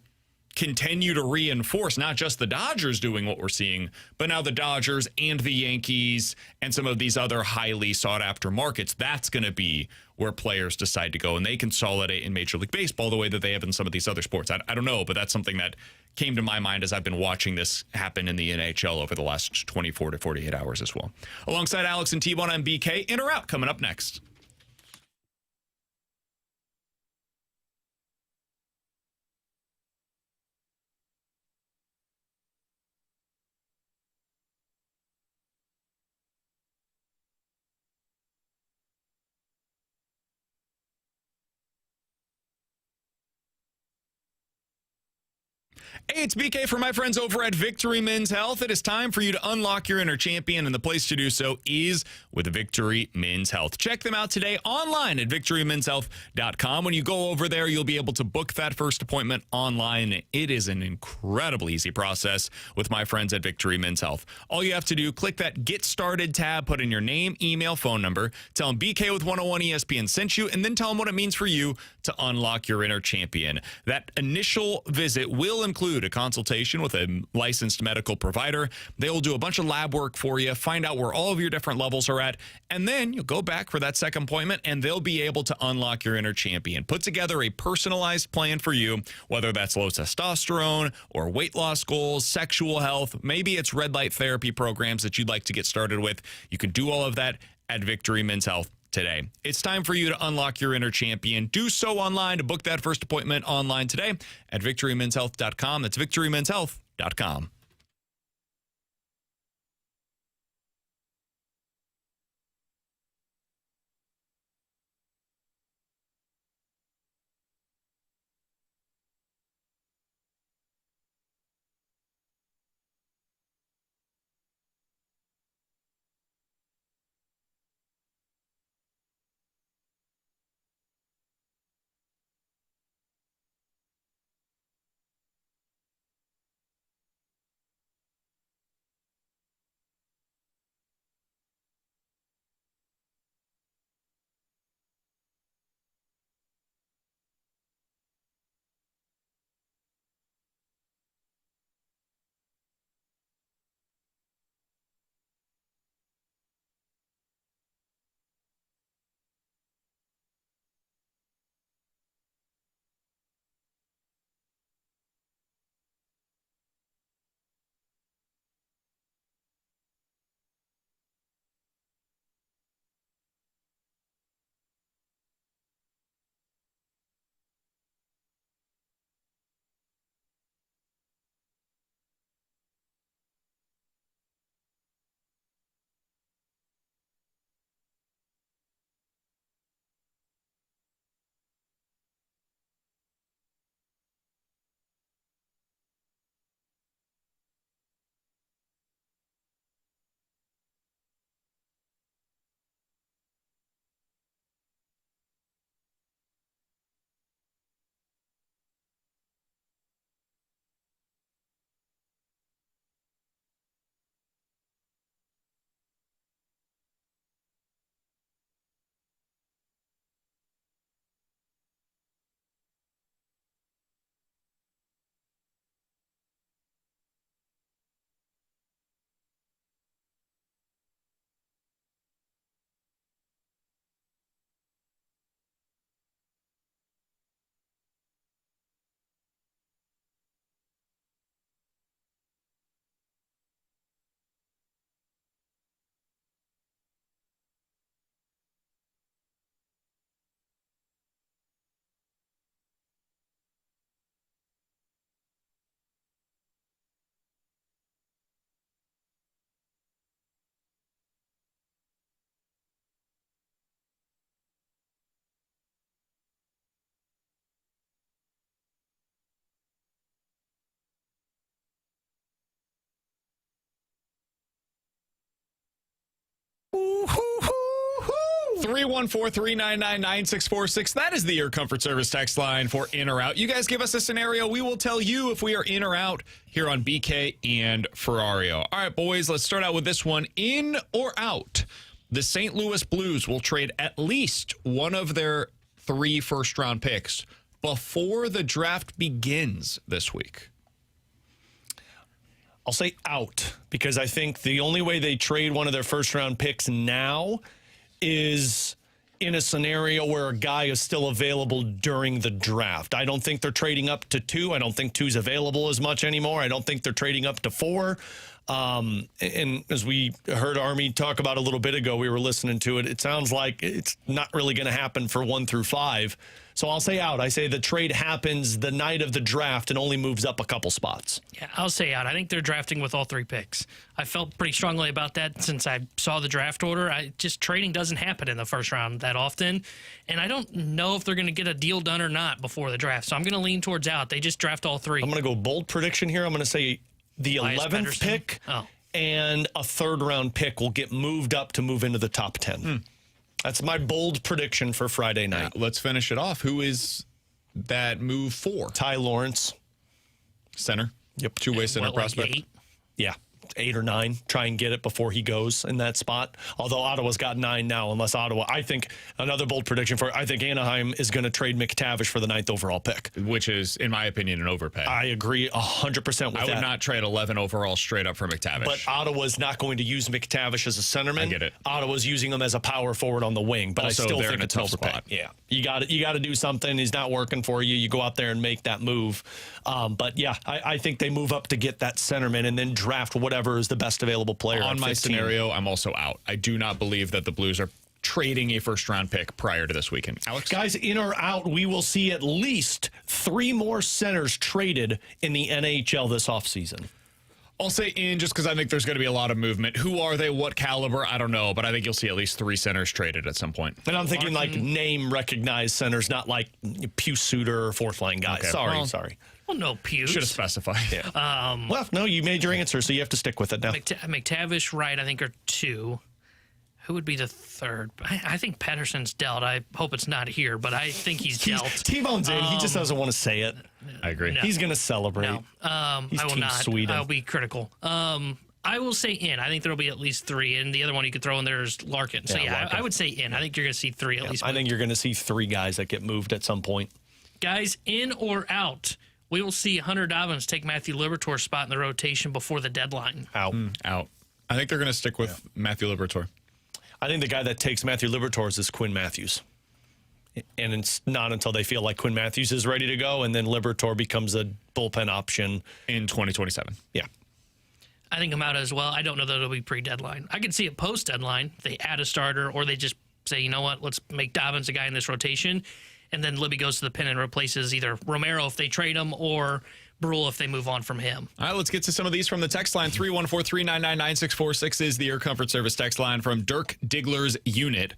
continue to reinforce not just the Dodgers doing what we're seeing, but now the Dodgers and the Yankees and some of these other highly sought after markets? That's going to be where players decide to go, and they consolidate in Major League Baseball the way that they have in some of these other sports. I don't know, but that's something that came to my mind as I've been watching this happen in the NHL over the last 24 to 48 hours as well. Alongside Alex and T-Bone, I'm BK. In or out coming up next. Hey, it's BK for my friends over at Victory Men's Health. It is time for you to unlock your inner champion, and the place to do so is with Victory Men's Health. Check them out today online at victorymenshealth.com. When you go over there, you'll be able to book that first appointment online. It is an incredibly easy process with my friends at Victory Men's Health. All you have to do, click that Get Started tab, put in your name, email, phone number, tell them BK with 101 ESPN sent you, and then tell them what it means for you to unlock your inner champion. That initial visit will include a consultation with a licensed medical provider. They will do a bunch of lab work for you, find out where all of your different levels are at, and then you'll go back for that second appointment, and they'll be able to unlock your inner champion. Put together a personalized plan for you, whether that's low testosterone or weight loss goals, sexual health. Maybe it's red light therapy programs that you'd like to get started with. You can do all of that at Victory Men's Health today. It's time for you to unlock your inner champion. Do so online to book that first appointment online today at victorymenshealth.com. That's victorymenshealth.com. 314-399-9646. That is the Air Comfort Service text line for in or out. You guys give us a scenario. We will tell you if we are in or out here on BK and Ferrario. All right, boys, let's start out with this one. In or out? The St. Louis Blues will trade at least one of their 3 first-round picks before the draft begins this week. I'll say out, because I think the only way they trade one of their first-round picks now is in a scenario where a guy is still available during the draft. I don't think they're trading up to 2. I don't think 2's available as much anymore. I don't think they're trading up to 4. And as we heard Army talk about a little bit ago, we were listening to it. It sounds like it's not really going to happen for 1 through 5. So I'll say out. I say the trade happens the night of the draft and only moves up a couple spots. Yeah, I'll say out. I think they're drafting with all 3 picks. I felt pretty strongly about that since I saw the draft order. Trading doesn't happen in the first round that often. And I don't know if they're going to get a deal done or not before the draft. So I'm going to lean towards out. They just draft all 3. I'm going to go bold prediction here. I'm going to say the 11th Pettersson pick and a 3rd-round pick will get moved up to move into the top 10. That's my bold prediction for Friday night. Let's finish it off. Who is that move for? Ty Lawrence. Center. Yep. Two-way center prospect. 8? Yeah. 8 or 9. Try and get it before he goes in that spot. Although Ottawa's got 9 now, unless Ottawa. I think another bold prediction I think Anaheim is going to trade McTavish for the 9th overall pick, which is, in my opinion, an overpay. I agree 100% with that. I would not trade 11 overall straight up for McTavish. But Ottawa's not going to use McTavish as a centerman. I get it. Ottawa's using him as a power forward on the wing, but also, I still they're think in a it's an tough overpay. spot. Yeah, you got to do something. He's not working for you. You go out there and make that move. But yeah, I think they move up to get that centerman and then draft whatever is the best available player. On my scenario, I'm also out. I do not believe that the Blues are trading a first-round pick prior to this weekend. Alex? Guys, in or out, we will see at least 3 more centers traded in the NHL this offseason. I'll say in just because I think there's going to be a lot of movement. Who are they? What caliber? I don't know, but I think you'll see at least 3 centers traded at some point. And I'm thinking like name-recognized centers, not like Pius Suter or fourth-line guys. Okay. Sorry. Well, no, Pius. Should have specified. Yeah. Well, no, you made your answer, so you have to stick with it now. McTavish, Wright, I think, are 2. Who would be the 3rd? I think Pettersson's dealt. I hope it's not here, but I think he's dealt. T-Bone's in. He just doesn't want to say it. I agree. No. He's going to celebrate. No, He's I will Team not. Sweden. I'll be critical. I will say in. I think there will be at least 3, and the other one you could throw in there is Larkin. So, Larkin. I would say in. I think you're going to see 3 at least. I think you're going to see 3 guys that get moved at some point. Guys, in or out? We will see Hunter Dobbins take Matthew Liberatore's spot in the rotation before the deadline. Out. Out. I think they're going to stick with Matthew Liberatore. I think the guy that takes Matthew Liberatore's is Quinn Matthews. And it's not until they feel like Quinn Matthews is ready to go, and then Liberatore becomes a bullpen option. In 2027. Yeah. I think I'm out as well. I don't know that it'll be pre-deadline. I could see it post-deadline. They add a starter, or they just say, you know what, let's make Dobbins a guy in this rotation. And then Libby goes to the pin and replaces either Romero if they trade him or Brule if they move on from him. All right, let's get to some of these from the text line. 314-399-9646 is the Air Comfort Service text line from Dirk Digler's unit.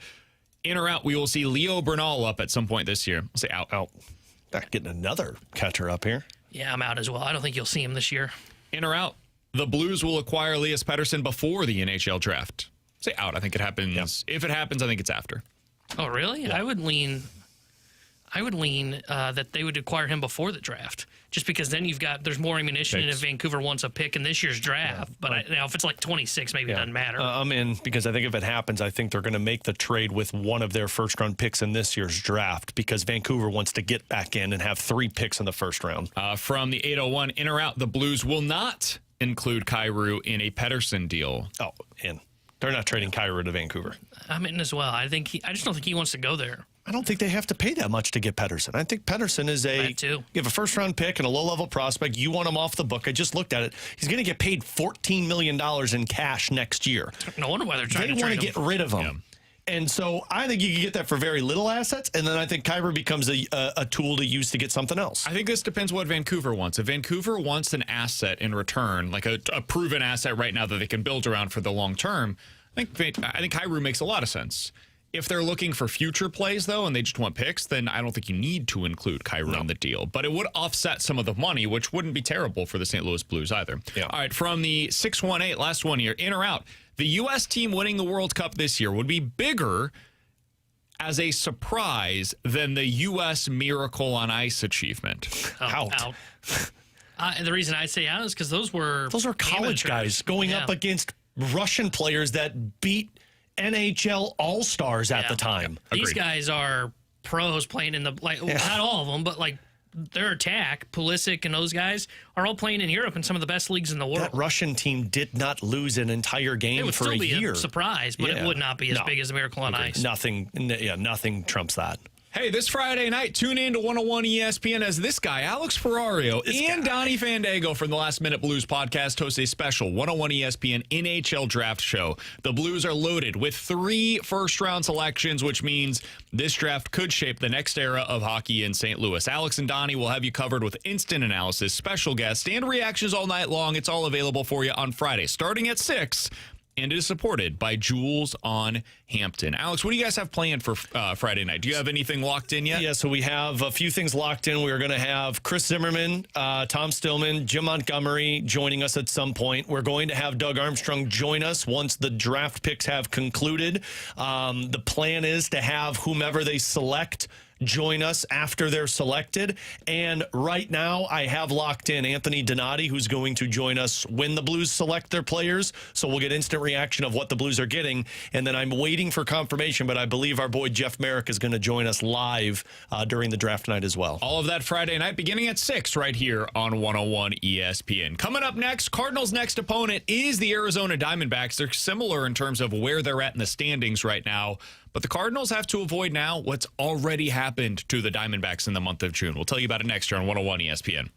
In or out, we will see Leo Bernal up at some point this year. I'll say out. Out. Back getting another catcher up here. Yeah, I'm out as well. I don't think you'll see him this year. In or out, the Blues will acquire Elias Pettersson before the NHL draft. Say out. I think it happens. Yep. If it happens, I think it's after. Oh, really? Yeah. I would lean that they would acquire him before the draft, just because then there's more ammunition, and if Vancouver wants a pick in this year's draft. But now if it's like 26, maybe it doesn't matter. I'm in because I think if it happens, I think they're going to make the trade with one of their first-round picks in this year's draft because Vancouver wants to get back in and have 3 picks in the first round. From the 801, in or out, the Blues will not include Kyrou in a Pettersson deal. Oh, in. They're not trading Kyrou to Vancouver. I'm in as well. I just don't think he wants to go there. I don't think they have to pay that much to get Pettersson. I think Pettersson is you have a first-round pick and a low-level prospect. You want him off the book. I just looked at it. He's going to get paid $14 million in cash next year. No wonder why they're trying to trade him. They want to get rid of him. Yeah. And so I think you can get that for very little assets, and then I think Kyrou becomes a tool to use to get something else. I think this depends what Vancouver wants. If Vancouver wants an asset in return, like a proven asset right now that they can build around for the long term, I think Kyrou makes a lot of sense. If they're looking for future plays, though, and they just want picks, then I don't think you need to include Kyrou in the deal. But it would offset some of the money, which wouldn't be terrible for the St. Louis Blues either. Yeah. All right, from the 618, last one here, in or out, The U.S. team winning the World Cup this year would be bigger as a surprise than the U.S. Miracle on Ice achievement. Out. And the reason I say out is because those are college guys going up against Russian players that beat NHL All-Stars at the time. These guys are pros playing in not all of them, but their attack, Pulisic and those guys, are all playing in Europe in some of the best leagues in the world. That Russian team did not lose an entire game for a year. It would still be a surprise, but it would not be as big as a Miracle on Ice. Nothing trumps that. Hey, this Friday night, tune in to 101 ESPN as this guy, Alex Ferrario, and Donnie Fandago from the Last Minute Blues podcast host a special 101 ESPN NHL draft show. The Blues are loaded with 3 first-round selections, which means this draft could shape the next era of hockey in St. Louis. Alex and Donnie will have you covered with instant analysis, special guests, and reactions all night long. It's all available for you on Friday, starting at 6. And it is supported by Jules on Hampton. Alex, what do you guys have planned for Friday night? Do you have anything locked in yet? Yeah, so we have a few things locked in. We're going to have Chris Zimmerman, Tom Stillman, Jim Montgomery joining us at some point. We're going to have Doug Armstrong join us once the draft picks have concluded. The plan is to have whomever they select join us after they're selected. And right now, I have locked in Anthony Donati, who's going to join us when the Blues select their players. So we'll get instant reaction of what the Blues are getting. And then I'm waiting for confirmation, but I believe our boy Jeff Merrick is going to join us live during the draft night as well. All of that Friday night beginning at 6 right here on 101 ESPN. Coming up next, Cardinals' next opponent is the Arizona Diamondbacks. They're similar in terms of where they're at in the standings right now. But the Cardinals have to avoid now what's already happened to the Diamondbacks in the month of June. We'll tell you about it next year on 101 ESPN.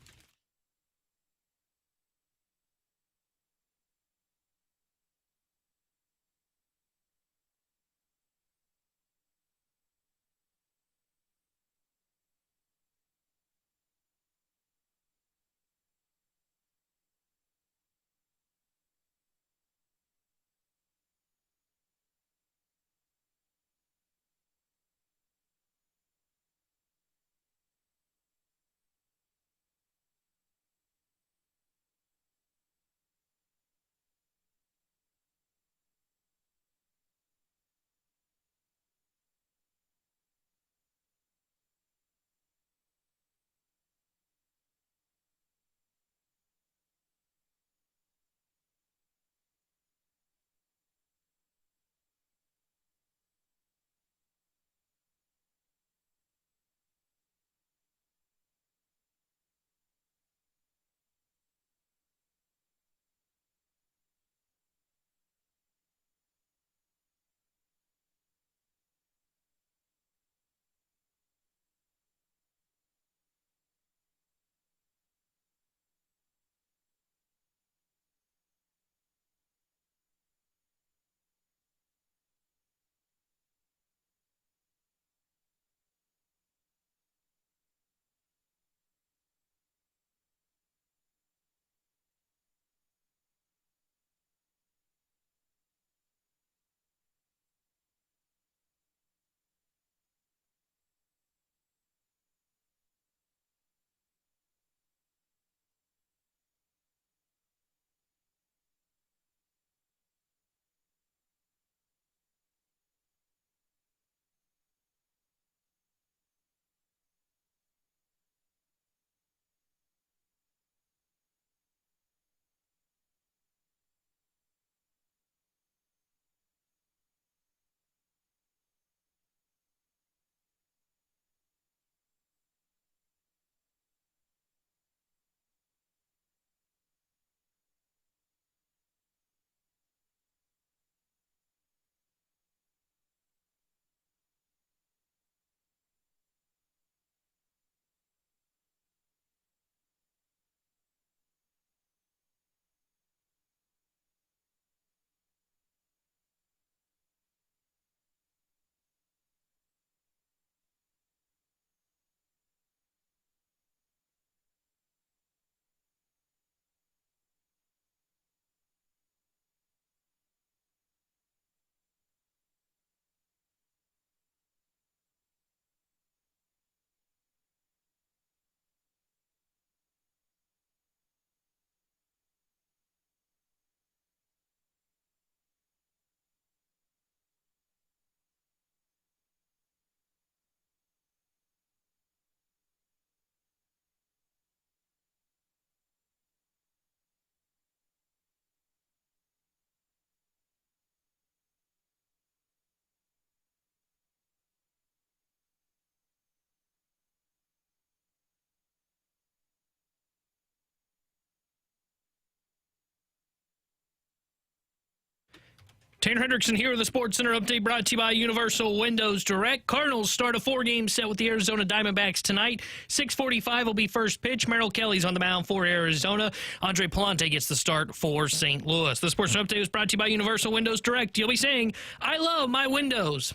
Tanner Henderickson here with the Sports Center update brought to you by Universal Windows Direct. Cardinals start a 4-game set with the Arizona Diamondbacks tonight. 6:45 will be first pitch. Merrill Kelly's on the mound for Arizona. Andre Palante gets the start for St. Louis. The Sports Center update was brought to you by Universal Windows Direct. You'll be saying, I love my windows.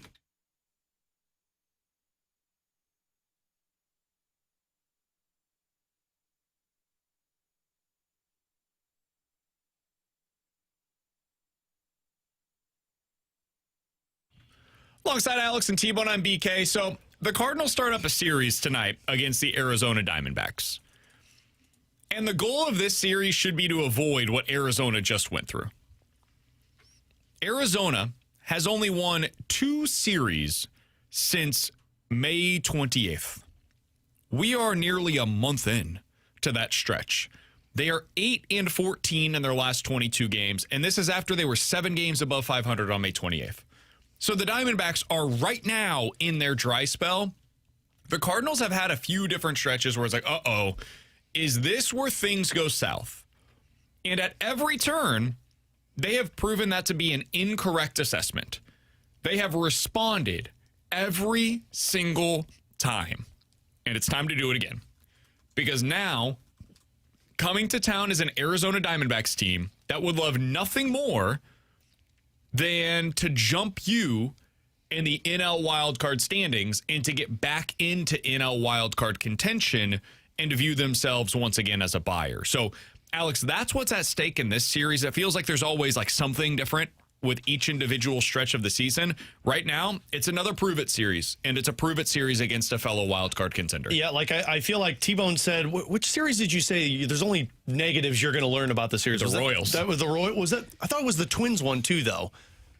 Alongside Alex and T-Bone, I'm BK. So the Cardinals start up a series tonight against the Arizona Diamondbacks. And the goal of this series should be to avoid what Arizona just went through. Arizona has only won 2 series since May 28th. We are nearly a month in to that stretch. They are 8-14 in their last 22 games, and this is after they were 7 games above 500 on May 28th. So the Diamondbacks are right now in their dry spell. The Cardinals have had a few different stretches where it's like, uh-oh, is this where things go south? And at every turn, they have proven that to be an incorrect assessment. They have responded every single time. And it's time to do it again. Because now, coming to town is an Arizona Diamondbacks team that would love nothing more than to jump you in the NL wildcard standings and to get back into NL wildcard contention and to view themselves once again as a buyer. So, Alex, that's what's at stake in this series. It feels like there's always like something different with each individual stretch of the season. Right now, it's another prove-it series, and it's a prove-it series against a fellow wildcard contender. Yeah, like I feel like T-Bone said, which series did you say? There's only negatives you're going to learn about the series. The Royals. That was the Royals. Was that? I thought it was the Twins one too, though.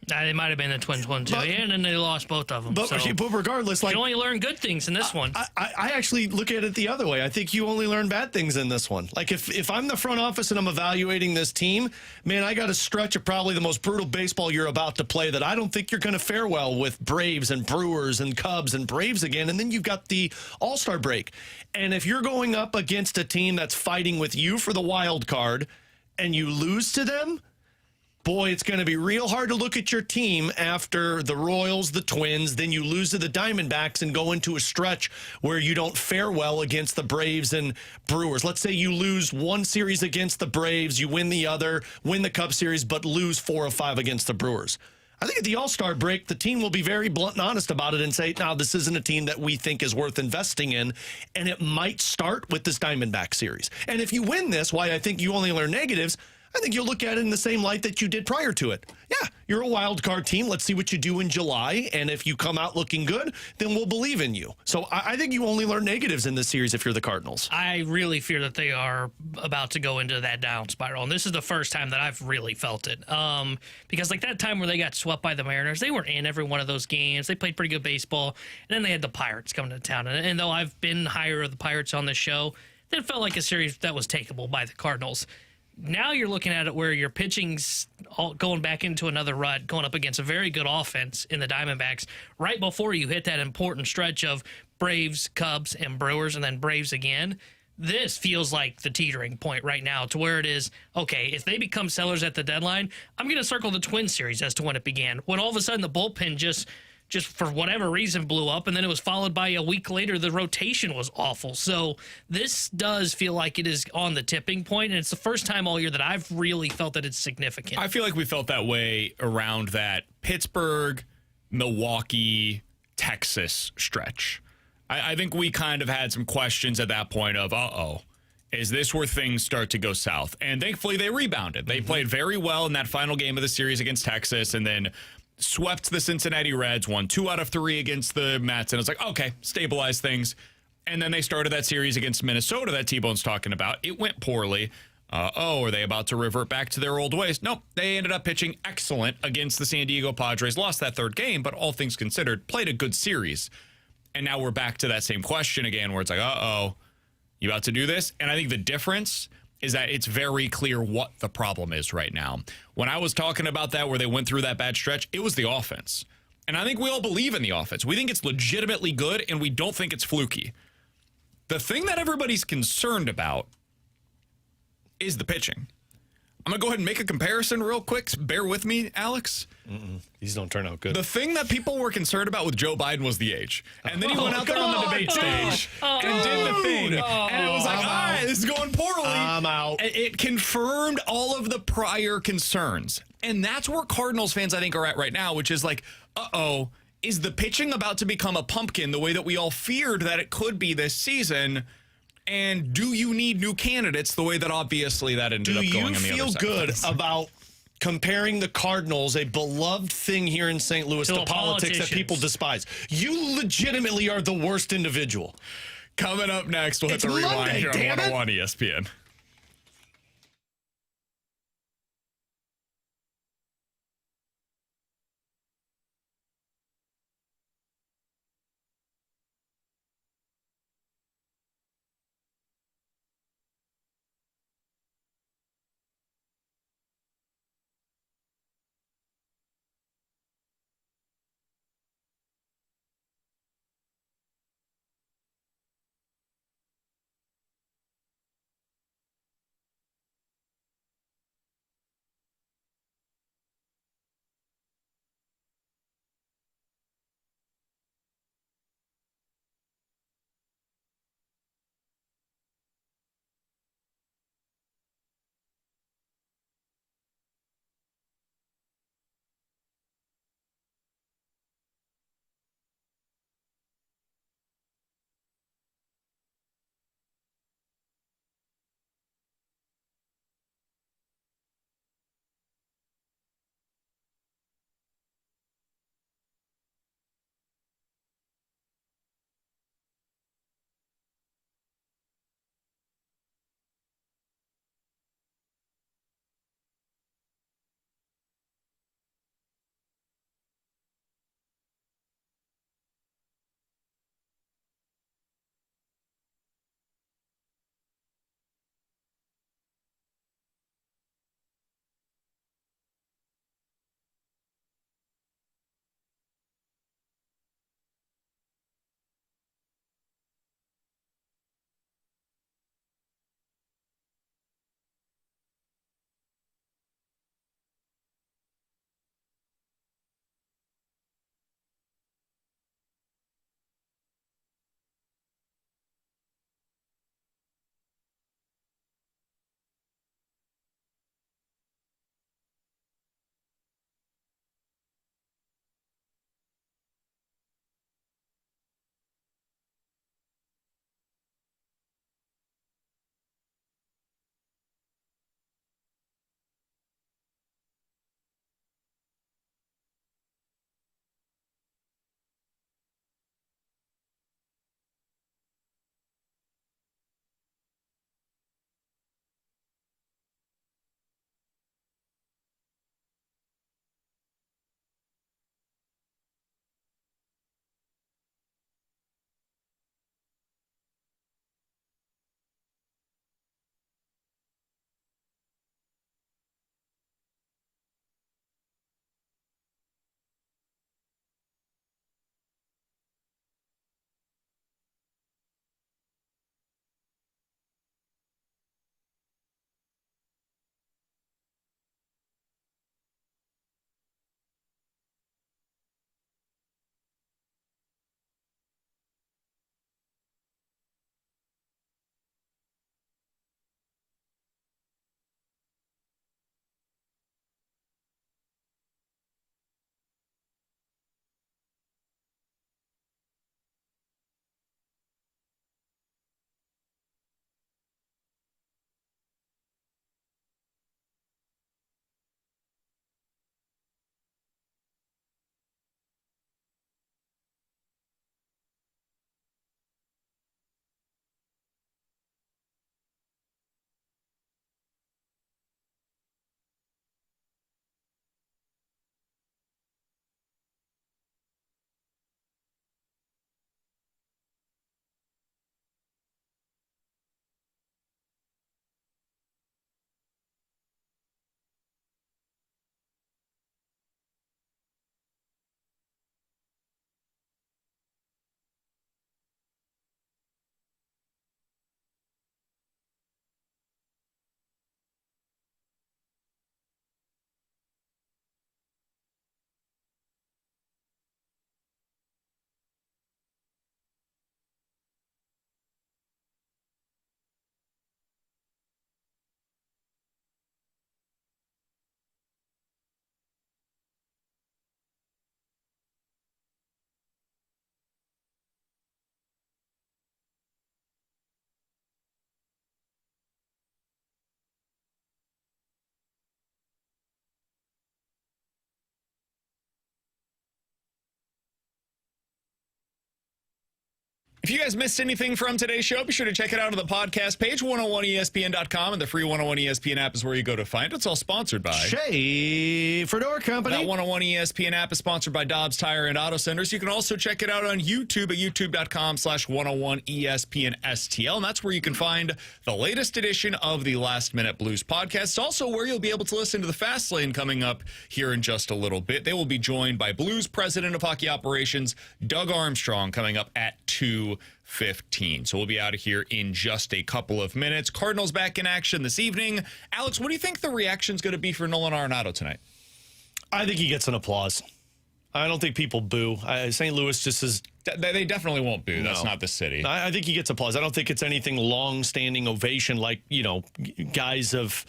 It might have been the Twins one, too. And then they lost both of them. But regardless, like, you only learn good things in this one. I actually look at it the other way. I think you only learn bad things in this one. Like, if I'm the front office and I'm evaluating this team, man, I got a stretch of probably the most brutal baseball you're about to play that I don't think you're going to fare well with Braves and Brewers and Cubs and Braves again. And then you've got the All-Star break. And if you're going up against a team that's fighting with you for the wild card and you lose to them, boy, it's going to be real hard to look at your team after the Royals, the Twins, then you lose to the Diamondbacks and go into a stretch where you don't fare well against the Braves and Brewers. Let's say you lose one series against the Braves, you win the other, win the Cup Series, but lose 4 of 5 against the Brewers. I think at the All-Star break, the team will be very blunt and honest about it and say, no, this isn't a team that we think is worth investing in, and it might start with this Diamondback series. And if you win this, why I think you only learn negatives, I think you'll look at it in the same light that you did prior to it. Yeah, you're a wild card team. Let's see what you do in July. And if you come out looking good, then we'll believe in you. So I think you only learn negatives in this series if you're the Cardinals. I really fear that they are about to go into that down spiral. And this is the first time that I've really felt it. Because like that time where they got swept by the Mariners, they were in every one of those games. They played pretty good baseball. And then they had the Pirates coming to town. And though I've been higher of the Pirates on this show, that felt like a series that was takeable by the Cardinals. Now you're looking at it where your pitching's going back into another rut, going up against a very good offense in the Diamondbacks right before you hit that important stretch of Braves, Cubs, and Brewers, and then Braves again. This feels like the teetering point right now to where it is, okay, if they become sellers at the deadline, I'm going to circle the Twins series as to when it began. When all of a sudden the bullpen just for whatever reason blew up, and then it was followed by a week later the rotation was awful. So this does feel like it is on the tipping point, and it's the first time all year that I've really felt that it's significant. I feel like we felt that way around that Pittsburgh, Milwaukee, Texas stretch. I think we kind of had some questions at that point of, is this where things start to go south? And thankfully they rebounded. They played very well in that final game of the series against Texas, and then swept the Cincinnati Reds, won 2 out of 3 against the Mets, and it's like, okay, stabilize things. And then they started that series against Minnesota that T-Bone's talking about. It went poorly. Are they about to revert back to their old ways? Nope. They ended up pitching excellent against the San Diego Padres. Lost that third game, but all things considered, played a good series. And now we're back to that same question again where it's like, you about to do this? And I think the difference is that it's very clear what the problem is right now. When I was talking about that, where they went through that bad stretch, it was the offense. And I think we all believe in the offense. We think it's legitimately good, and we don't think it's fluky. The thing that everybody's concerned about is the pitching. I'm going to go ahead and make a comparison real quick. Bear with me, Alex. These don't turn out good. The thing that people were concerned about with Joe Biden was the age. And then he went out there on the debate stage and did the thing. And it was like, all right, this is going poorly. I'm out. It confirmed all of the prior concerns. And that's where Cardinals fans, I think, are at right now, which is like, uh-oh, is the pitching about to become a pumpkin the way that we all feared that it could be this season? And do you need new candidates the way that obviously that ended up going on the other side? Do you feel good about comparing the Cardinals, a beloved thing here in St. Louis, to politics that people despise? You legitimately are the worst individual. Coming up next, we'll hit the rewind Monday, here on damn it. 101 ESPN. If you guys missed anything from today's show, be sure to check it out on the podcast page, 101ESPN.com, and the free 101 ESPN app is where you go to find it. It's all sponsored by Schaefer Door Company. That 101 ESPN app is sponsored by Dobbs Tire and Auto Centers. You can also check it out on YouTube at youtube.com/101ESPN-STL, and that's where you can find the latest edition of the Last Minute Blues podcast. It's also where you'll be able to listen to the Fast Lane coming up here in just a little bit. They will be joined by Blues President of Hockey Operations, Doug Armstrong, coming up at 2:15. So we'll be out of here in just a couple of minutes. Cardinals back in action this evening. Alex, what do you think the reaction's going to be for Nolan Arenado tonight? I think he gets an applause. I don't think people boo. St. Louis just is... They definitely won't boo. That's No. not the city. I think he gets applause. I don't think it's anything long-standing ovation like, guys of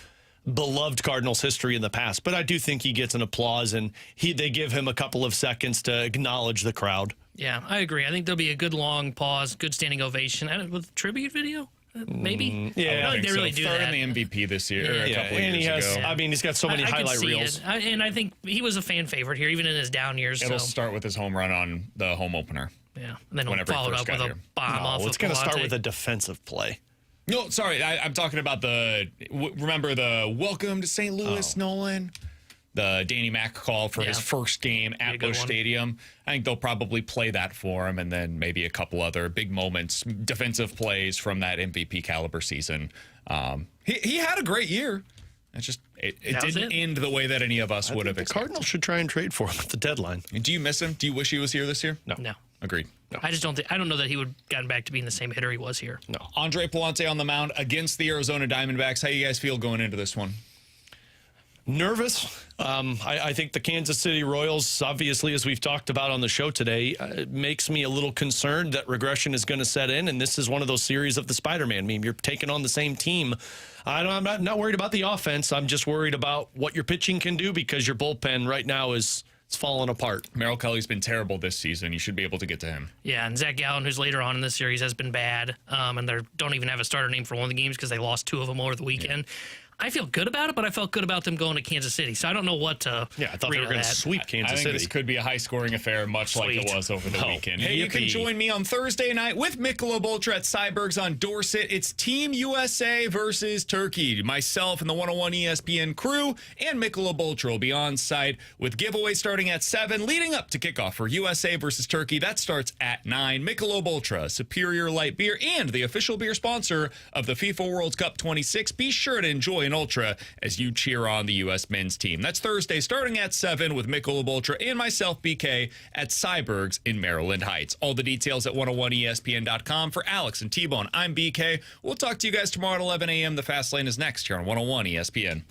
beloved Cardinals history in the past. But I do think he gets an applause, and they give him a couple of seconds to acknowledge the crowd. Yeah, I agree. I think there'll be a good long pause, good standing ovation. With a tribute video, maybe? Yeah, I don't think they really do Third that. in the MVP this year, or a Yeah, couple of and years he has. ago. I mean, he's got so many I highlight can see reels. it. And I think he was a fan favorite here, even in his down years. It'll So, start with his home run on the home opener. yeah. And then he'll whenever he follow it first up with got a here. bomb off It's of going to start Palate. with a defensive play. No, sorry. I'm talking about remember the Welcome to St. Louis, Nolan? The Danny Mac call for his first game a at good Busch one. Stadium. I think they'll probably play that for him, and then maybe a couple other big moments, defensive plays from that MVP caliber season. He had a great year. It's just it didn't end the way that any of us would have The expected. Cardinals should try and trade for him at the deadline. Do you miss him? Do you wish he was here this year? No. Agreed. I just don't think. I don't know that he would gotten back to being the same hitter he was here. No. Andre Palante on the mound against the Arizona Diamondbacks. How you guys feel going into this one? Nervous. I think the Kansas City Royals, obviously, as we've talked about on the show today, makes me a little concerned that regression is going to set in, and this is one of those series of the Spider-Man meme. You're taking on the same team. I'm not worried about the offense. I'm just worried about what your pitching can do because your bullpen right now it's falling apart. Merrill Kelly's been terrible this season. You should be able to get to him. Yeah, and Zach Gallen, who's later on in this series, has been bad. And they don't even have a starter name for one of the games because they lost two of them over the weekend. I feel good about it, but I felt good about them going to Kansas City. So I don't know what to I thought they read were of going to that. sweep Kansas I think City. this could be a high-scoring affair, much like it Sweet. was over the Oh, weekend. Hey, you can yippee. join me on Thursday night with Michelob Ultra at Cyberg's on Dorset. It's Team USA versus Turkey. Myself and the 101 ESPN crew and Michelob Ultra will be on site with giveaways starting at 7, leading up to kickoff for USA versus Turkey. That starts at 9. Michelob Ultra, superior light beer and the official beer sponsor of the FIFA World Cup 26. Be sure to enjoy an Ultra as you cheer on the U.S. men's team. That's Thursday starting at 7 with Michelob Ultra and myself, BK, at Cyberg's in Maryland Heights. All the details at 101ESPN.com. For Alex and T-Bone, I'm BK. We'll talk to you guys tomorrow at 11 a.m. The Fast Lane is next here on 101 ESPN.